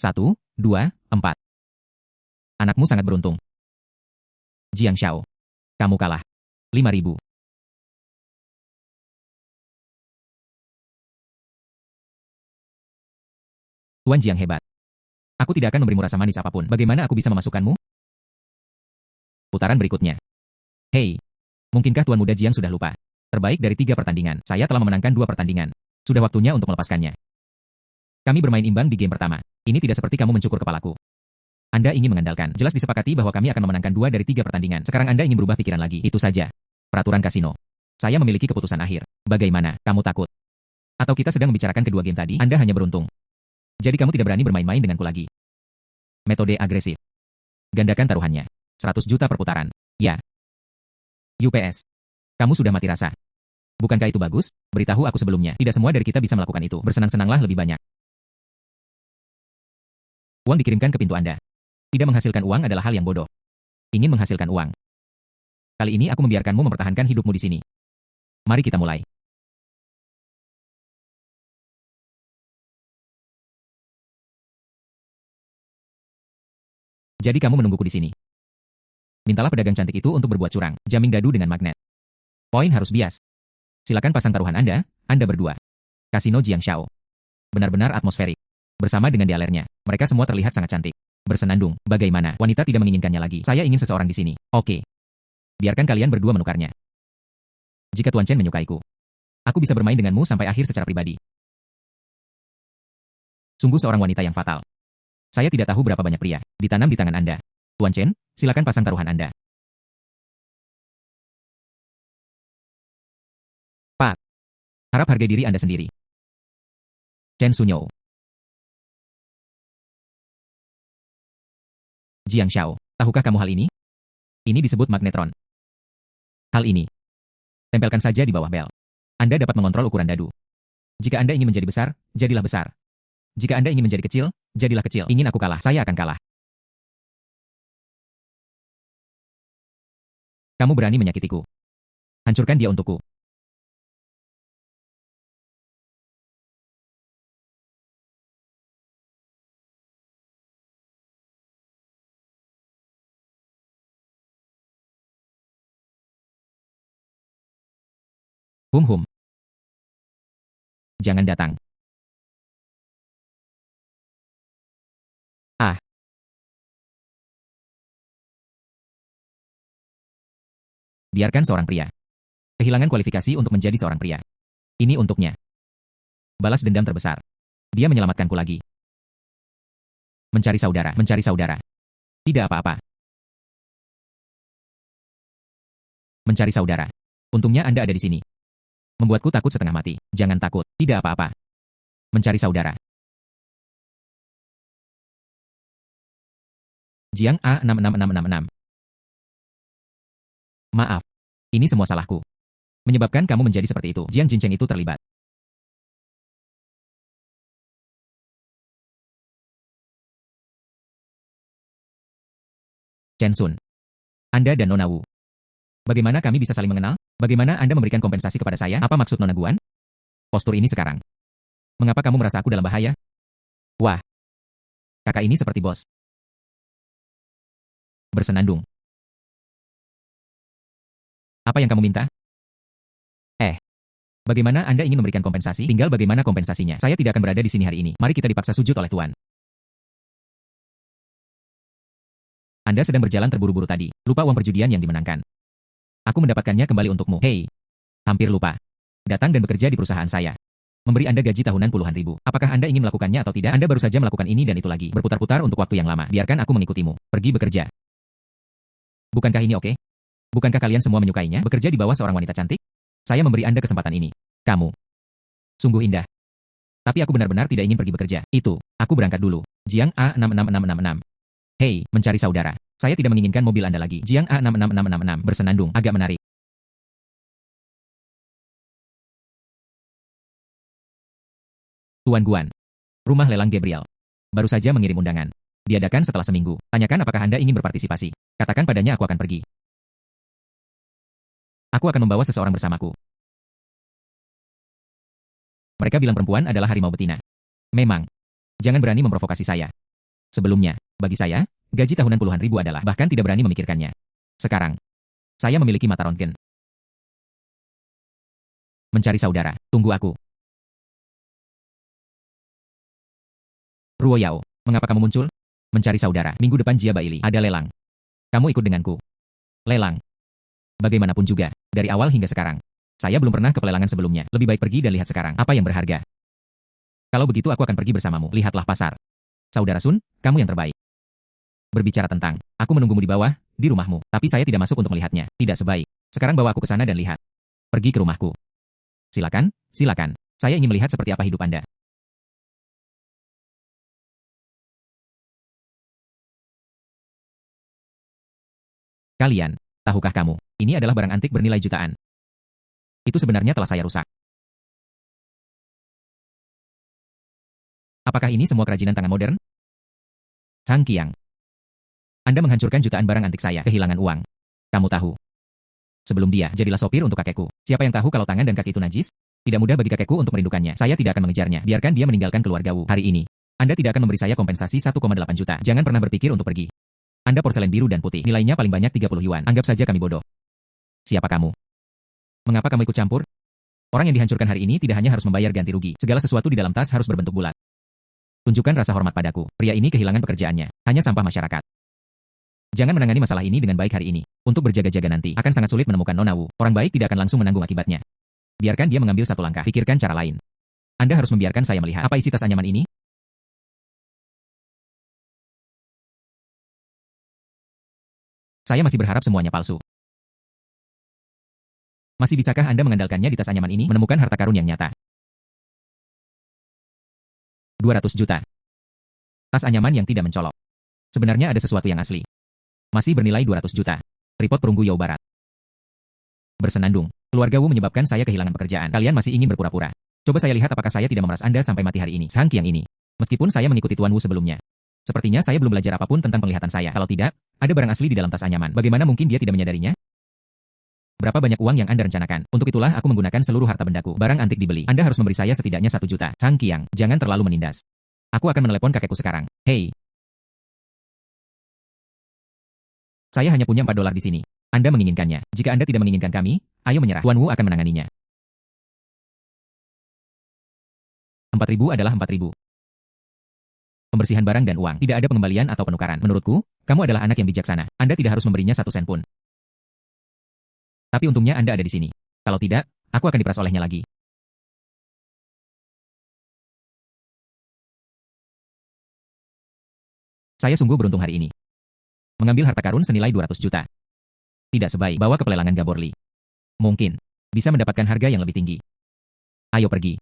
1, 2, 4. Anakmu sangat beruntung. Jiang Xiao. Kamu kalah. 5.000. Tuan Jiang hebat. Aku tidak akan memberimu rasa manis apapun. Bagaimana aku bisa memasukkanmu? Putaran berikutnya. Hei, mungkinkah Tuan Muda Jiang sudah lupa? Terbaik dari 3 pertandingan. Saya telah memenangkan 2 pertandingan. Sudah waktunya untuk melepaskannya. Kami bermain imbang di game pertama. Ini tidak seperti kamu mencukur kepalaku. Anda ingin mengandalkan. Jelas disepakati bahwa kami akan memenangkan 2 dari 3 pertandingan. Sekarang Anda ingin berubah pikiran lagi. Itu saja. Peraturan kasino. Saya memiliki keputusan akhir. Bagaimana? Kamu takut? Atau kita sedang membicarakan kedua game tadi? Anda hanya beruntung. Jadi kamu tidak berani bermain-main denganku lagi. Metode agresif. Gandakan taruhannya. 100 juta per putaran. Ya. UPS. Kamu sudah mati rasa. Bukankah itu bagus? Beritahu aku sebelumnya. Tidak semua dari kita bisa melakukan itu. Bersenang-senanglah lebih banyak. Uang dikirimkan ke pintu Anda. Tidak menghasilkan uang adalah hal yang bodoh. Ingin menghasilkan uang. Kali ini aku membiarkanmu mempertahankan hidupmu di sini. Mari kita mulai. Jadi kamu menungguku di sini. Mintalah pedagang cantik itu untuk berbuat curang, jamming dadu dengan magnet. Poin harus bias. Silakan pasang taruhan Anda berdua. Kasino Jiang Xiao. Benar-benar atmosferik. Bersama dengan dialernya, mereka semua terlihat sangat cantik. Bersenandung, bagaimana? Wanita tidak menginginkannya lagi. Saya ingin seseorang di sini. Oke. Biarkan kalian berdua menukarnya. Jika Tuan Chen menyukaiku, aku bisa bermain denganmu sampai akhir secara pribadi. Sungguh seorang wanita yang fatal. Saya tidak tahu berapa banyak pria ditanam di tangan Anda. Tuan Chen, silakan pasang taruhan Anda. Pak. Harap hargai diri Anda sendiri. Chen Sunyou. Jiang Xiao, tahukah kamu hal ini? Ini disebut magnetron. Hal ini. Tempelkan saja di bawah bel. Anda dapat mengontrol ukuran dadu. Jika Anda ingin menjadi besar, jadilah besar. Jika Anda ingin menjadi kecil, jadilah kecil. Ingin aku kalah, saya akan kalah. Kamu berani menyakitiku. Hancurkan dia untukku. Hum. Jangan datang. Ah. Biarkan seorang pria kehilangan kualifikasi untuk menjadi seorang pria. Ini untuknya. Balas dendam terbesar. Dia menyelamatkanku lagi. Mencari saudara. Tidak apa-apa. Mencari saudara. Untungnya Anda ada di sini. Membuatku takut setengah mati. Jangan takut. Tidak apa-apa. Mencari saudara. Jiang A66666. Maaf. Ini semua salahku. Menyebabkan kamu menjadi seperti itu. Jiang Jincheng itu terlibat. Chen Sun. Anda dan Nona Wu. Bagaimana kami bisa saling mengenal? Bagaimana Anda memberikan kompensasi kepada saya? Apa maksud Nona Guan? Postur ini sekarang. Mengapa kamu merasa aku dalam bahaya? Wah. Kakak ini seperti bos. Bersenandung. Apa yang kamu minta? Bagaimana Anda ingin memberikan kompensasi? Tinggal bagaimana kompensasinya. Saya tidak akan berada di sini hari ini. Mari kita dipaksa sujud oleh Tuan. Anda sedang berjalan terburu-buru tadi. Lupa uang perjudian yang dimenangkan. Aku mendapatkannya kembali untukmu. Hei. Hampir lupa. Datang dan bekerja di perusahaan saya. Memberi Anda gaji tahunan puluhan ribu. Apakah Anda ingin melakukannya atau tidak? Anda baru saja melakukan ini dan itu lagi. Berputar-putar untuk waktu yang lama. Biarkan aku mengikutimu. Pergi bekerja. Bukankah ini oke? Bukankah kalian semua menyukainya? Bekerja di bawah seorang wanita cantik? Saya memberi Anda kesempatan ini. Kamu. Sungguh indah. Tapi aku benar-benar tidak ingin pergi bekerja. Itu. Aku berangkat dulu. Jiang A66666. Hei, mencari saudara. Saya tidak menginginkan mobil Anda lagi. Jiang A66666. Bersenandung. Agak menarik. Tuan Guan. Rumah lelang Gabriel. Baru saja mengirim undangan. Diadakan setelah seminggu. Tanyakan apakah Anda ingin berpartisipasi. Katakan padanya aku akan pergi. Aku akan membawa seseorang bersamaku. Mereka bilang perempuan adalah harimau betina. Memang. Jangan berani memprovokasi saya. Sebelumnya, bagi saya, gaji tahunan puluhan ribu adalah bahkan tidak berani memikirkannya. Sekarang, saya memiliki mata röntgen. Mencari saudara, tunggu aku. Ruo Yao, mengapa kamu muncul? Mencari saudara, minggu depan Jia Baili, ada lelang. Kamu ikut denganku. Lelang. Bagaimanapun juga, dari awal hingga sekarang. Saya belum pernah ke pelelangan sebelumnya, lebih baik pergi dan lihat sekarang apa yang berharga. Kalau begitu aku akan pergi bersamamu, lihatlah pasar. Saudara Sun, kamu yang terbaik. Berbicara tentang, aku menunggumu di bawah, di rumahmu, tapi saya tidak masuk untuk melihatnya, tidak sebaik. Sekarang bawa aku ke sana dan lihat. Pergi ke rumahku. Silakan, silakan. Saya ingin melihat seperti apa hidup Anda. Kalian, tahukah kamu, ini adalah barang antik bernilai jutaan. Itu sebenarnya telah saya rusak. Apakah ini semua kerajinan tangan modern? Chang Qiang. Anda menghancurkan jutaan barang antik saya, kehilangan uang. Kamu tahu. Sebelum dia, jadilah sopir untuk kakekku. Siapa yang tahu kalau tangan dan kaki itu najis? Tidak mudah bagi kakekku untuk merindukannya. Saya tidak akan mengejarnya. Biarkan dia meninggalkan keluarga Wu hari ini. Anda tidak akan memberi saya kompensasi 1,8 juta. Jangan pernah berpikir untuk pergi. Anda porselen biru dan putih. Nilainya paling banyak 30 yuan. Anggap saja kami bodoh. Siapa kamu? Mengapa kamu ikut campur? Orang yang dihancurkan hari ini tidak hanya harus membayar ganti rugi. Segala sesuatu di dalam tas harus berbentuk bulat. Tunjukkan rasa hormat padaku. Pria ini kehilangan pekerjaannya. Hanya sampah masyarakat. Jangan menangani masalah ini dengan baik hari ini. Untuk berjaga-jaga nanti, akan sangat sulit menemukan Nona Wu. Orang baik tidak akan langsung menanggung akibatnya. Biarkan dia mengambil satu langkah. Pikirkan cara lain. Anda harus membiarkan saya melihat apa isi tas anyaman ini. Saya masih berharap semuanya palsu. Masih bisakah Anda mengandalkannya di tas anyaman ini menemukan harta karun yang nyata? 200 juta. Tas anyaman yang tidak mencolok. Sebenarnya ada sesuatu yang asli. Masih bernilai 200 juta. Tripod perunggu Yao Barat. Bersenandung. Keluarga Wu menyebabkan saya kehilangan pekerjaan. Kalian masih ingin berpura-pura. Coba saya lihat apakah saya tidak memeras Anda sampai mati hari ini. Chang Qiang ini. Meskipun saya mengikuti Tuan Wu sebelumnya. Sepertinya saya belum belajar apapun tentang penglihatan saya. Kalau tidak, ada barang asli di dalam tas anyaman. Bagaimana mungkin dia tidak menyadarinya? Berapa banyak uang yang Anda rencanakan? Untuk itulah aku menggunakan seluruh harta bendaku. Barang antik dibeli. Anda harus memberi saya setidaknya 1 juta. Chang Qiang, jangan terlalu menindas. Aku akan menelepon kakekku sekarang. Hei. Saya hanya punya 4 dolar di sini. Anda menginginkannya. Jika Anda tidak menginginkan kami, ayo menyerah. Tuan Wu akan menanganinya. 4.000 adalah 4.000. Pembersihan barang dan uang. Tidak ada pengembalian atau penukaran. Menurutku, kamu adalah anak yang bijaksana. Anda tidak harus memberinya 1 sen pun. Tapi untungnya Anda ada di sini. Kalau tidak, aku akan diperas olehnya lagi. Saya sungguh beruntung hari ini. Mengambil harta karun senilai 200 juta. Tidak sebaik bawa ke pelelangan Gaborli. Mungkin bisa mendapatkan harga yang lebih tinggi. Ayo pergi.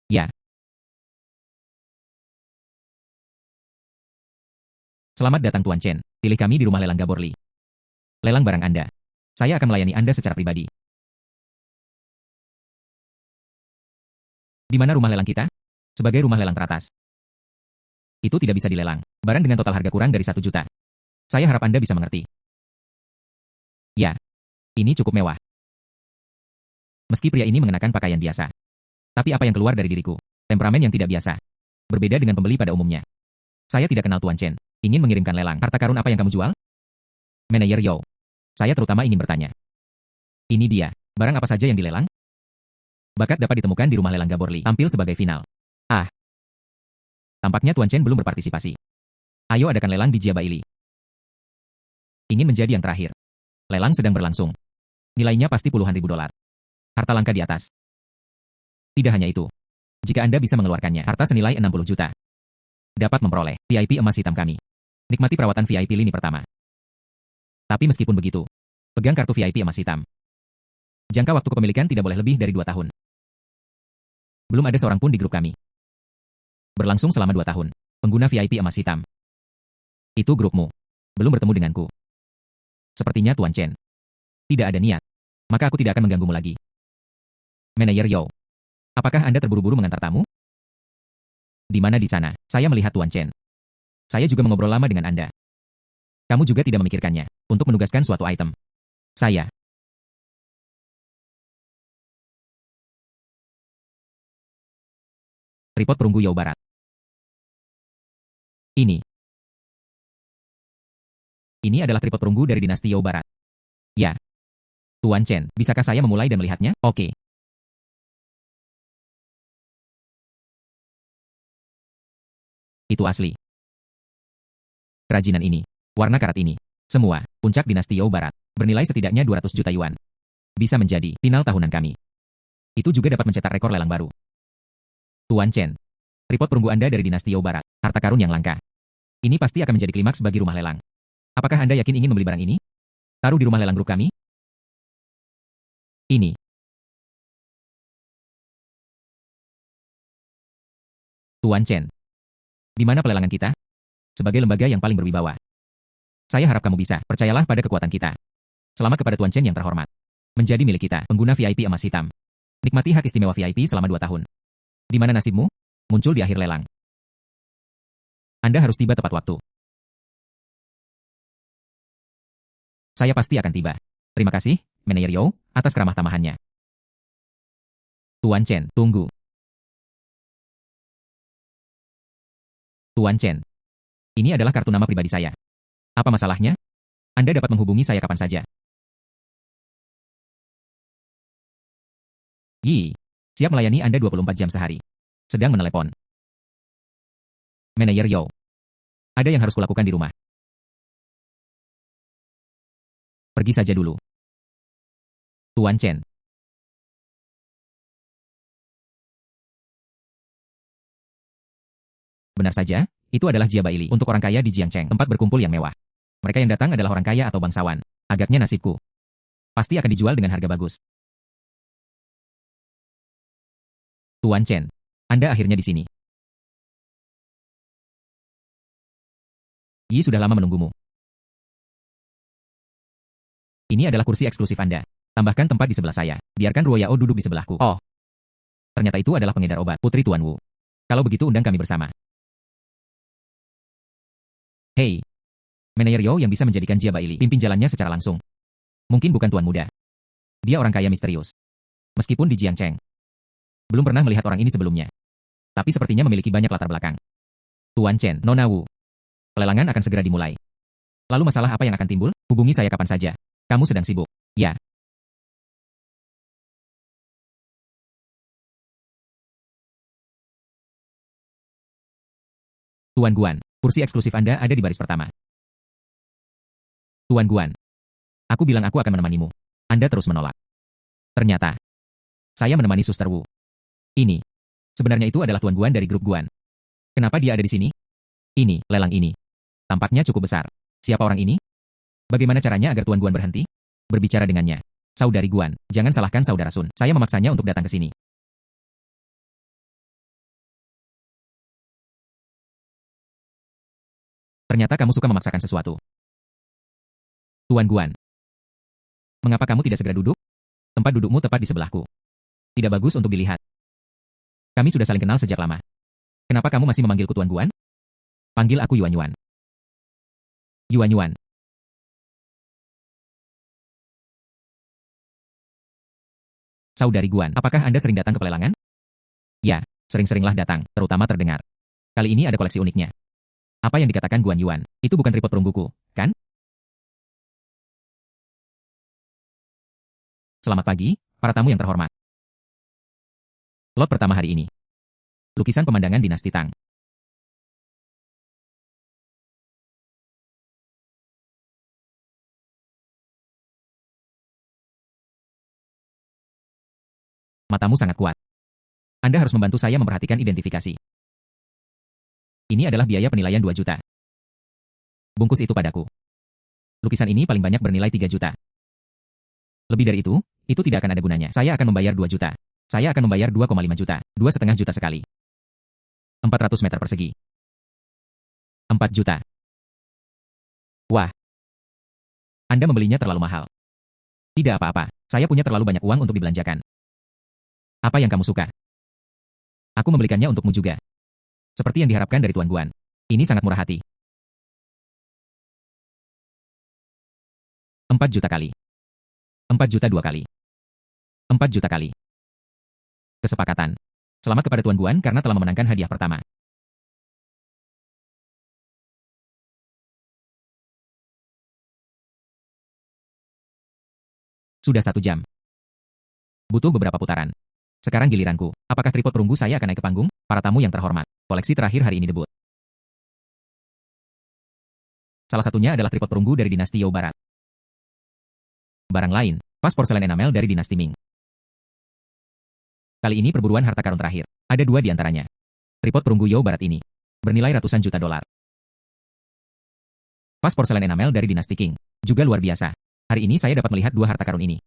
Ya. Selamat datang Tuan Chen. Pilih kami di rumah lelang Gaborli. Lelang barang Anda. Saya akan melayani Anda secara pribadi. Di mana rumah lelang kita? Sebagai rumah lelang teratas. Itu tidak bisa dilelang. Barang dengan total harga kurang dari 1 juta. Saya harap Anda bisa mengerti. Ya. Ini cukup mewah. Meski pria ini mengenakan pakaian biasa. Tapi apa yang keluar dari diriku? Temperamen yang tidak biasa. Berbeda dengan pembeli pada umumnya. Saya tidak kenal Tuan Chen. Ingin mengirimkan lelang. Harta karun apa yang kamu jual? Manajer Yao. Saya terutama ingin bertanya. Ini dia. Barang apa saja yang dilelang? Bakat dapat ditemukan di rumah lelang Gaborli. Tampil sebagai final. Ah. Tampaknya Tuan Chen belum berpartisipasi. Ayo adakan lelang di Jia Baili. Ingin menjadi yang terakhir. Lelang sedang berlangsung. Nilainya pasti puluhan ribu dolar. Harta langka di atas. Tidak hanya itu. Jika Anda bisa mengeluarkannya, harta senilai 60 juta. Dapat memperoleh VIP emas hitam kami. Nikmati perawatan VIP lini pertama. Tapi meskipun begitu, pegang kartu VIP emas hitam. Jangka waktu kepemilikan tidak boleh lebih dari 2 tahun. Belum ada seorang pun di grup kami. Berlangsung selama 2 tahun. Pengguna VIP emas hitam. Itu grupmu. Belum bertemu denganku. Sepertinya Tuan Chen. Tidak ada niat. Maka aku tidak akan mengganggumu lagi. Manajer Yao. Apakah Anda terburu-buru mengantar tamu? Di mana di sana? Saya melihat Tuan Chen. Saya juga mengobrol lama dengan Anda. Kamu juga tidak memikirkannya untuk menugaskan suatu item. Saya. Tripod perunggu Yao Barat. Ini. Ini adalah tripod perunggu dari dinasti Yao Barat. Ya. Tuan Chen, bisakah saya memulai dan melihatnya? Oke. Itu asli. Kerajinan ini. Warna karat ini. Semua. Puncak dinasti Yao Barat. Bernilai setidaknya 200 juta yuan. Bisa menjadi final tahunan kami. Itu juga dapat mencetak rekor lelang baru. Tuan Chen. Tripod perunggu Anda dari dinasti Yao Barat. Harta karun yang langka. Ini pasti akan menjadi klimaks bagi rumah lelang. Apakah Anda yakin ingin membeli barang ini? Taruh di rumah lelang grup kami? Ini. Tuan Chen. Di mana pelelangan kita? Sebagai lembaga yang paling berwibawa. Saya harap kamu bisa, percayalah pada kekuatan kita. Selamat kepada Tuan Chen yang terhormat. Menjadi milik kita, pengguna VIP emas hitam. Nikmati hak istimewa VIP selama 2 tahun. Di mana nasibmu? Muncul di akhir lelang. Anda harus tiba tepat waktu. Saya pasti akan tiba. Terima kasih, Manajer Yao, atas keramah tamahannya. Tuan Chen, tunggu. Tuan Chen. Ini adalah kartu nama pribadi saya. Apa masalahnya? Anda dapat menghubungi saya kapan saja. Yi. Siap melayani Anda 24 jam sehari. Sedang menelepon. Manajer Yao. Ada yang harus kulakukan di rumah. Pergi saja dulu. Tuan Chen. Benar saja, itu adalah Jia Baili untuk orang kaya di Jiangcheng, tempat berkumpul yang mewah. Mereka yang datang adalah orang kaya atau bangsawan. Agaknya nasibku. Pasti akan dijual dengan harga bagus. Tuan Chen, Anda akhirnya di sini. Yi sudah lama menunggumu. Ini adalah kursi eksklusif Anda. Tambahkan tempat di sebelah saya. Biarkan Ruo Yao duduk di sebelahku. Oh. Ternyata itu adalah pengedar obat, Putri Tuan Wu. Kalau begitu undang kami bersama. Hei. Manajer Yao yang bisa menjadikan Jia Baili pimpin jalannya secara langsung. Mungkin bukan tuan muda. Dia orang kaya misterius. Meskipun di Jiangcheng. Belum pernah melihat orang ini sebelumnya. Tapi sepertinya memiliki banyak latar belakang. Tuan Chen, Nona Wu. Pelelangan akan segera dimulai. Lalu masalah apa yang akan timbul? Hubungi saya kapan saja. Kamu sedang sibuk. Ya. Tuan Guan, kursi eksklusif Anda ada di baris pertama. Tuan Guan. Aku bilang aku akan menemanimu. Anda terus menolak. Ternyata. Saya menemani Suster Wu. Ini. Sebenarnya itu adalah Tuan Guan dari grup Guan. Kenapa dia ada di sini? Ini, lelang ini. Tampaknya cukup besar. Siapa orang ini? Bagaimana caranya agar Tuan Guan berhenti? Berbicara dengannya. Saudari Guan, jangan salahkan Saudara Sun. Saya memaksanya untuk datang ke sini. Ternyata kamu suka memaksakan sesuatu. Tuan Guan. Mengapa kamu tidak segera duduk? Tempat dudukmu tepat di sebelahku. Tidak bagus untuk dilihat. Kami sudah saling kenal sejak lama. Kenapa kamu masih memanggilku Tuan Guan? Panggil aku Yuan Yuan. Yuan Yuan. Saudari Guan, apakah Anda sering datang ke pelelangan? Ya, sering-seringlah datang, terutama terdengar. Kali ini ada koleksi uniknya. Apa yang dikatakan Guan Yuan, itu bukan tripod perungguku, kan? Selamat pagi, para tamu yang terhormat. Lot pertama hari ini. Lukisan pemandangan dinasti Tang. Matamu sangat kuat. Anda harus membantu saya memperhatikan identifikasi. Ini adalah biaya penilaian 2 juta. Bungkus itu padaku. Lukisan ini paling banyak bernilai 3 juta. Lebih dari itu tidak akan ada gunanya. Saya akan membayar 2 juta. Saya akan membayar 2,5 juta. 2,5 juta sekali. 400 meter persegi. 4 juta. Wah. Anda membelinya terlalu mahal. Tidak apa-apa. Saya punya terlalu banyak uang untuk dibelanjakan. Apa yang kamu suka? Aku membelikannya untukmu juga. Seperti yang diharapkan dari Tuan Guan. Ini sangat murah hati. 4 juta kali. 4 juta 2 kali. 4 juta kali. Kesepakatan. Selamat kepada Tuan Guan karena telah memenangkan hadiah pertama. Sudah 1 jam. Butuh beberapa putaran. Sekarang giliranku. Apakah tripod perunggu saya akan naik ke panggung? Para tamu yang terhormat. Koleksi terakhir hari ini debut. Salah satunya adalah tripod perunggu dari dinasti Yao Barat. Barang lain, vas porselen enamel dari dinasti Ming. Kali ini perburuan harta karun terakhir. Ada 2 di antaranya. Tripod perunggu Yao Barat ini bernilai ratusan juta dolar. Vas porselen enamel dari dinasti Qing juga luar biasa. Hari ini saya dapat melihat 2 harta karun ini.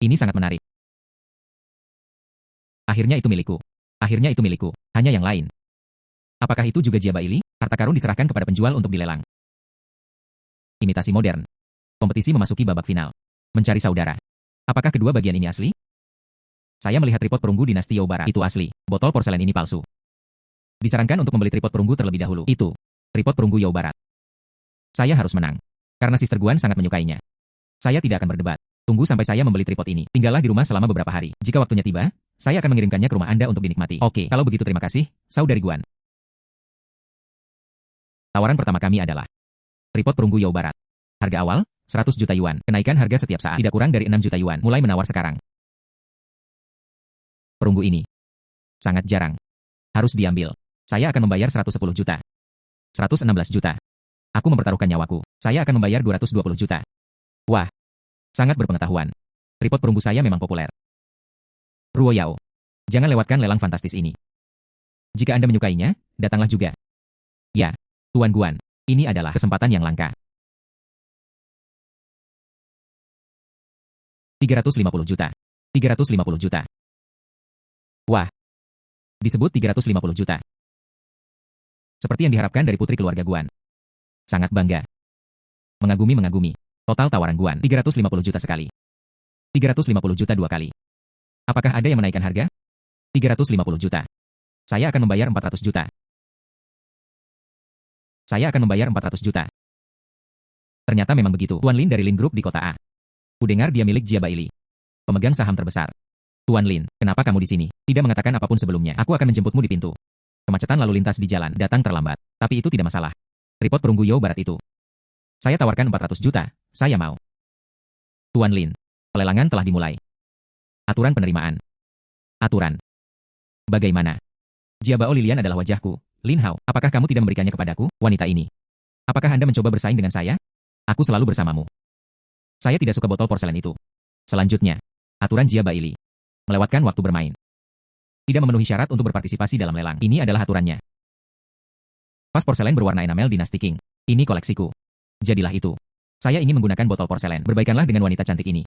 Ini sangat menarik. Akhirnya itu milikku. Akhirnya itu milikku. Hanya yang lain. Apakah itu juga Jia Baili? Harta karun diserahkan kepada penjual untuk dilelang. Imitasi modern. Kompetisi memasuki babak final. Mencari saudara. Apakah kedua bagian ini asli? Saya melihat tripod perunggu dinasti Yao Barat. Itu asli. Botol porselen ini palsu. Disarankan untuk membeli tripod perunggu terlebih dahulu. Itu. Tripod perunggu Yao Barat. Saya harus menang. Karena Sister Guan sangat menyukainya. Saya tidak akan berdebat. Tunggu sampai saya membeli tripod ini. Tinggallah di rumah selama beberapa hari. Jika waktunya tiba, saya akan mengirimkannya ke rumah Anda untuk dinikmati. Oke, kalau begitu terima kasih, saudari Guan. Tawaran pertama kami adalah tripod perunggu Yao Barat. Harga awal, 100 juta yuan. Kenaikan harga setiap saat. Tidak kurang dari 6 juta yuan. Mulai menawar sekarang. Perunggu ini sangat jarang. Harus diambil. Saya akan membayar 110 juta. 116 juta. Aku mempertaruhkan nyawaku. Saya akan membayar 220 juta. Wah, sangat berpengetahuan. Tripod perunggu saya memang populer. Ruo Yao, jangan lewatkan lelang fantastis ini. Jika Anda menyukainya, datanglah juga. Ya, Tuan Guan, ini adalah kesempatan yang langka. 350 juta. 350 juta. Wah, disebut 350 juta. Seperti yang diharapkan dari putri keluarga Guan. Sangat bangga. Mengagumi. Total tawaran Guan 350 juta sekali. 350 juta 2 kali. Apakah ada yang menaikkan harga? 350 juta. Saya akan membayar 400 juta. Saya akan membayar 400 juta. Ternyata memang begitu. Tuan Lin dari Lin Group di kota A. Kudengar dia milik Jia Baili. Pemegang saham terbesar. Tuan Lin, kenapa kamu di sini? Tidak mengatakan apapun sebelumnya. Aku akan menjemputmu di pintu. Kemacetan lalu lintas di jalan datang terlambat. Tapi itu tidak masalah. Tripod perunggu Yao Barat itu. Saya tawarkan 400 juta. Saya mau. Tuan Lin, pelelangan telah dimulai. Aturan penerimaan. Aturan. Bagaimana? Jia Bao Lilian adalah wajahku. Lin Hao, apakah kamu tidak memberikannya kepadaku, wanita ini? Apakah Anda mencoba bersaing dengan saya? Aku selalu bersamamu. Saya tidak suka botol porselen itu. Selanjutnya, aturan Jia Baili. Melewatkan waktu bermain. Tidak memenuhi syarat untuk berpartisipasi dalam lelang. Ini adalah aturannya. Vas porselen berwarna enamel dinasti Qing. Ini koleksiku. Jadilah itu. Saya ingin menggunakan botol porselen. Berbaikanlah dengan wanita cantik ini.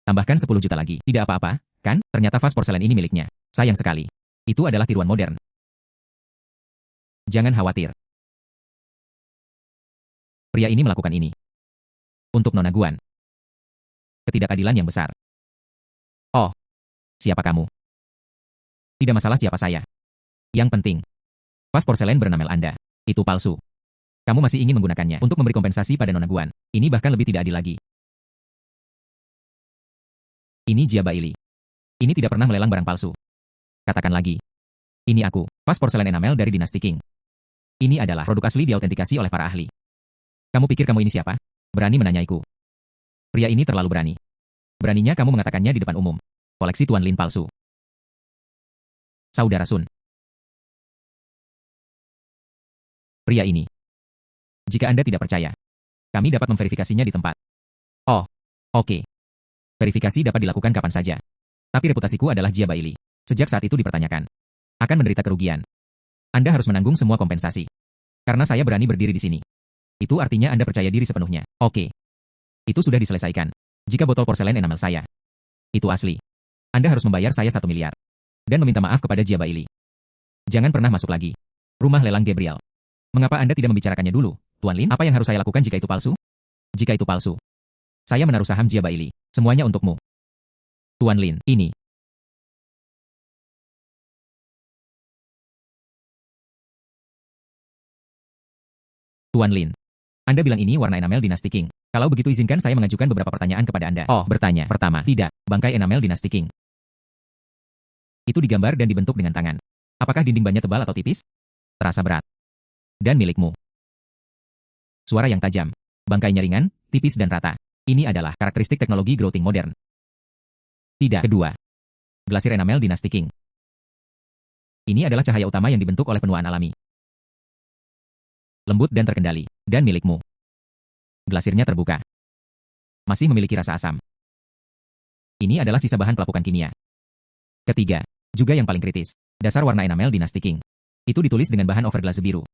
Tambahkan 10 juta lagi. Tidak apa-apa, kan? Ternyata vas porselen ini miliknya. Sayang sekali. Itu adalah tiruan modern. Jangan khawatir. Pria ini melakukan ini. Untuk Nona Guan. Ketidakadilan yang besar. Oh. Siapa kamu? Tidak masalah siapa saya. Yang penting, vas porselen bernamel Anda. Itu palsu. Kamu masih ingin menggunakannya untuk memberi kompensasi pada Nona Guan. Ini bahkan lebih tidak adil lagi. Ini Jia Baili. Ini tidak pernah melelang barang palsu. Katakan lagi. Ini aku, vas porselen enamel dari dinasti Qing. Ini adalah produk asli diautentikasi oleh para ahli. Kamu pikir kamu ini siapa? Berani menanyaiku. Pria ini terlalu berani. Beraninya kamu mengatakannya di depan umum. Koleksi Tuan Lin palsu. Saudara Sun. Pria ini. Jika Anda tidak percaya, kami dapat memverifikasinya di tempat. Oh, oke. Verifikasi dapat dilakukan kapan saja. Tapi reputasiku adalah Jia Baili. Sejak saat itu dipertanyakan. Akan menderita kerugian. Anda harus menanggung semua kompensasi. Karena saya berani berdiri di sini. Itu artinya Anda percaya diri sepenuhnya. Oke. Itu sudah diselesaikan. Jika botol porselen enamel saya. Itu asli. Anda harus membayar saya 1 miliar. Dan meminta maaf kepada Jia Baili. Jangan pernah masuk lagi. Rumah lelang Gabriel. Mengapa Anda tidak membicarakannya dulu, Tuan Lin? Apa yang harus saya lakukan jika itu palsu? Jika itu palsu, saya menaruh saham Jia Baili. Semuanya untukmu. Tuan Lin, ini. Tuan Lin. Anda bilang ini warna enamel dinasti Qing. Kalau begitu izinkan saya mengajukan beberapa pertanyaan kepada Anda. Oh, bertanya. Pertama, tidak. Bangkai enamel dinasti Qing. Itu digambar dan dibentuk dengan tangan. Apakah dinding bannya tebal atau tipis? Terasa berat. Dan milikmu. Suara yang tajam. Bangkainya ringan, tipis dan rata. Ini adalah karakteristik teknologi grouting modern. Tidak. Kedua. Glasir enamel dinasti Qing. Ini adalah cahaya utama yang dibentuk oleh penuaan alami. Lembut dan terkendali. Dan milikmu. Glasirnya terbuka. Masih memiliki rasa asam. Ini adalah sisa bahan pelapukan kimia. Ketiga. Juga yang paling kritis. Dasar warna enamel dinasti Qing. Itu ditulis dengan bahan overglaze biru.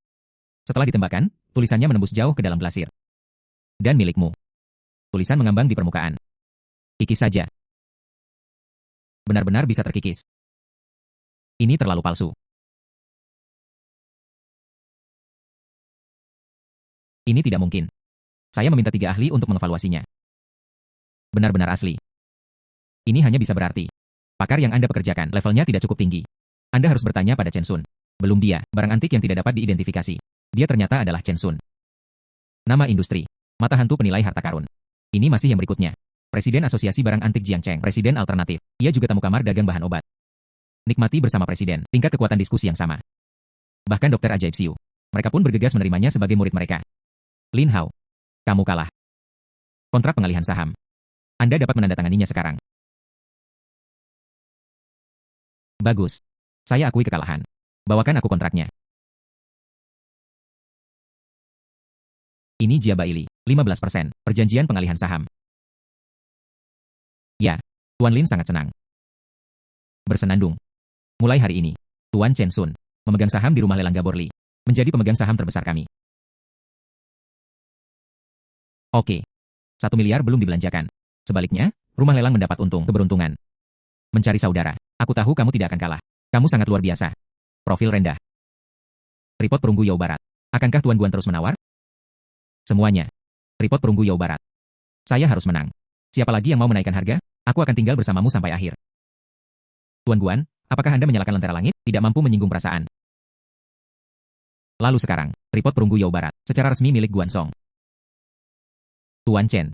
Setelah ditembakkan, tulisannya menembus jauh ke dalam glasir. Dan milikmu. Tulisan mengambang di permukaan. Kikis saja. Benar-benar bisa terkikis. Ini terlalu palsu. Ini tidak mungkin. Saya meminta 3 ahli untuk mengevaluasinya. Benar-benar asli. Ini hanya bisa berarti pakar yang Anda pekerjakan levelnya tidak cukup tinggi. Anda harus bertanya pada Chen Sun. Belum dia, barang antik yang tidak dapat diidentifikasi. Dia ternyata adalah Chen Sun. Nama industri. Mata hantu penilai harta karun. Ini masih yang berikutnya. Presiden Asosiasi Barang Antik Jiang Cheng. Presiden alternatif. Ia juga tamu kamar dagang bahan obat. Nikmati bersama presiden. Tingkat kekuatan diskusi yang sama. Bahkan dokter ajaib Xiu. Mereka pun bergegas menerimanya sebagai murid mereka. Lin Hao. Kamu kalah. Kontrak pengalihan saham. Anda dapat menandatanganinya sekarang. Bagus. Saya akui kekalahan. Bawakan aku kontraknya. Ini Jia Baili, 15%, perjanjian pengalihan saham. Ya, Tuan Lin sangat senang. Bersenandung. Mulai hari ini, Tuan Chen Sun memegang saham di rumah lelang Gaborli, menjadi pemegang saham terbesar kami. Oke. 1 miliar belum dibelanjakan. Sebaliknya, rumah lelang mendapat untung keberuntungan. Mencari saudara. Aku tahu kamu tidak akan kalah. Kamu sangat luar biasa. Profil rendah. Tripod perunggu Yau Barat. Akankah Tuan Guan terus menawar? Semuanya. Tripod perunggu Yau Barat. Saya harus menang. Siapa lagi yang mau menaikkan harga? Aku akan tinggal bersamamu sampai akhir. Tuan Guan, apakah Anda menyalakan lentera langit? Tidak mampu menyinggung perasaan. Lalu sekarang, tripod perunggu Yau Barat, secara resmi milik Guan Song. Tuan Chen.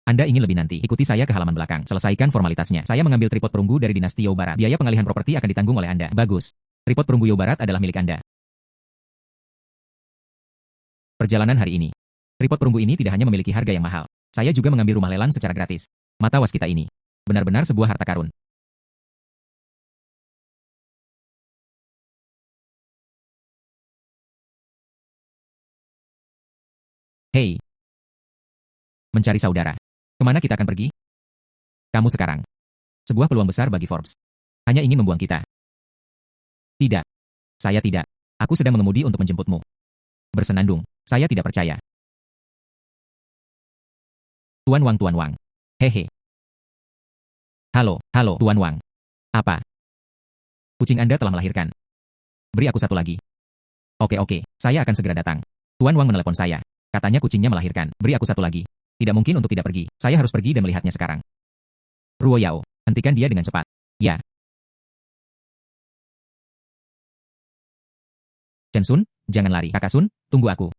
Anda ingin lebih nanti, ikuti saya ke halaman belakang. Selesaikan formalitasnya. Saya mengambil tripod perunggu dari dinasti Yau Barat. Biaya pengalihan properti akan ditanggung oleh Anda. Bagus. Tripod perunggu Yau Barat adalah milik Anda. Perjalanan hari ini. Tripod perunggu ini tidak hanya memiliki harga yang mahal. Saya juga mengambil rumah lelang secara gratis. Mata waskita ini. Benar-benar sebuah harta karun. Hei. Mencari saudara. Kemana kita akan pergi? Kamu sekarang. Sebuah peluang besar bagi Forbes. Hanya ingin membuang kita. Tidak. Saya tidak. Aku sedang mengemudi untuk menjemputmu. Bersenandung. Saya tidak percaya. Tuan Wang. Hehe. Halo, Tuan Wang. Apa? Kucing Anda telah melahirkan. Beri aku satu lagi. Oke, saya akan segera datang. Tuan Wang menelepon saya. Katanya kucingnya melahirkan. Beri aku satu lagi. Tidak mungkin untuk tidak pergi. Saya harus pergi dan melihatnya sekarang. Ruo Yao, hentikan dia dengan cepat. Ya. Chen Sun, jangan lari. Kakak Sun, tunggu aku.